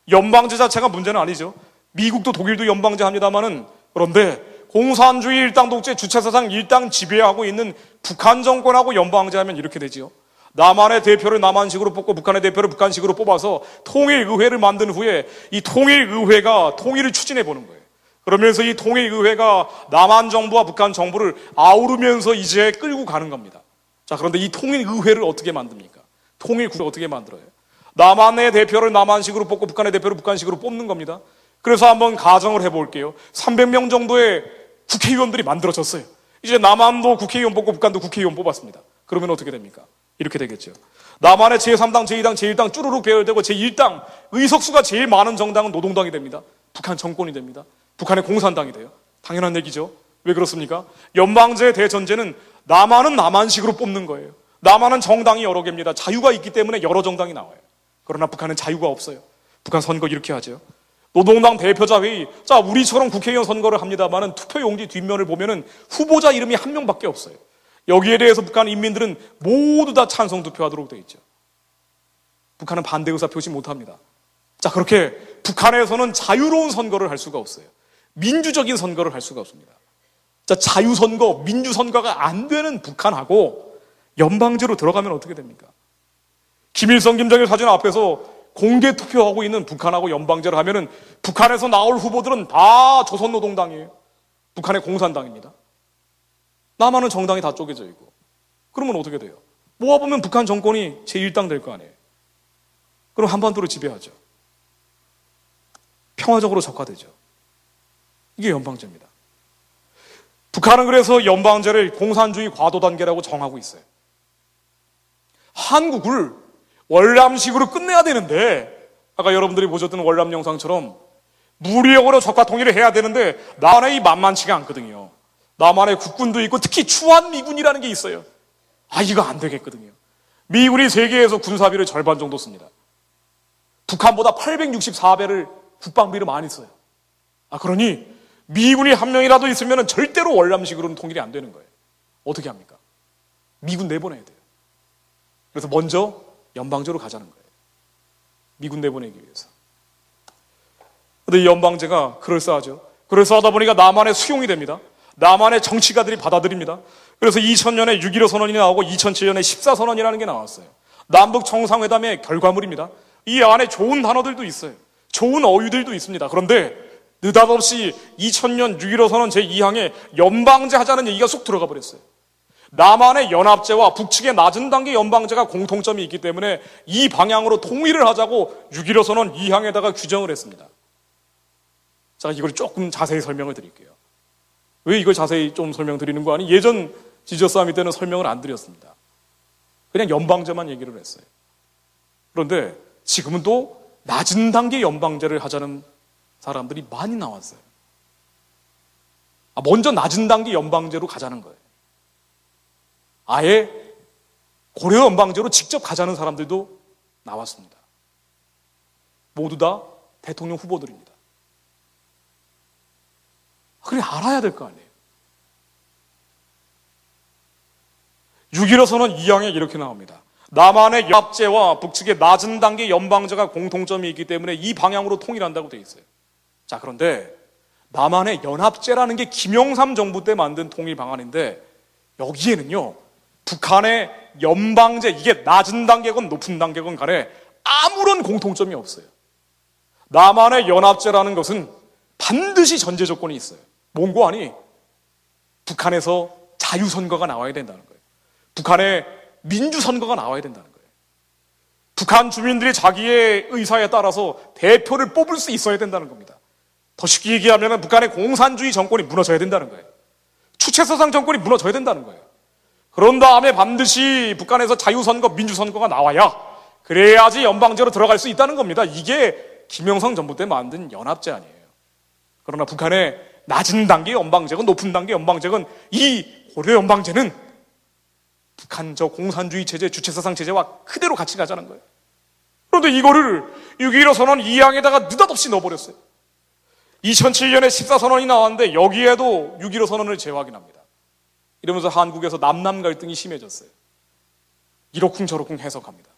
연방제 자체가 문제는 아니죠. 미국도 독일도 연방제 합니다만은, 그런데 공산주의 일당 독재 주체사상 일당 지배하고 있는 북한 정권하고 연방제 하면 이렇게 되지요. 남한의 대표를 남한식으로 뽑고 북한의 대표를 북한식으로 뽑아서 통일의회를 만든 후에 이 통일의회가 통일을 추진해 보는 거예요. 그러면서 이 통일의회가 남한 정부와 북한 정부를 아우르면서 이제 끌고 가는 겁니다. 자, 그런데 이 통일의회를 어떻게 만듭니까? 통일국을 어떻게 만들어요? 남한의 대표를 남한식으로 뽑고 북한의 대표를 북한식으로 뽑는 겁니다. 그래서 한번 가정을 해볼게요. 300명 정도의 국회의원들이 만들어졌어요. 이제 남한도 국회의원 뽑고 북한도 국회의원 뽑았습니다. 그러면 어떻게 됩니까? 이렇게 되겠죠. 남한의 제3당, 제2당, 제1당 쭈루룩 배열되고 제1당 의석수가 제일 많은 정당은 노동당이 됩니다. 북한 정권이 됩니다. 북한의 공산당이 돼요. 당연한 얘기죠. 왜 그렇습니까? 연방제 대전제는 남한은 남한식으로 뽑는 거예요. 남한은 정당이 여러 개입니다. 자유가 있기 때문에 여러 정당이 나와요. 그러나 북한은 자유가 없어요. 북한 선거 이렇게 하죠. 노동당 대표자 회의. 자, 우리처럼 국회의원 선거를 합니다만은 투표용지 뒷면을 보면은 후보자 이름이 한 명밖에 없어요. 여기에 대해서 북한 인민들은 모두 다 찬성 투표하도록 되어 있죠. 북한은 반대 의사 표시 못합니다. 자, 그렇게 북한에서는 자유로운 선거를 할 수가 없어요. 민주적인 선거를 할 수가 없습니다. 자, 자유선거, 민주선거가 안 되는 북한하고 연방제로 들어가면 어떻게 됩니까? 김일성, 김정일 사진 앞에서 공개 투표하고 있는 북한하고 연방제를 하면은 북한에서 나올 후보들은 다 조선노동당이에요. 북한의 공산당입니다. 남한은 정당이 다 쪼개져 있고. 그러면 어떻게 돼요? 모아보면 북한 정권이 제1당 될 거 아니에요. 그럼 한반도를 지배하죠. 평화적으로 적화되죠. 이게 연방제입니다. 북한은 그래서 연방제를 공산주의 과도단계라고 정하고 있어요. 한국을 월남식으로 끝내야 되는데, 아까 여러분들이 보셨던 월남 영상처럼 무력으로 적화 통일을 해야 되는데 남한에 이 만만치가 않거든요. 남한에 국군도 있고 특히 주한미군이라는 게 있어요. 이거 안 되겠거든요. 미군이 세계에서 군사비를 절반 정도 씁니다. 북한보다 864배를 국방비를 많이 써요. 그러니 미군이 한 명이라도 있으면 절대로 월남식으로는 통일이 안 되는 거예요. 어떻게 합니까? 미군 내보내야 돼요. 그래서 먼저 연방제로 가자는 거예요. 미군 내보내기 위해서. 그런데 이 연방제가 그럴싸하죠. 그럴싸하다 보니까 남한에 수용이 됩니다. 남한의 정치가들이 받아들입니다. 그래서 2000년에 6.15 선언이 나오고 2007년에 14선언이라는 게 나왔어요. 남북 정상회담의 결과물입니다. 이 안에 좋은 단어들도 있어요. 좋은 어휘들도 있습니다. 그런데 느닷없이 2000년 6.15 선언 제2항에 연방제 하자는 얘기가 쏙 들어가 버렸어요. 남한의 연합제와 북측의 낮은 단계 연방제가 공통점이 있기 때문에 이 방향으로 통일을 하자고 6.15 선언 2항에다가 규정을 했습니다. 자, 이걸 조금 자세히 설명을 드릴게요. 왜 이걸 자세히 좀 설명드리는 거 아니? 예전 지저사미 때는 설명을 안 드렸습니다. 그냥 연방제만 얘기를 했어요. 그런데 지금은 또 낮은 단계 연방제를 하자는 사람들이 많이 나왔어요. 먼저 낮은 단계 연방제로 가자는 거예요. 아예 고려 연방제로 직접 가자는 사람들도 나왔습니다. 모두 다 대통령 후보들입니다. 그래, 알아야 될 거 아니에요. 6.15 선언 2항에 이렇게 나옵니다. 남한의 연합제와 북측의 낮은 단계 연방제가 공통점이 있기 때문에 이 방향으로 통일한다고 되어 있어요. 자, 그런데 남한의 연합제라는 게 김영삼 정부 때 만든 통일 방안인데 여기에는요, 북한의 연방제, 이게 낮은 단계건 높은 단계건 간에 아무런 공통점이 없어요. 남한의 연합제라는 것은 반드시 전제 조건이 있어요. 뭔고 하니? 북한에서 자유선거가 나와야 된다는 거예요. 북한의 민주선거가 나와야 된다는 거예요. 북한 주민들이 자기의 의사에 따라서 대표를 뽑을 수 있어야 된다는 겁니다. 더 쉽게 얘기하면 북한의 공산주의 정권이 무너져야 된다는 거예요. 추체서상 정권이 무너져야 된다는 거예요. 그런 다음에 반드시 북한에서 자유선거, 민주선거가 나와야 그래야지 연방제로 들어갈 수 있다는 겁니다. 이게 김영삼 정부 때 만든 연합제 아니에요. 그러나 북한의 낮은 단계 연방제건 높은 단계 연방제건 이 고려 연방제는 북한 저 공산주의 체제, 주체사상 체제와 그대로 같이 가자는 거예요. 그런데 이거를 6.15 선언 2항에다가 느닷없이 넣어버렸어요. 2007년에 14선언이 나왔는데 여기에도 6.15 선언을 재확인합니다. 이러면서 한국에서 남남 갈등이 심해졌어요. 이러쿵저러쿵 해석합니다.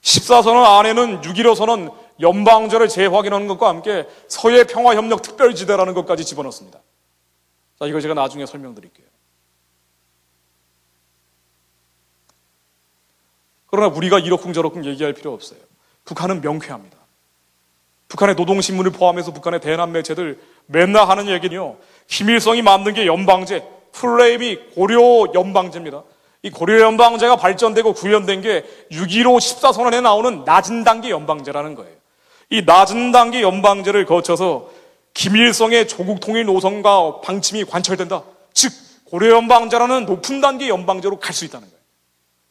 14선언 안에는 6.15 선언 연방제를 재확인하는 것과 함께 서해 평화협력 특별지대라는 것까지 집어넣습니다. 자, 이걸 제가 나중에 설명드릴게요. 그러나 우리가 이러쿵저러쿵 얘기할 필요 없어요. 북한은 명쾌합니다. 북한의 노동신문을 포함해서 북한의 대남 매체들 맨날 하는 얘기는요, 김일성이 만든 게 연방제, 플레임이 고려 연방제입니다. 이 고려 연방제가 발전되고 구현된 게 6.15 14선언에 나오는 낮은 단계 연방제라는 거예요. 이 낮은 단계 연방제를 거쳐서 김일성의 조국 통일 노선과 방침이 관철된다. 즉 고려 연방제라는 높은 단계 연방제로 갈 수 있다는 거예요.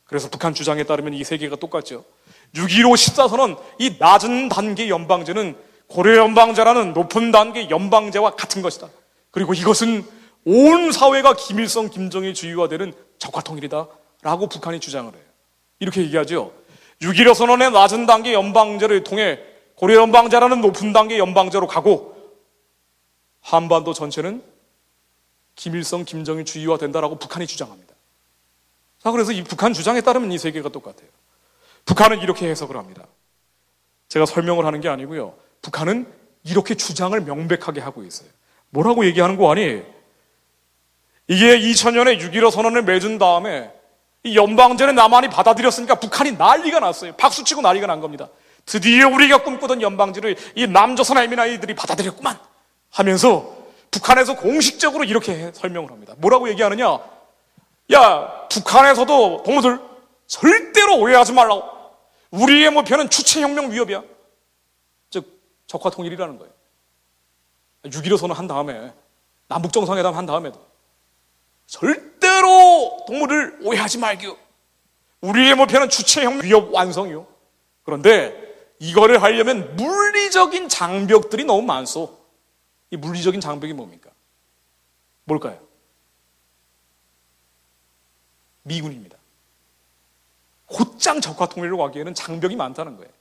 그래서 북한 주장에 따르면 이 세 개가 똑같죠. 6.15 14선언, 이 낮은 단계 연방제는 고려 연방제라는 높은 단계 연방제와 같은 것이다. 그리고 이것은 온 사회가 김일성, 김정일 주의화되는 적화통일이다 라고 북한이 주장을 해요. 이렇게 얘기하죠. 6.15 선언의 낮은 단계 연방제를 통해 고려 연방제라는 높은 단계 연방제로 가고 한반도 전체는 김일성, 김정일 주의화된다라고 북한이 주장합니다. 자, 그래서 이 북한 주장에 따르면 이 세 개가 똑같아요. 북한은 이렇게 해석을 합니다. 제가 설명을 하는 게 아니고요. 북한은 이렇게 주장을 명백하게 하고 있어요. 뭐라고 얘기하는 거 아니? 이게 2000년에 6.15 선언을 맺은 다음에 이 연방제를 남한이 받아들였으니까 북한이 난리가 났어요. 박수치고 난리가 난 겁니다. 드디어 우리가 꿈꾸던 연방제를 이 남조선 애민아이들이 받아들였구만 하면서 북한에서 공식적으로 이렇게 설명을 합니다. 뭐라고 얘기하느냐? 야, 북한에서도 동무들 절대로 오해하지 말라고. 우리의 목표는 주체혁명 위협이야. 즉 적화통일이라는 거예요. 6.15 선언 한 다음에, 남북정상회담 한 다음에도 절대로 동무를 오해하지 말기요. 우리의 목표는 주체혁명 위협 완성이요. 그런데 이거를 하려면 물리적인 장벽들이 너무 많소. 이 물리적인 장벽이 뭡니까? 뭘까요? 미군입니다. 곧장 적화통일로 가기에는 장벽이 많다는 거예요.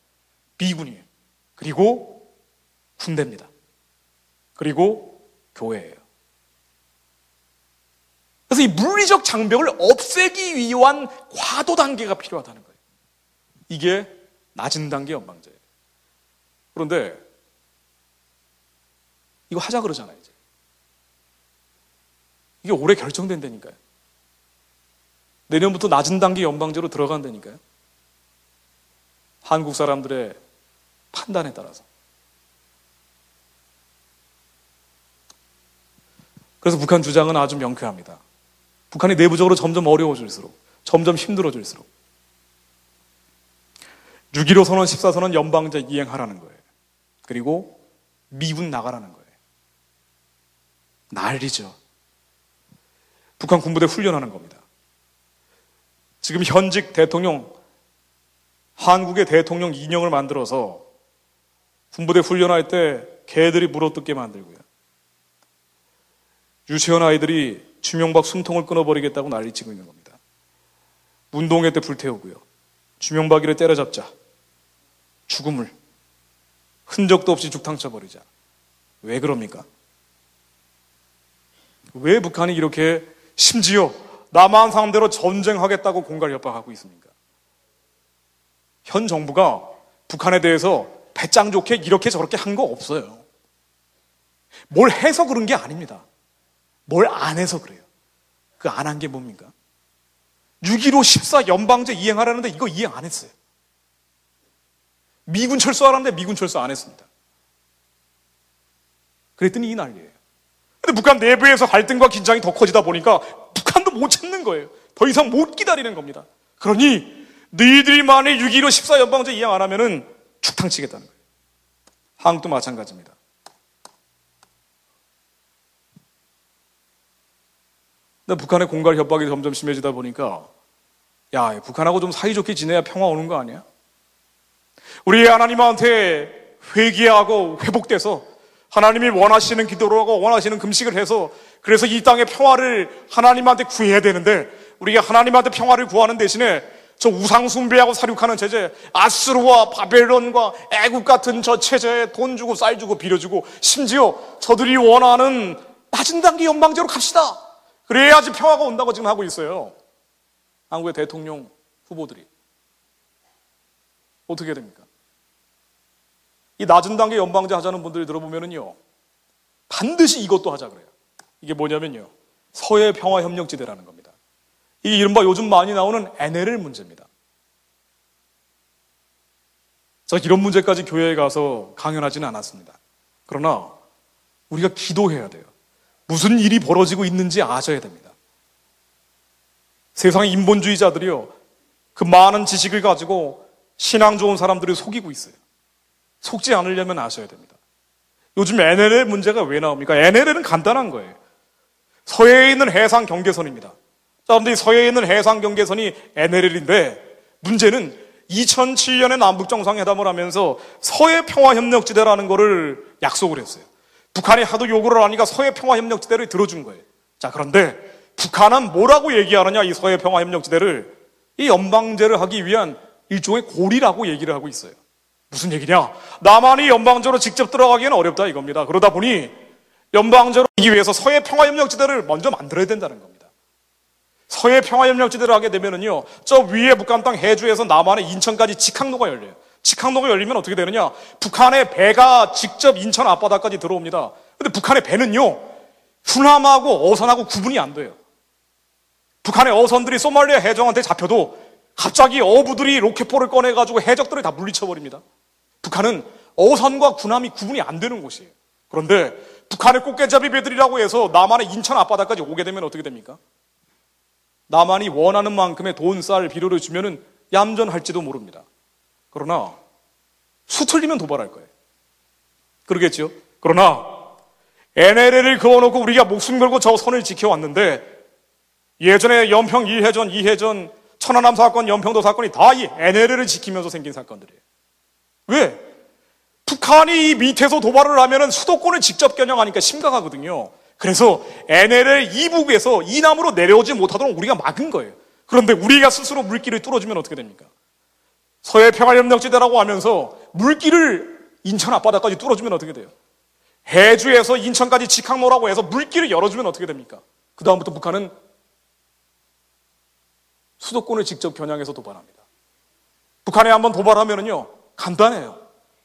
미군이에요. 그리고 군대입니다. 그리고 교회예요. 그래서 이 물리적 장벽을 없애기 위한 과도 단계가 필요하다는 거예요. 이게 낮은 단계 연방제예요. 그런데 이거 하자 그러잖아요. 이제. 이게 올해 결정된다니까요. 내년부터 낮은 단계 연방제로 들어간다니까요. 한국 사람들의 판단에 따라서. 그래서 북한 주장은 아주 명쾌합니다. 북한이 내부적으로 점점 어려워질수록, 점점 힘들어질수록 6.15 선언, 14선언 연방제 이행하라는 거예요. 그리고 미군 나가라는 거예요. 난리죠. 북한 군부대 훈련하는 겁니다. 지금 현직 대통령, 한국의 대통령 인형을 만들어서 군부대 훈련할 때 개들이 물어뜯게 만들고요. 유치원 아이들이 주명박 숨통을 끊어버리겠다고 난리치고 있는 겁니다. 운동회 때 불태우고요. 주명박이를 때려잡자. 죽음을 흔적도 없이 죽탕쳐버리자. 왜 그럽니까? 왜 북한이 이렇게 심지어 남한 상대로 전쟁하겠다고 공갈 협박하고 있습니까? 현 정부가 북한에 대해서 배짱 좋게 이렇게 저렇게 한 거 없어요. 뭘 해서 그런 게 아닙니다. 뭘 안 해서 그래요. 그 안 한 게 뭡니까? 6.15 14 연방제 이행하라는데 이거 이행 안 했어요. 미군 철수하라는데 미군 철수 안 했습니다. 그랬더니 이 난리예요. 근데 북한 내부에서 갈등과 긴장이 더 커지다 보니까 북한도 못 참는 거예요. 더 이상 못 기다리는 겁니다. 그러니 너희들이 만약 6.15 14 연방제 이행 안 하면은 죽탕치겠다는 거예요. 한국도 마찬가지입니다. 근데 북한의 공갈 협박이 점점 심해지다 보니까 야, 북한하고 좀 사이좋게 지내야 평화 오는 거 아니야? 우리 하나님한테 회개하고 회복돼서 하나님이 원하시는 기도를 하고 원하시는 금식을 해서 그래서 이 땅의 평화를 하나님한테 구해야 되는데 우리가 하나님한테 평화를 구하는 대신에 저 우상 숭배하고 사륙하는 체제, 아수르와 바벨론과 애국 같은 저 체제에 돈 주고 쌀 주고 빌어주고 심지어 저들이 원하는 낮은 단계 연방제로 갑시다. 그래야지 평화가 온다고 지금 하고 있어요. 한국의 대통령 후보들이. 어떻게 됩니까? 이 낮은 단계 연방제 하자는 분들이 들어보면은요, 반드시 이것도 하자 그래요. 이게 뭐냐면요, 서해 평화협력지대라는 겁니다. 이게 이른바 요즘 많이 나오는 NLL 문제입니다. 제가 이런 문제까지 교회에 가서 강연하지는 않았습니다. 그러나 우리가 기도해야 돼요. 무슨 일이 벌어지고 있는지 아셔야 됩니다. 세상의 인본주의자들이요, 그 많은 지식을 가지고 신앙 좋은 사람들을 속이고 있어요. 속지 않으려면 아셔야 됩니다. 요즘 NLL 문제가 왜 나옵니까? NLL은 간단한 거예요. 서해에 있는 해상 경계선입니다. 자, 그런데 서해에 있는 해상 경계선이 NLL인데 문제는 2007년에 남북정상회담을 하면서 서해 평화협력지대라는 거를 약속을 했어요. 북한이 하도 요구를 하니까 서해 평화협력지대를 들어준 거예요. 자, 그런데 북한은 뭐라고 얘기하느냐, 이 서해 평화협력지대를 이 연방제를 하기 위한 일종의 고리라고 얘기를 하고 있어요. 무슨 얘기냐? 남한이 연방제로 직접 들어가기에는 어렵다 이겁니다. 그러다 보니 연방제로 하기 위해서 서해 평화협력지대를 먼저 만들어야 된다는 겁니다. 서해 평화협력지대를 하게 되면은요, 저 위에 북한 땅 해주에서 남한의 인천까지 직항로가 열려요. 직항로가 열리면 어떻게 되느냐? 북한의 배가 직접 인천 앞바다까지 들어옵니다. 근데 북한의 배는요, 군함하고 어선하고 구분이 안 돼요. 북한의 어선들이 소말리아 해적한테 잡혀도 갑자기 어부들이 로켓포를 꺼내가지고 해적들을 다 물리쳐버립니다. 북한은 어선과 군함이 구분이 안 되는 곳이에요. 그런데 북한의 꽃게잡이 배들이라고 해서 남한의 인천 앞바다까지 오게 되면 어떻게 됩니까? 남한이 원하는 만큼의 돈, 쌀, 비료를 주면은 얌전할지도 모릅니다. 그러나 수틀리면 도발할 거예요. 그러겠죠? 그러나 NLL을 그어놓고 우리가 목숨 걸고 저 선을 지켜왔는데 예전에 연평 1해전, 2해전, 천안함 사건, 연평도 사건이 다 이 NLL을 지키면서 생긴 사건들이에요. 왜? 북한이 이 밑에서 도발을 하면은 수도권을 직접 겨냥하니까 심각하거든요. 그래서 NLL 이북에서 이남으로 내려오지 못하도록 우리가 막은 거예요. 그런데 우리가 스스로 물길을 뚫어주면 어떻게 됩니까? 서해 평화협력지대라고 하면서 물길을 인천 앞바다까지 뚫어주면 어떻게 돼요? 해주에서 인천까지 직항로라고 해서 물길을 열어주면 어떻게 됩니까? 그 다음부터 북한은 수도권을 직접 겨냥해서 도발합니다. 북한에 한번 도발하면은요, 간단해요.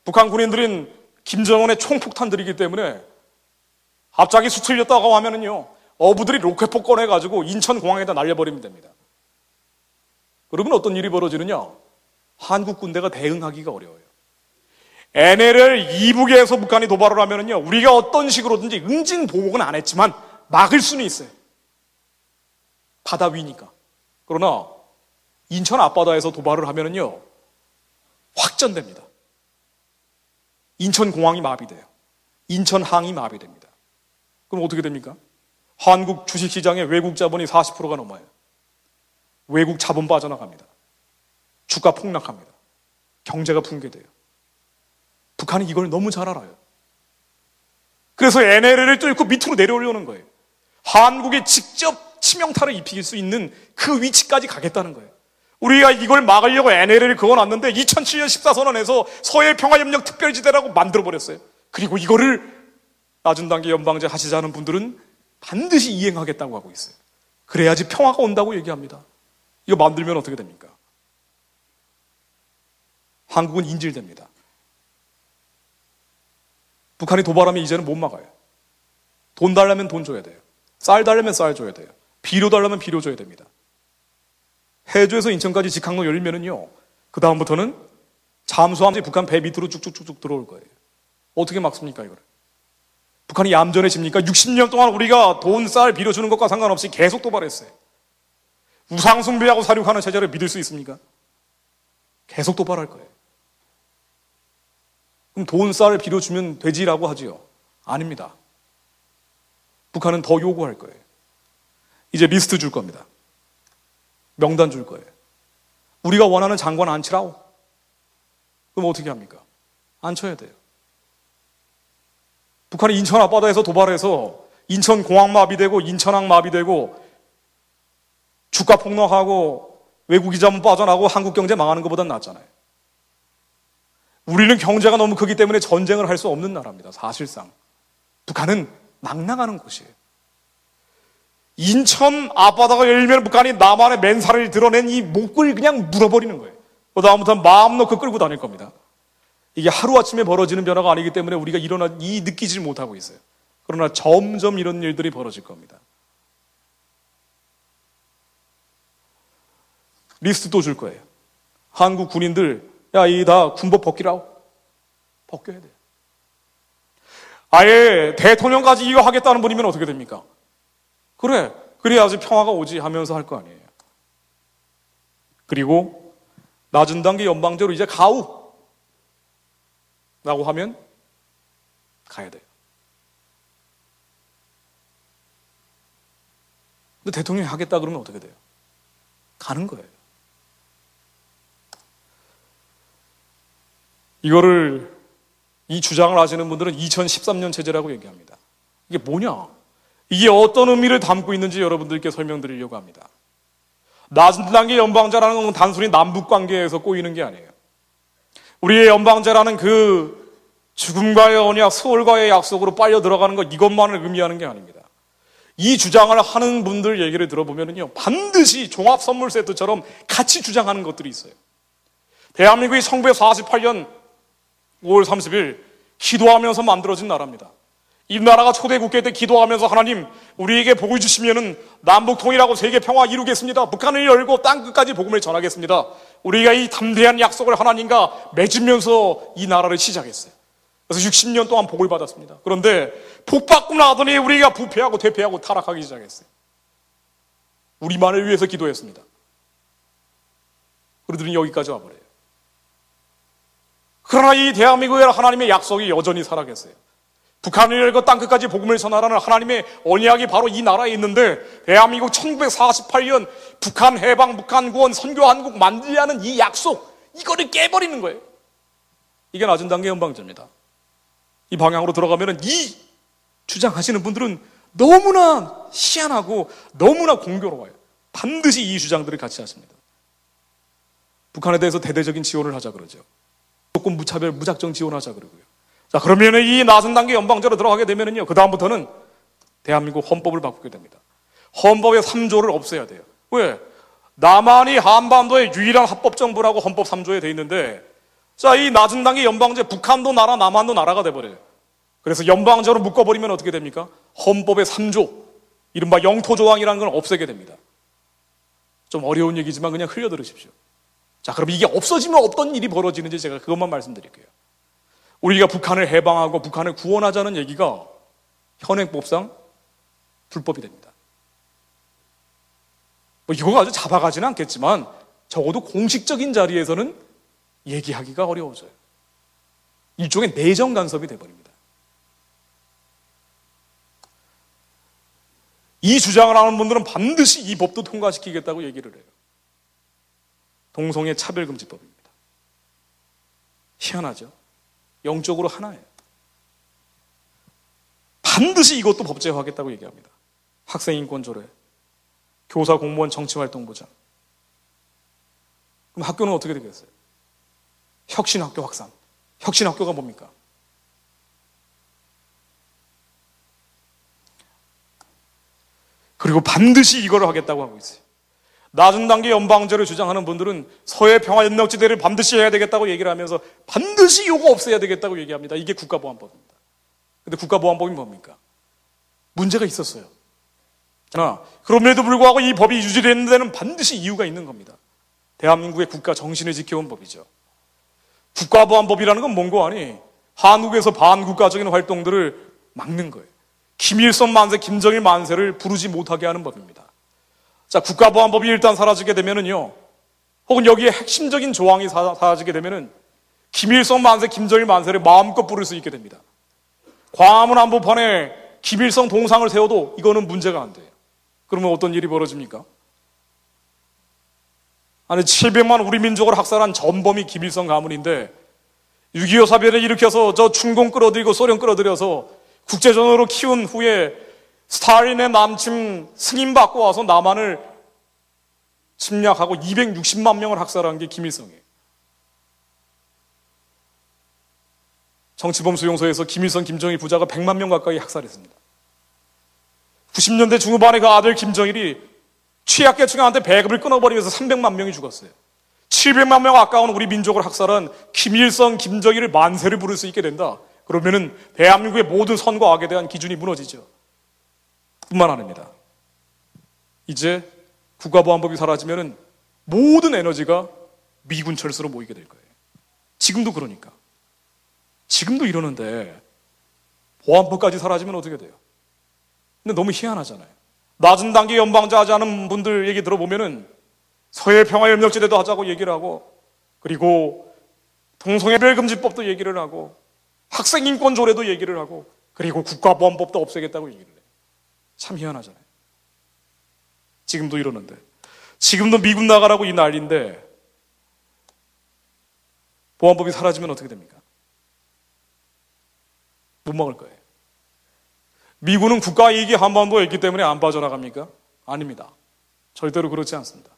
북한 군인들은 김정은의 총폭탄들이기 때문에 갑자기 수틀렸다고 하면은요, 어부들이 로켓포 꺼내가지고 인천공항에다 날려버리면 됩니다. 그러면 어떤 일이 벌어지느냐? 한국 군대가 대응하기가 어려워요. NLL 이북에서 북한이 도발을 하면은요, 우리가 어떤 식으로든지 응징보복은 안 했지만 막을 수는 있어요. 바다 위니까. 그러나 인천 앞바다에서 도발을 하면은요, 확전됩니다. 인천공항이 마비돼요. 인천항이 마비됩니다. 그럼 어떻게 됩니까? 한국 주식시장에 외국 자본이 40%가 넘어요. 외국 자본 빠져나갑니다. 주가 폭락합니다. 경제가 붕괴돼요. 북한이 이걸 너무 잘 알아요. 그래서 NLL을 뚫고 밑으로 내려오려는 거예요. 한국에 직접 치명타를 입힐 수 있는 그 위치까지 가겠다는 거예요. 우리가 이걸 막으려고 NLL을 그어놨는데 2007년 14선언에서 서해 평화협력 특별지대라고 만들어버렸어요. 그리고 이거를 낮은 단계 연방제 하시자는 분들은 반드시 이행하겠다고 하고 있어요. 그래야지 평화가 온다고 얘기합니다. 이거 만들면 어떻게 됩니까? 한국은 인질됩니다. 북한이 도발하면 이제는 못 막아요. 돈 달라면 돈 줘야 돼요. 쌀 달라면 쌀 줘야 돼요. 비료 달라면 비료 줘야 됩니다. 해주에서 인천까지 직항로 열리면은요, 그 다음부터는 잠수함이 북한 배 밑으로 쭉쭉쭉쭉 들어올 거예요. 어떻게 막습니까, 이거를? 북한이 얌전해집니까? 60년 동안 우리가 돈, 쌀, 비료 주는 것과 상관없이 계속 도발했어요. 우상숭배하고 사륙하는 체제를 믿을 수 있습니까? 계속 도발할 거예요. 그럼 돈, 쌀, 비료 주면 되지라고 하지요? 아닙니다. 북한은 더 요구할 거예요. 이제 리스트 줄 겁니다. 명단 줄 거예요. 우리가 원하는 장관 안 치라고? 그럼 어떻게 합니까? 안 쳐야 돼요. 북한이 인천 앞바다에서 도발해서 인천공항 마비되고 인천항 마비되고 주가 폭락하고 외국이 자본 빠져나고 한국 경제 망하는 것보단 낫잖아요. 우리는 경제가 너무 크기 때문에 전쟁을 할 수 없는 나라입니다. 사실상. 북한은 막 나가는 곳이에요. 인천 앞바다가 열리면 북한이 남한의 맨살을 드러낸 이 목을 그냥 물어버리는 거예요. 그 다음부터는 마음 놓고 끌고 다닐 겁니다. 이게 하루아침에 벌어지는 변화가 아니기 때문에 우리가 느끼질 못하고 있어요. 그러나 점점 이런 일들이 벌어질 겁니다. 리스트 또 줄 거예요. 한국 군인들, 야, 이 다 군복 벗기라고. 벗겨야 돼요. 아예 대통령까지 이거 하겠다는 분이면 어떻게 됩니까? 그래, 그래야지 평화가 오지 하면서 할 거 아니에요. 그리고 낮은 단계 연방제로 이제 가우 라고 하면 가야 돼요. 근데 대통령이 하겠다 그러면 어떻게 돼요? 가는 거예요. 이 주장을 하시는 분들은 2013년 체제라고 얘기합니다. 이게 뭐냐? 이게 어떤 의미를 담고 있는지 여러분들께 설명드리려고 합니다. 낮은 단계 연방제라는 건 단순히 남북 관계에서 꼬이는 게 아니에요. 우리의 연방제라는 그 죽음과의 언약, 서울과의 약속으로 빨려 들어가는 것, 이것만을 의미하는 게 아닙니다. 이 주장을 하는 분들 얘기를 들어보면요, 반드시 종합 선물 세트처럼 같이 주장하는 것들이 있어요. 대한민국이 1948년 5월 30일 기도하면서 만들어진 나라입니다. 이 나라가 초대 국회 때 기도하면서 하나님 우리에게 복을 주시면은 남북 통일하고 세계 평화 이루겠습니다. 북한을 열고 땅 끝까지 복음을 전하겠습니다. 우리가 이 담대한 약속을 하나님과 맺으면서 이 나라를 시작했어요. 그래서 60년 동안 복을 받았습니다. 그런데 복 받고 나더니 우리가 부패하고 퇴폐하고 타락하기 시작했어요. 우리만을 위해서 기도했습니다. 그러더니 여기까지 와버려요. 그러나 이 대한민국에 하나님의 약속이 여전히 살아계세요. 북한을 열고 땅끝까지 복음을 전하라는 하나님의 언약이 바로 이 나라에 있는데, 대한민국 1948년 북한 해방, 북한 구원, 선교 한국 만들자는 이 약속, 이거를 깨버리는 거예요. 이게 낮은 단계 연방제입니다. 이 방향으로 들어가면은 이 주장하시는 분들은 너무나 희한하고 너무나 공교로워요. 반드시 이 주장들을 같이 하십니다. 북한에 대해서 대대적인 지원을 하자 그러죠. 조건 무차별 무작정 지원하자 그러고요. 자, 그러면은 이 낮은 단계 연방제로 들어가게 되면은요, 그다음부터는 대한민국 헌법을 바꾸게 됩니다. 헌법의 3조를 없애야 돼요. 왜? 남한이 한반도의 유일한 합법정부라고 헌법 3조에 돼 있는데, 자, 이 낮은 단계 연방제, 북한도 나라, 남한도 나라가 돼버려요. 그래서 연방제로 묶어버리면 어떻게 됩니까? 헌법의 3조, 이른바 영토조항이라는 걸 없애게 됩니다. 좀 어려운 얘기지만 그냥 흘려들으십시오. 자, 그럼 이게 없어지면 어떤 일이 벌어지는지 제가 그것만 말씀드릴게요. 우리가 북한을 해방하고 북한을 구원하자는 얘기가 현행법상 불법이 됩니다. 뭐 이거 아주 잡아가지는 않겠지만 적어도 공식적인 자리에서는 얘기하기가 어려워져요. 일종의 내정 간섭이 돼버립니다. 이 주장을 하는 분들은 반드시 이 법도 통과시키겠다고 얘기를 해요. 동성애 차별금지법입니다. 희한하죠? 영적으로 하나예요. 반드시 이것도 법제화하겠다고 얘기합니다. 학생인권조례, 교사, 공무원, 정치활동보장. 그럼 학교는 어떻게 되겠어요? 혁신학교 확산. 혁신학교가 뭡니까? 그리고 반드시 이걸 하겠다고 하고 있어요. 낮은 단계 연방제를 주장하는 분들은 서해 평화협력지대를 반드시 해야 되겠다고 얘기를 하면서 반드시 이거 없애야 되겠다고 얘기합니다. 이게 국가보안법입니다. 근데 국가보안법이 뭡니까? 문제가 있었어요. 그럼에도 불구하고 이 법이 유지되는 데는 반드시 이유가 있는 겁니다. 대한민국의 국가 정신을 지켜온 법이죠. 국가보안법이라는 건 뭔고 하니 한국에서 반국가적인 활동들을 막는 거예요. 김일성 만세, 김정일 만세를 부르지 못하게 하는 법입니다. 자, 국가보안법이 일단 사라지게 되면은요, 혹은 여기에 핵심적인 조항이 사라지게 되면은 김일성 만세, 김정일 만세를 마음껏 부를 수 있게 됩니다. 광화문 한복판에 김일성 동상을 세워도 이거는 문제가 안 돼요. 그러면 어떤 일이 벌어집니까? 아니, 700만 우리 민족을 학살한 전범이 김일성 가문인데 6.25 사변을 일으켜서 저 중공 끌어들이고 소련 끌어들여서 국제전으로 키운 후에 스탈린의 남침 승인받고 와서 남한을 침략하고 260만 명을 학살한 게 김일성이에요. 정치범 수용소에서 김일성, 김정일 부자가 100만 명 가까이 학살했습니다. 90년대 중후반에 그 아들 김정일이 취약계층한테 배급을 끊어버리면서 300만 명이 죽었어요. 700만 명 아까운 우리 민족을 학살한 김일성, 김정일을 만세를 부를 수 있게 된다. 그러면은 대한민국의 모든 선과 악에 대한 기준이 무너지죠. 뿐만 아닙니다. 이제 국가보안법이 사라지면은 모든 에너지가 미군 철수로 모이게 될 거예요. 지금도 그러니까. 지금도 이러는데 보안법까지 사라지면 어떻게 돼요? 근데 너무 희한하잖아요. 낮은 단계 연방제 하지 않은 분들 얘기 들어보면은 서해 평화협력지대도 하자고 얘기를 하고, 그리고 동성애별금지법도 얘기를 하고, 학생인권조례도 얘기를 하고, 그리고 국가보안법도 없애겠다고 얘기를 해요. 참 희한하잖아요. 지금도 이러는데, 지금도 미군 나가라고 이 난리인데 보안법이 사라지면 어떻게 됩니까? 못 막을 거예요. 미군은 국가 이익이 한반도에 있기 때문에 안 빠져나갑니까? 아닙니다. 절대로 그렇지 않습니다.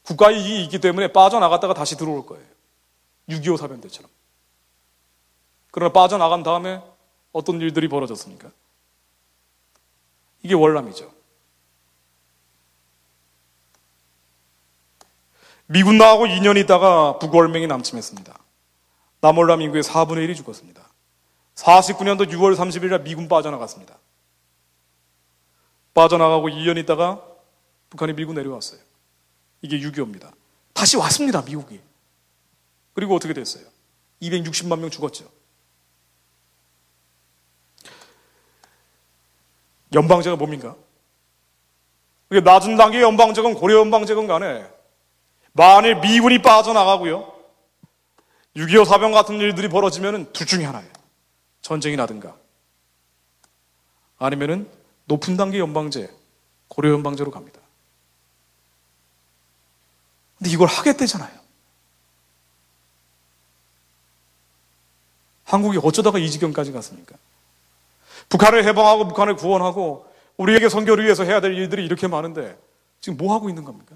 국가 이익이 있기 때문에 빠져나갔다가 다시 들어올 거예요. 6.25 사변 때처럼. 그러나 빠져나간 다음에 어떤 일들이 벌어졌습니까? 이게 월남이죠. 미군 나가고 2년 있다가 북월맹이 남침했습니다. 남월남 인구의 4분의 1이 죽었습니다. 49년도 6월 30일 날 미군 빠져나갔습니다. 빠져나가고 2년 있다가 북한이 밀고 내려왔어요. 이게 6.25입니다. 다시 왔습니다, 미국이. 그리고 어떻게 됐어요? 260만 명 죽었죠. 연방제가 뭡니까? 그게 낮은 단계 연방제건 고려 연방제건 간에 만일 미군이 빠져나가고요, 6.25 사병 같은 일들이 벌어지면 둘 중에 하나예요. 전쟁이 나든가 아니면은 높은 단계 연방제, 고려 연방제로 갑니다. 근데 이걸 하겠대잖아요. 한국이 어쩌다가 이 지경까지 갔습니까? 북한을 해방하고 북한을 구원하고 우리에게 선교를 위해서 해야 될 일들이 이렇게 많은데 지금 뭐 하고 있는 겁니까?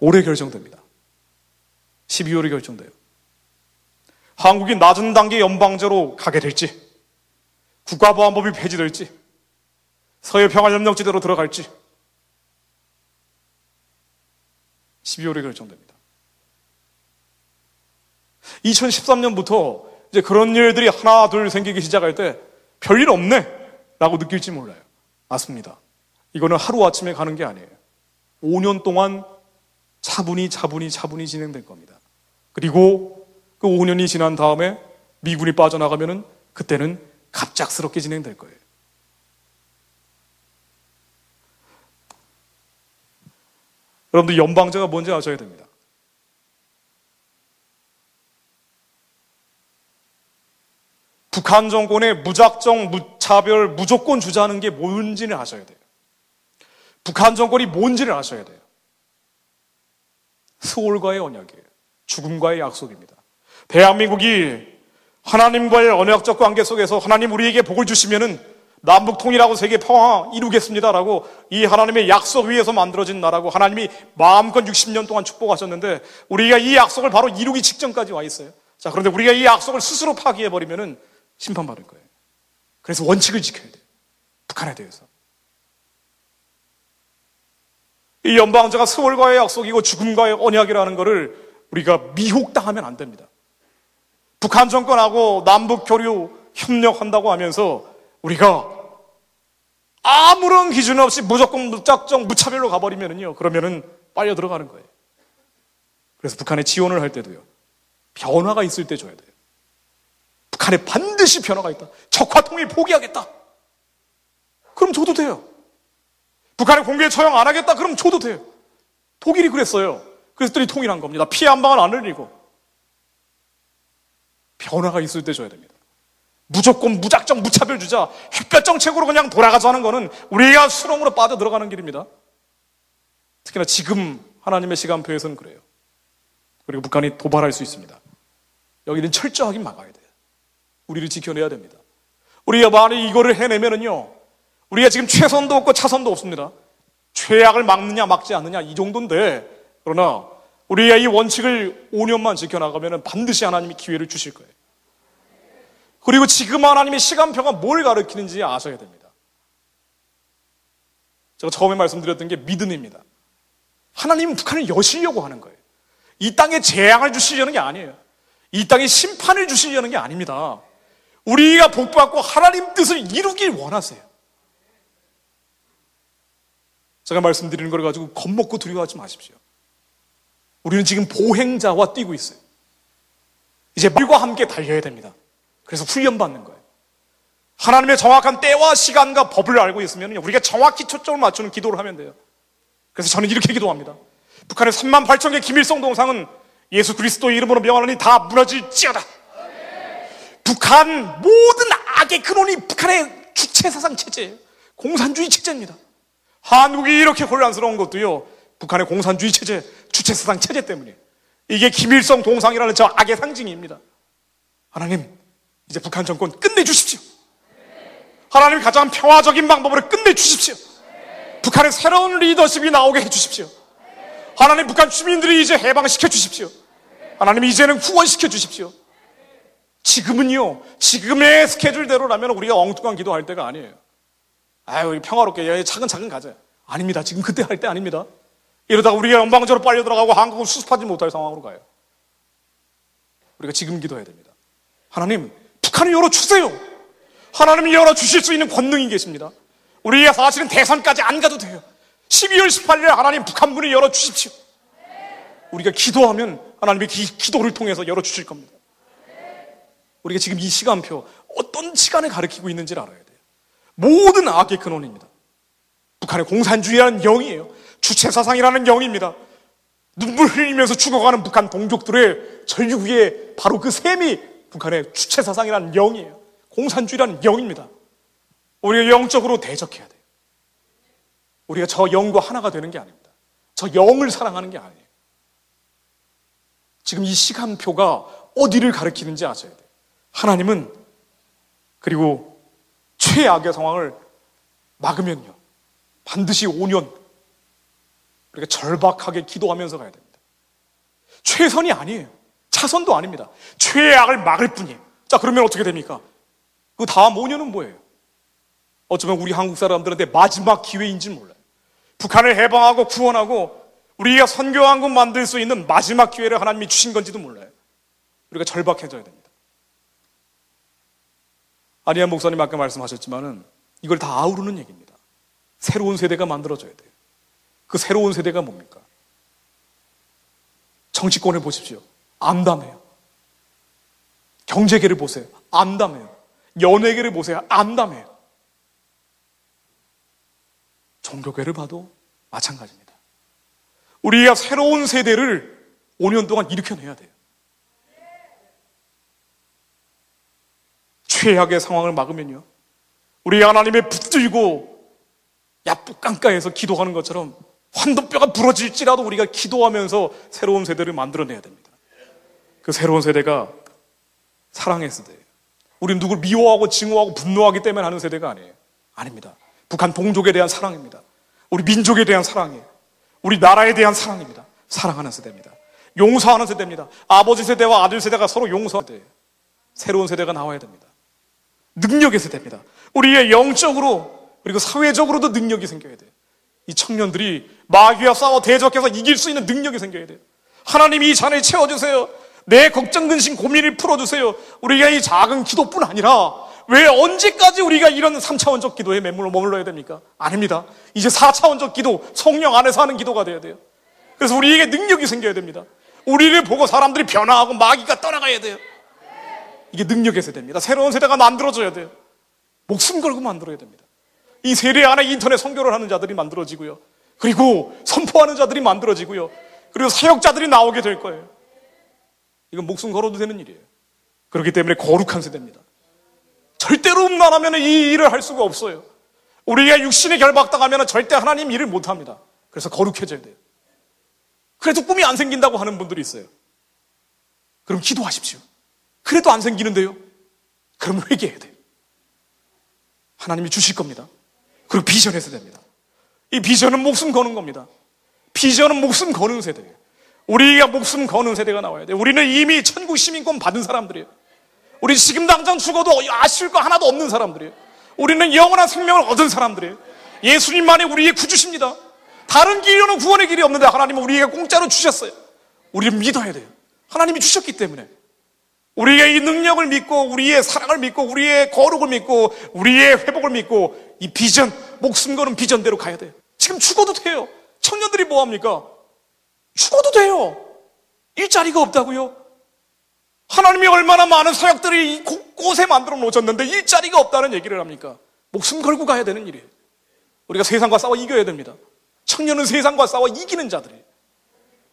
올해 결정됩니다. 12월에 결정돼요. 한국이 낮은 단계 연방제로 가게 될지, 국가보안법이 폐지될지, 서해평화협력지대로 들어갈지 12월에 결정됩니다. 2013년부터 이제 그런 일들이 하나 둘 생기기 시작할 때 별일 없네 라고 느낄지 몰라요. 맞습니다. 이거는 하루아침에 가는 게 아니에요. 5년 동안 차분히 진행될 겁니다. 그리고 그 5년이 지난 다음에 미군이 빠져나가면은 그때는 갑작스럽게 진행될 거예요. 여러분들 연방제가 뭔지 아셔야 됩니다. 북한 정권의 무작정, 무차별, 무조건 주자는 게 뭔지를 아셔야 돼요. 북한 정권이 뭔지를 아셔야 돼요. 스월과의 언약이에요. 죽음과의 약속입니다. 대한민국이 하나님과의 언약적 관계 속에서 하나님 우리에게 복을 주시면은 남북 통일하고 세계 평화 이루겠습니다라고 이 하나님의 약속 위에서 만들어진 나라고 하나님이 마음껏 60년 동안 축복하셨는데 우리가 이 약속을 바로 이루기 직전까지 와 있어요. 자, 그런데 우리가 이 약속을 스스로 파기해버리면은 심판받을 거예요. 그래서 원칙을 지켜야 돼요. 북한에 대해서. 이 연방제가 스월과의 약속이고 죽음과의 언약이라는 것을 우리가 미혹당하면 안 됩니다. 북한 정권하고 남북 교류 협력한다고 하면서 우리가 아무런 기준 없이 무조건 무작정 무차별로 가버리면은요, 그러면은 빨려 들어가는 거예요. 그래서 북한에 지원을 할 때도요, 변화가 있을 때 줘야 돼요. 북한에 반드시 변화가 있다. 적화 통일 포기하겠다. 그럼 줘도 돼요. 북한에 공개 처형 안 하겠다. 그럼 줘도 돼요. 독일이 그랬어요. 그랬더니 통일한 겁니다. 피해 한 방울 안 흘리고. 변화가 있을 때 줘야 됩니다. 무조건 무작정 무차별 주자, 햇볕 정책으로 그냥 돌아가자 하는 거는 우리가 수렁으로 빠져 들어가는 길입니다. 특히나 지금 하나님의 시간표에서는 그래요. 그리고 북한이 도발할 수 있습니다. 여기는 철저하게 막아야 돼요. 우리를 지켜내야 됩니다. 우리가 만약 이거를 해내면은요, 우리가 지금 최선도 없고 차선도 없습니다. 최악을 막느냐 막지 않느냐 이 정도인데, 그러나 우리가 이 원칙을 5년만 지켜나가면 반드시 하나님이 기회를 주실 거예요. 그리고 지금 하나님의 시간표가 뭘 가르치는지 아셔야 됩니다. 제가 처음에 말씀드렸던 게 믿음입니다. 하나님은 북한을 여시려고 하는 거예요. 이 땅에 재앙을 주시려는 게 아니에요. 이 땅에 심판을 주시려는 게 아닙니다. 우리가 복받고 하나님 뜻을 이루길 원하세요. 제가 말씀드리는 걸 가지고 겁먹고 두려워하지 마십시오. 우리는 지금 보행자와 뛰고 있어요. 이제 말과 함께 달려야 됩니다. 그래서 훈련받는 거예요. 하나님의 정확한 때와 시간과 법을 알고 있으면 우리가 정확히 초점을 맞추는 기도를 하면 돼요. 그래서 저는 이렇게 기도합니다. 북한의 38,000개 김일성 동상은 예수 그리스도의 이름으로 명하노니 다 무너질지어다. 북한 모든 악의 근원이 북한의 주체사상 체제예요. 공산주의 체제입니다. 한국이 이렇게 혼란스러운 것도요, 북한의 공산주의 체제, 주체사상 체제 때문이에요. 이게 김일성 동상이라는 저 악의 상징입니다. 하나님, 이제 북한 정권 끝내주십시오. 하나님이 가장 평화적인 방법으로 끝내주십시오. 북한의 새로운 리더십이 나오게 해주십시오. 하나님, 북한 주민들이 이제 해방시켜 주십시오. 하나님, 이제는 후원시켜 주십시오. 지금은요, 지금의 스케줄대로라면 우리가 엉뚱한 기도할 때가 아니에요. 아유, 우리 평화롭게 차근차근 가자. 아닙니다. 지금 그때 할 때 아닙니다. 이러다가 우리가 연방제로 빨려 들어가고 한국을 수습하지 못할 상황으로 가요. 우리가 지금 기도해야 됩니다. 하나님, 북한을 열어주세요. 하나님이 열어주실 수 있는 권능이 계십니다. 우리가 사실은 대선까지 안 가도 돼요. 12월 18일에 하나님 북한 문을 열어주십시오. 우리가 기도하면 하나님의 기도를 통해서 열어주실 겁니다. 우리가 지금 이 시간표 어떤 시간을 가리키고 있는지를 알아야 돼요. 모든 악의 근원입니다. 북한의 공산주의라는 영이에요. 주체사상이라는 영입니다. 눈물 흘리면서 죽어가는 북한 동족들의 전류 위에 바로 그 셈이 북한의 주체사상이라는 영이에요. 공산주의라는 영입니다. 우리가 영적으로 대적해야 돼요. 우리가 저 영과 하나가 되는 게 아닙니다. 저 영을 사랑하는 게 아니에요. 지금 이 시간표가 어디를 가리키는지 아셔야 돼요. 하나님은 그리고 최악의 상황을 막으면요, 반드시 5년 우리가 절박하게 기도하면서 가야 됩니다. 최선이 아니에요. 차선도 아닙니다. 최악을 막을 뿐이에요. 자, 그러면 어떻게 됩니까? 그 다음 5년은 뭐예요? 어쩌면 우리 한국 사람들한테 마지막 기회인지 몰라요. 북한을 해방하고 구원하고 우리가 선교왕국 만들 수 있는 마지막 기회를 하나님이 주신 건지도 몰라요. 우리가 절박해져야 됩니다. 안희한 목사님 아까 말씀하셨지만은 이걸 다 아우르는 얘기입니다. 새로운 세대가 만들어져야 돼요. 그 새로운 세대가 뭡니까? 정치권을 보십시오. 암담해요. 경제계를 보세요. 암담해요. 연예계를 보세요. 암담해요. 종교계를 봐도 마찬가지입니다. 우리가 새로운 세대를 5년 동안 일으켜내야 돼요. 최악의 상황을 막으면요, 우리 하나님의 붙들고 야뿌깡가에서 기도하는 것처럼 환도뼈가 부러질지라도 우리가 기도하면서 새로운 세대를 만들어내야 됩니다. 그 새로운 세대가 사랑의 세대예요. 우리는 누굴 미워하고 증오하고 분노하기 때문에 하는 세대가 아니에요. 아닙니다. 북한 동족에 대한 사랑입니다. 우리 민족에 대한 사랑이에요. 우리 나라에 대한 사랑입니다. 사랑하는 세대입니다. 용서하는 세대입니다. 아버지 세대와 아들 세대가 서로 용서하는 세대예요. 새로운 세대가 나와야 됩니다. 능력의 세대입니다. 우리의 영적으로 그리고 사회적으로도 능력이 생겨야 돼요. 이 청년들이 마귀와 싸워 대적해서 이길 수 있는 능력이 생겨야 돼요. 하나님이 이 잔을 채워주세요. 내 걱정, 근심, 고민을 풀어주세요. 우리가 이 작은 기도뿐 아니라 왜 언제까지 우리가 이런 3차원적 기도에 머물러야 됩니까? 아닙니다. 이제 4차원적 기도, 성령 안에서 하는 기도가 돼야 돼요. 그래서 우리에게 능력이 생겨야 됩니다. 우리를 보고 사람들이 변화하고 마귀가 떠나가야 돼요. 이게 능력의 세대입니다. 새로운 세대가 만들어져야 돼요. 목숨 걸고 만들어야 됩니다. 이 세대 안에 인터넷 선교를 하는 자들이 만들어지고요, 그리고 선포하는 자들이 만들어지고요, 그리고 사역자들이 나오게 될 거예요. 이건 목숨 걸어도 되는 일이에요. 그렇기 때문에 거룩한 세대입니다. 절대로 음란하면 이 일을 할 수가 없어요. 우리가 육신에 결박당하면 절대 하나님 일을 못합니다. 그래서 거룩해져야 돼요. 그래도 꿈이 안 생긴다고 하는 분들이 있어요. 그럼 기도하십시오. 그래도 안 생기는데요? 그럼 회개해야 돼요. 하나님이 주실 겁니다. 그리고 비전의 세대입니다. 이 비전은 목숨 거는 겁니다. 비전은 목숨 거는 세대예요. 우리가 목숨 거는 세대가 나와야 돼요. 우리는 이미 천국 시민권 받은 사람들이에요. 우리 지금 당장 죽어도 아쉬울 거 하나도 없는 사람들이에요. 우리는 영원한 생명을 얻은 사람들이에요. 예수님만이 우리의 구주십니다. 다른 길로는 구원의 길이 없는데 하나님은 우리에게 공짜로 주셨어요. 우리는 믿어야 돼요. 하나님이 주셨기 때문에. 우리가 이 능력을 믿고 우리의 사랑을 믿고 우리의 거룩을 믿고 우리의 회복을 믿고 이 비전, 목숨 거는 비전대로 가야 돼요. 지금 죽어도 돼요. 청년들이 뭐합니까? 죽어도 돼요. 일자리가 없다고요? 하나님이 얼마나 많은 사역들이 곳곳에 만들어 놓으셨는데 일자리가 없다는 얘기를 합니까? 목숨 걸고 가야 되는 일이에요. 우리가 세상과 싸워 이겨야 됩니다. 청년은 세상과 싸워 이기는 자들이에요.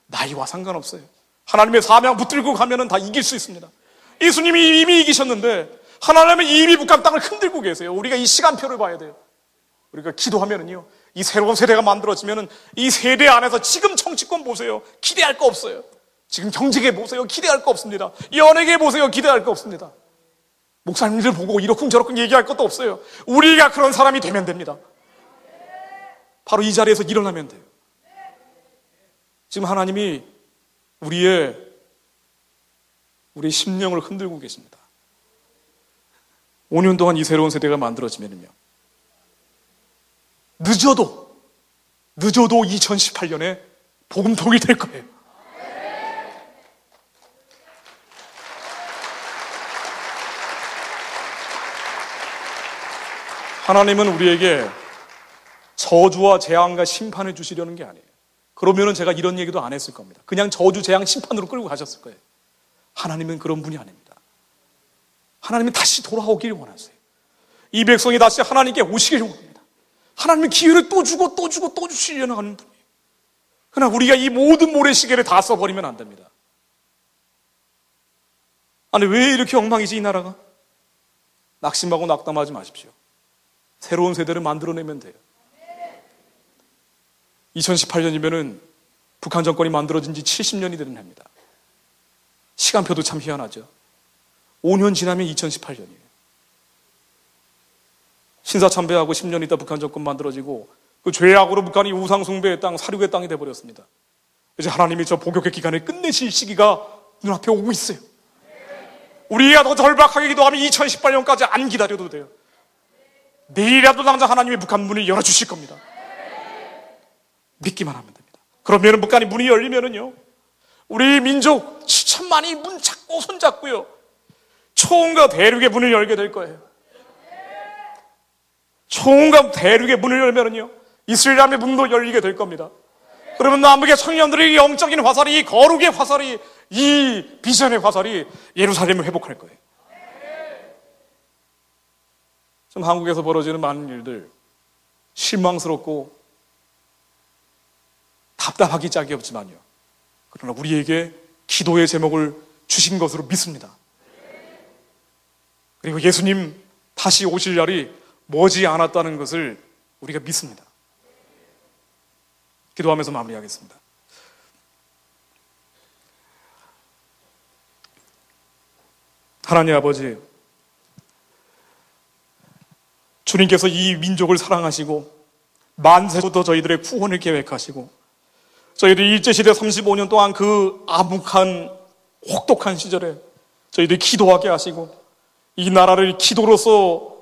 나이와 상관없어요. 하나님의 사명 붙들고 가면은 다 이길 수 있습니다. 예수님이 이미 이기셨는데 하나님은 이미 북한 땅을 흔들고 계세요. 우리가 이 시간표를 봐야 돼요. 우리가 기도하면은요, 이 새로운 세대가 만들어지면은 이 세대 안에서 지금 정치권 보세요. 기대할 거 없어요. 지금 경제계 보세요. 기대할 거 없습니다. 연예계 보세요. 기대할 거 없습니다. 목사님들 보고 이러쿵저러쿵 얘기할 것도 없어요. 우리가 그런 사람이 되면 됩니다. 바로 이 자리에서 일어나면 돼요. 지금 하나님이 우리의 심령을 흔들고 계십니다. 5년 동안 이 새로운 세대가 만들어지면요, 늦어도 2018년에 복음통이 될 거예요. 하나님은 우리에게 저주와 재앙과 심판을 주시려는 게 아니에요. 그러면은 제가 이런 얘기도 안 했을 겁니다. 그냥 저주, 재앙, 심판으로 끌고 가셨을 거예요. 하나님은 그런 분이 아닙니다. 하나님은 다시 돌아오기를 원하세요. 이 백성이 다시 하나님께 오시기를 원합니다. 하나님은 기회를 또 주고 또 주고 또 주시려는 하는 분이에요. 그러나 우리가 이 모든 모래시계를 다 써버리면 안 됩니다. 아니, 왜 이렇게 엉망이지 이 나라가? 낙심하고 낙담하지 마십시오. 새로운 세대를 만들어내면 돼요. 2018년이면은 북한 정권이 만들어진 지 70년이 되는 해입니다. 시간표도 참 희한하죠. 5년 지나면 2018년이에요. 신사참배하고 10년 있다 북한 정권 만들어지고 그 죄악으로 북한이 우상숭배의 땅, 사륙의 땅이 돼버렸습니다. 이제 하나님이 저 복역의 기간을 끝내실 시기가 눈앞에 오고 있어요. 우리가 더 절박하게 기도하면 2018년까지 안 기다려도 돼요. 내일이라도 당장 하나님이 북한 문을 열어주실 겁니다. 믿기만 하면 됩니다. 그러면 북한이 문이 열리면은요, 우리 민족 7천만이 문 잡고 손 잡고요, 초원과 대륙의 문을 열게 될 거예요. 초원과 대륙의 문을 열면은요, 이스라엘의 문도 열리게 될 겁니다. 그러면 남북의 청년들의 영적인 화살이, 거룩의 화살이, 이 비전의 화살이 예루살렘을 회복할 거예요. 지금 한국에서 벌어지는 많은 일들, 실망스럽고 답답하기 짝이 없지만요, 그러나 우리에게 기도의 제목을 주신 것으로 믿습니다. 그리고 예수님 다시 오실 날이 머지 않았다는 것을 우리가 믿습니다. 기도하면서 마무리하겠습니다. 하나님 아버지, 주님께서 이 민족을 사랑하시고 만세부터 저희들의 구원을 계획하시고 저희들이 일제시대 35년 동안 그 암흑한 혹독한 시절에 저희들이 기도하게 하시고 이 나라를 기도로서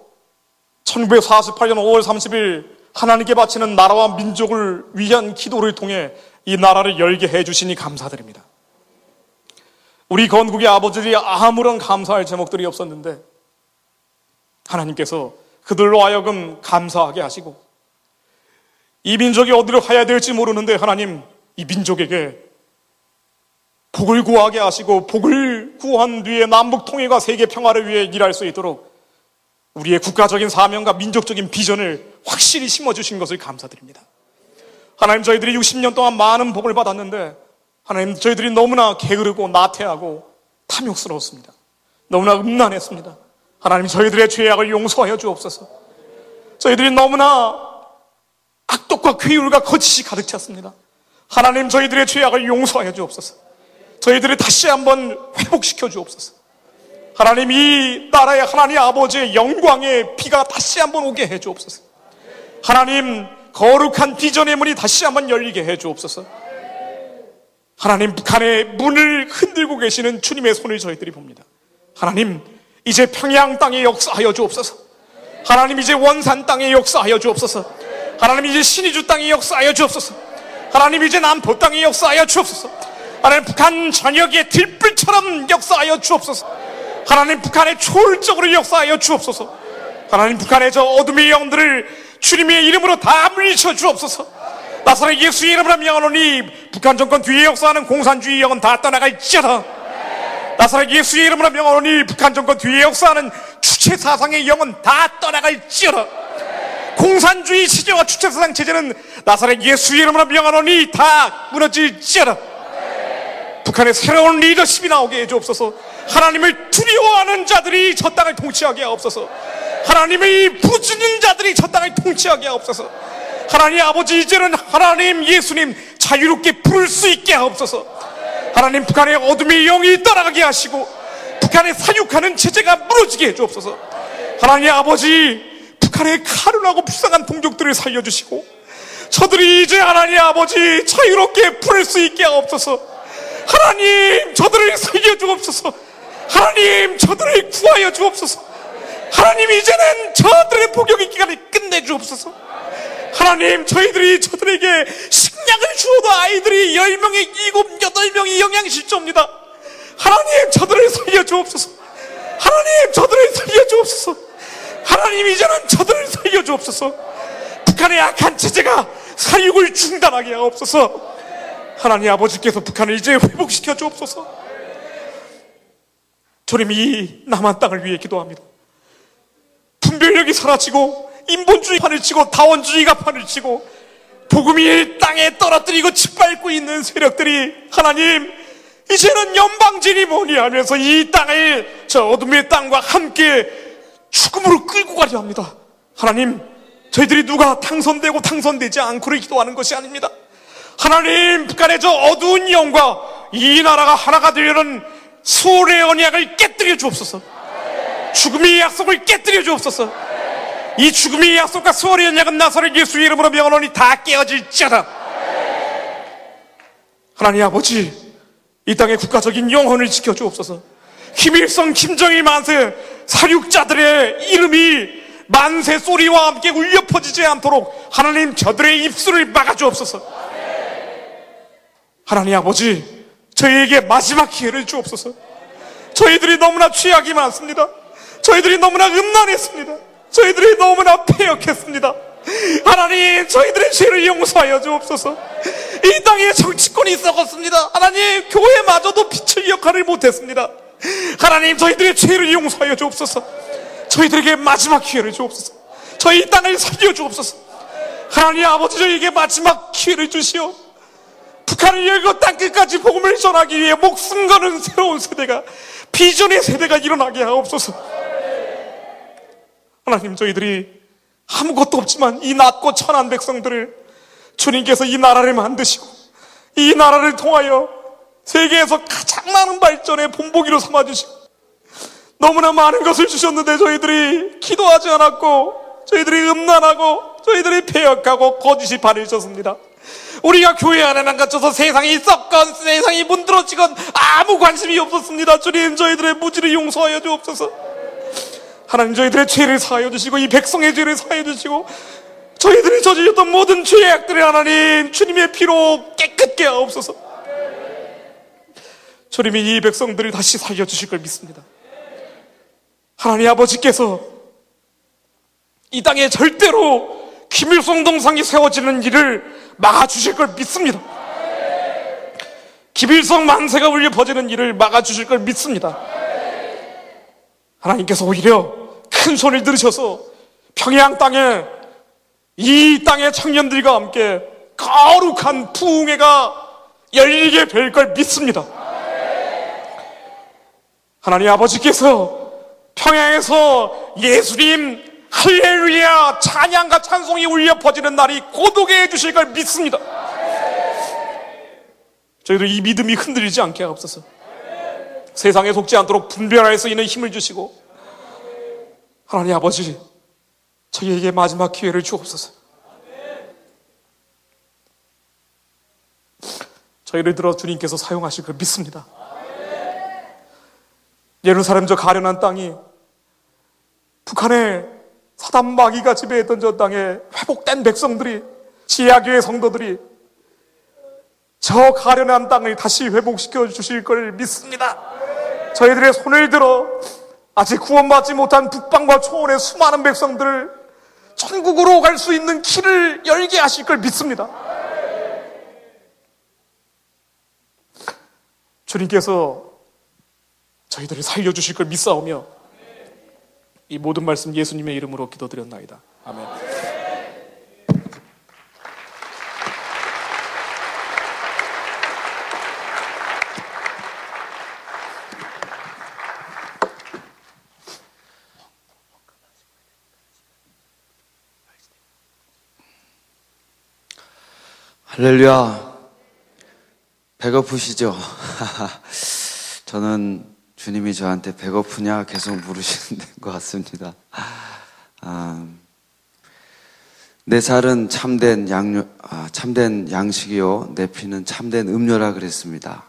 1948년 5월 30일 하나님께 바치는 나라와 민족을 위한 기도를 통해 이 나라를 열게 해주시니 감사드립니다. 우리 건국의 아버지들이 아무런 감사할 제목들이 없었는데 하나님께서 그들로 하여금 감사하게 하시고 이 민족이 어디로 가야 될지 모르는데 하나님 이 민족에게 복을 구하게 하시고 복을 구한 뒤에 남북 통일과 세계 평화를 위해 일할 수 있도록 우리의 국가적인 사명과 민족적인 비전을 확실히 심어주신 것을 감사드립니다. 하나님, 저희들이 60년 동안 많은 복을 받았는데 하나님, 저희들이 너무나 게으르고 나태하고 탐욕스러웠습니다. 너무나 음란했습니다. 하나님, 저희들의 죄악을 용서하여 주옵소서. 저희들이 너무나 악독과 괴율과 거짓이 가득 찼습니다. 하나님, 저희들의 죄악을 용서하여 주옵소서. 저희들을 다시 한번 회복시켜 주옵소서. 하나님, 이 나라의 하나님 아버지의 영광의 비가 다시 한번 오게 해 주옵소서. 하나님, 거룩한 비전의 문이 다시 한번 열리게 해 주옵소서. 하나님, 북한의 문을 흔들고 계시는 주님의 손을 저희들이 봅니다. 하나님, 이제 평양 땅에 역사하여 주옵소서. 하나님, 이제 원산 땅에 역사하여 주옵소서. 하나님, 이제 신의주 땅에 역사하여 주옵소서. 하나님, 이제 남포 땅에 역사하여 주옵소서. 하나님, 북한 전역의 들불처럼 역사하여 주옵소서. 하나님, 북한의 초월적으로 역사하여 주옵소서. 하나님, 북한의 저 어둠의 영들을 주님의 이름으로 다 물리쳐 주옵소서. 나사렛 예수의 이름으로 명하노니 북한 정권 뒤에 역사하는 공산주의 영은 다 떠나갈지어다. 나사렛 예수의 이름으로 명하노니 북한 정권 뒤에 역사하는 주체사상의 영은 다 떠나갈지어다. 공산주의 체제와 주체사상 체제는 나사렛 예수의 이름으로 명하노니 다 무너질지어다. 북한에 새로운 리더십이 나오게 해주옵소서. 하나님을 두려워하는 자들이 저 땅을 통치하게 하옵소서. 하나님의 부르짖는 자들이 저 땅을 통치하게 하옵소서. 하나님 아버지, 이제는 하나님 예수님 자유롭게 부를 수 있게 하옵소서. 하나님, 북한의 어둠의 영이 떠나가게 하시고 북한의 사육하는 체제가 무너지게 해주옵소서. 하나님 아버지, 북한의 가련하고 불쌍한 동족들을 살려주시고 저들이 이제 하나님 아버지 자유롭게 부를 수 있게 하옵소서. 하나님, 저들을 살려주옵소서. 하나님, 저들을 구하여 주옵소서. 하나님, 이제는 저들의 복역의 기간을 끝내주옵소서. 하나님, 저희들이 저들에게 식량을 주어도 아이들이 10명에 7, 8명이 영양실조입니다. 하나님, 저들을 살려주옵소서. 하나님, 저들을 살려주옵소서. 하나님, 이제는 저들을 살려주옵소서. 북한의 악한 체제가 사육을 중단하게 하옵소서. 하나님 아버지께서 북한을 이제 회복시켜 주옵소서. 주님, 이 남한 땅을 위해 기도합니다. 분별력이 사라지고 인본주의 판을 치고 다원주의가 판을 치고 복음이 땅에 떨어뜨리고 짓밟고 있는 세력들이 하나님, 이제는 연방진이 뭐니 하면서 이 땅을 저 어둠의 땅과 함께 죽음으로 끌고 가려 합니다. 하나님, 저희들이 누가 당선되고 당선되지 않고를 기도하는 것이 아닙니다. 하나님, 북한의 저 어두운 영과 이 나라가 하나가 되려는 수월의 언약을 깨뜨려 주옵소서. 죽음의 약속을 깨뜨려 주옵소서. 이 죽음의 약속과 수월의 언약은 나사렛 예수의 이름으로 명하노니 다 깨어질지어다. 하나님 아버지, 이 땅의 국가적인 영혼을 지켜주옵소서. 김일성, 김정일 만세 사륙자들의 이름이 만세 소리와 함께 울려 퍼지지 않도록 하나님, 저들의 입술을 막아주옵소서. 하나님 아버지, 저희에게 마지막 기회를 주옵소서. 저희들이 너무나 죄악이 많습니다. 저희들이 너무나 음란했습니다. 저희들이 너무나 패역했습니다. 하나님, 저희들의 죄를 용서하여 주옵소서. 이 땅에 정치권이 썩었습니다. 하나님, 교회마저도 빛을 역할을 못했습니다. 하나님, 저희들의 죄를 용서하여 주옵소서. 저희들에게 마지막 기회를 주옵소서. 저희 이 땅을 살려 주옵소서. 하나님 아버지, 저희에게 마지막 기회를 주시오. 북한을 열고 땅끝까지 복음을 전하기 위해 목숨 거는 새로운 세대가, 비전의 세대가 일어나게 하옵소서. 하나님, 저희들이 아무것도 없지만 이 낮고 천한 백성들을 주님께서 이 나라를 만드시고 이 나라를 통하여 세계에서 가장 많은 발전의 본보기로 삼아주시고 너무나 많은 것을 주셨는데 저희들이 기도하지 않았고, 저희들이 음란하고, 저희들이 패역하고 거짓이 바르셨습니다. 우리가 교회 안에만 갇혀서 세상이 썩건 세상이 문드러지건 아무 관심이 없었습니다. 주님, 저희들의 무지를 용서하여 주옵소서. 하나님, 저희들의 죄를 사하여 주시고 이 백성의 죄를 사하여 주시고 저희들이 저질렀던 모든 죄악들을 하나님 주님의 피로 깨끗게 하옵소서. 주님이 이 백성들을 다시 살려주실 걸 믿습니다. 하나님 아버지께서 이 땅에 절대로 김일성 동상이 세워지는 일을 막아주실 걸 믿습니다. 김일성 만세가 울려 퍼지는 일을 막아주실 걸 믿습니다. 하나님께서 오히려 큰 손을 들으셔서 평양 땅에, 이 땅의 청년들과 함께 거룩한 부흥회가 열리게 될 걸 믿습니다. 하나님 아버지께서 평양에서 예수님 할렐루야 찬양과 찬송이 울려 퍼지는 날이 고독해 해주실 걸 믿습니다. 저희도 이 믿음이 흔들리지 않게 하옵소서. 세상에 속지 않도록 분별할 수 있는 힘을 주시고 하나님 아버지, 저희에게 마지막 기회를 주옵소서. 저희를 들어 주님께서 사용하실 걸 믿습니다. 예루살렘 저 가련한 땅이 북한의 사단 마귀가 지배했던 저 땅에 회복된 백성들이, 지하교회 성도들이 저 가련한 땅을 다시 회복시켜 주실 걸 믿습니다. 저희들의 손을 들어 아직 구원받지 못한 북방과 초원의 수많은 백성들을 천국으로 갈 수 있는 길을 열게 하실 걸 믿습니다. 주님께서 저희들을 살려주실 걸 믿사오며 이 모든 말씀 예수님의 이름으로 기도드렸나이다. 아멘. 할렐루야. 배고프시죠? 저는 주님이 저한테 배고프냐 계속 물으시는 것 같습니다. 내 살은 참된 양식이요, 내 피는 참된 음료라 그랬습니다.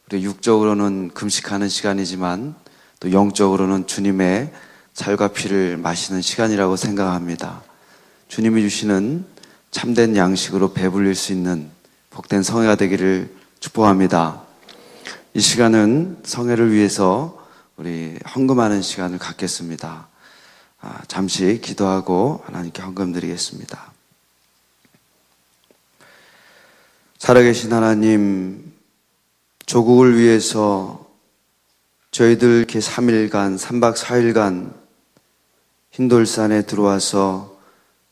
우리 육적으로는 금식하는 시간이지만 또 영적으로는 주님의 살과 피를 마시는 시간이라고 생각합니다. 주님이 주시는 참된 양식으로 배불릴 수 있는 복된 성회가 되기를 축복합니다. 이 시간은 성회를 위해서 우리 헌금하는 시간을 갖겠습니다. 잠시 기도하고 하나님께 헌금 드리겠습니다. 살아계신 하나님, 조국을 위해서 저희들 이렇게 3일간, 3박 4일간 흰돌산에 들어와서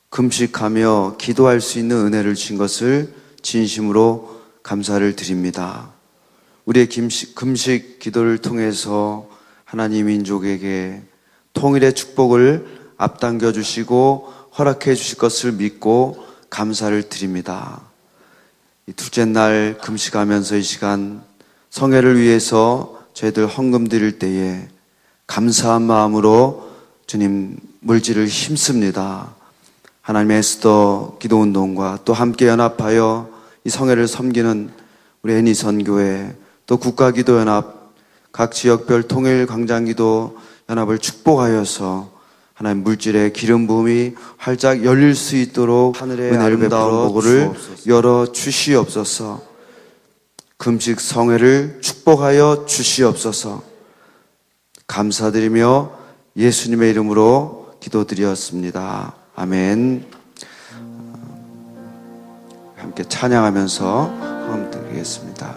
금식하며 기도할 수 있는 은혜를 주신 것을 진심으로 감사를 드립니다. 우리의 금식 기도를 통해서 하나님 민족에게 통일의 축복을 앞당겨 주시고 허락해 주실 것을 믿고 감사를 드립니다. 이 둘째 날 금식하면서 이 시간 성회를 위해서 저희들 헌금 드릴 때에 감사한 마음으로 주님 물질을 힘씁니다. 하나님의 에스더 기도운동과 또 함께 연합하여 이 성회를 섬기는 우리 애니선교회 또 국가기도연합 각 지역별 통일 광장기도 연합을 축복하여서 하나님 물질의 기름 부음이 활짝 열릴 수 있도록 하늘의 은혜를 베풀어 보고를 열어 주시옵소서. 금식 성회를 축복하여 주시옵소서. 감사드리며 예수님의 이름으로 기도드렸습니다. 아멘. 함께 찬양하면서 헌금 드리겠습니다.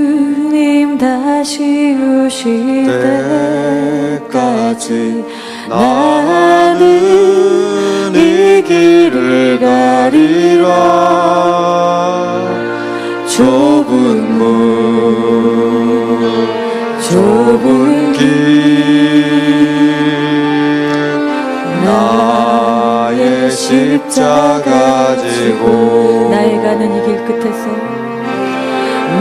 주님 다시 오실 때까지 나는 이 길을 가리라. 좁은 문 좁은 길 나의 십자가 지고 나의 가는 이 길 끝에서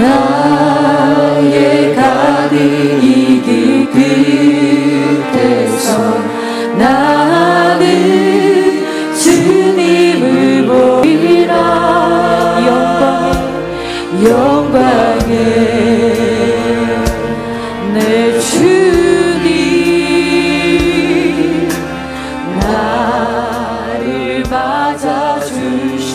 나의 가는 이 길 끝에서 나는 주님을 보리라. 영광에 내 주님 나를 맞아주시.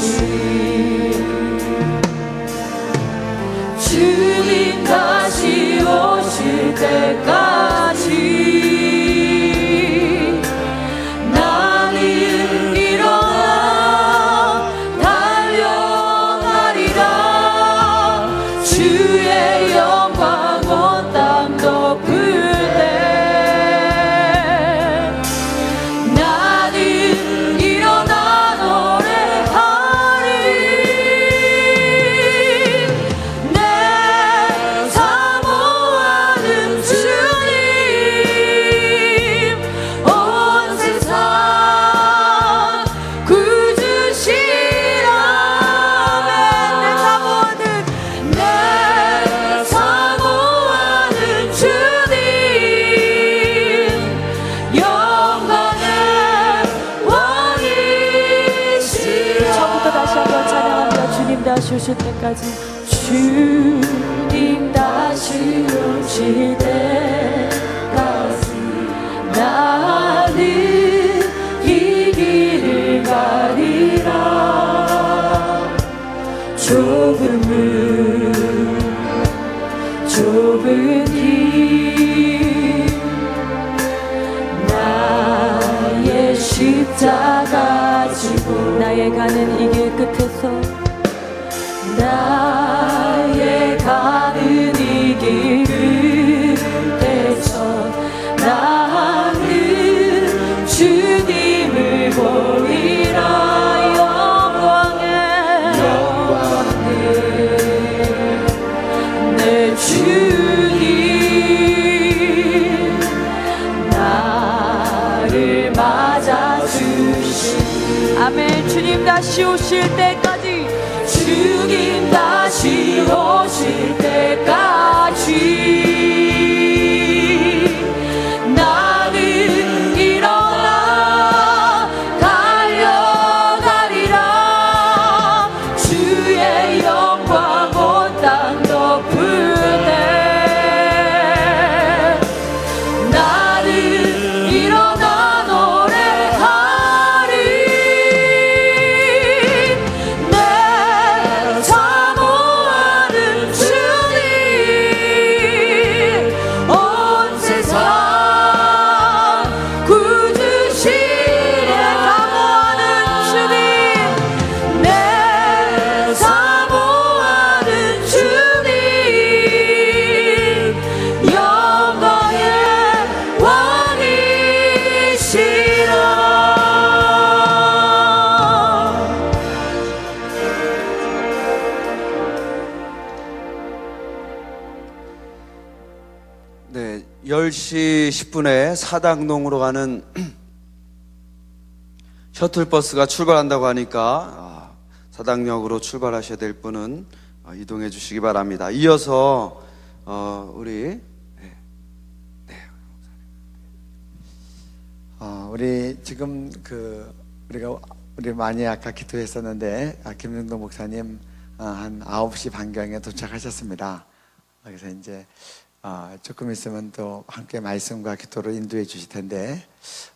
주님 다시 오실 때까지 나는 일어나 달려가리라. 주의 영광 온 땅 덮을 때 나는 일어나 노래하리. 내 사모하는 주님 온 세상 구주시라면 내 사모하는 주님 영광의 왕이시라. 처음부터 다시 한번 찬양합니다. 주님 다시 오실 때까지. 주님 다시 오실 때까지 나는 이 길을 가리라. 좁은 문 좁은 길 나의 십자가 지고 나의 가는 이 길 끝에서 나의 가는 이 길 끝에서 나는 주님을 보리라. 영광에 내 주님 나를 맞아주시. 아멘. 주님 다시 오실 때까지 주님 다시 오실 때까지 나는 일어나 달려가리라. 네, 10시 10분에 사당동으로 가는 셔틀버스가 출발한다고 하니까 사당역으로 출발하셔야 될 분은 이동해 주시기 바랍니다. 이어서 우리 우리 지금 우리 많이 아까 기도했었는데 김정동 목사님 한 9시 반경에 도착하셨습니다. 그래서 이제 조금 있으면 또 함께 말씀과 기도로 인도해 주실 텐데,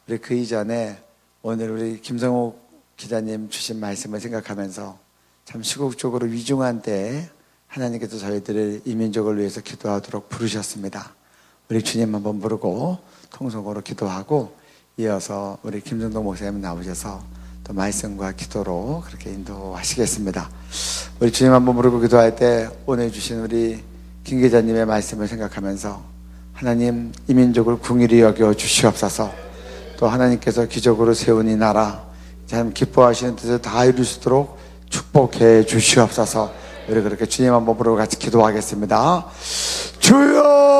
우리 그 이전에 오늘 우리 김성욱 기자님 주신 말씀을 생각하면서 참 시국적으로 위중한 때에 하나님께서 저희들을 이민족을 위해서 기도하도록 부르셨습니다. 우리 주님 한번 부르고 통성으로 기도하고 이어서 우리 김정동 목사님 나오셔서 또 말씀과 기도로 그렇게 인도하시겠습니다. 우리 주님 한번 부르고 기도할 때 오늘 주신 우리 김 기자님의 말씀을 생각하면서 하나님 이민족을 궁일이 여겨 주시옵소서. 또 하나님께서 기적으로 세운 이 나라 참 기뻐하시는 뜻을 다 이룰 수 있도록 축복해 주시옵소서. 우리 그렇게 주님 한번 부르고 같이 기도하겠습니다. 주여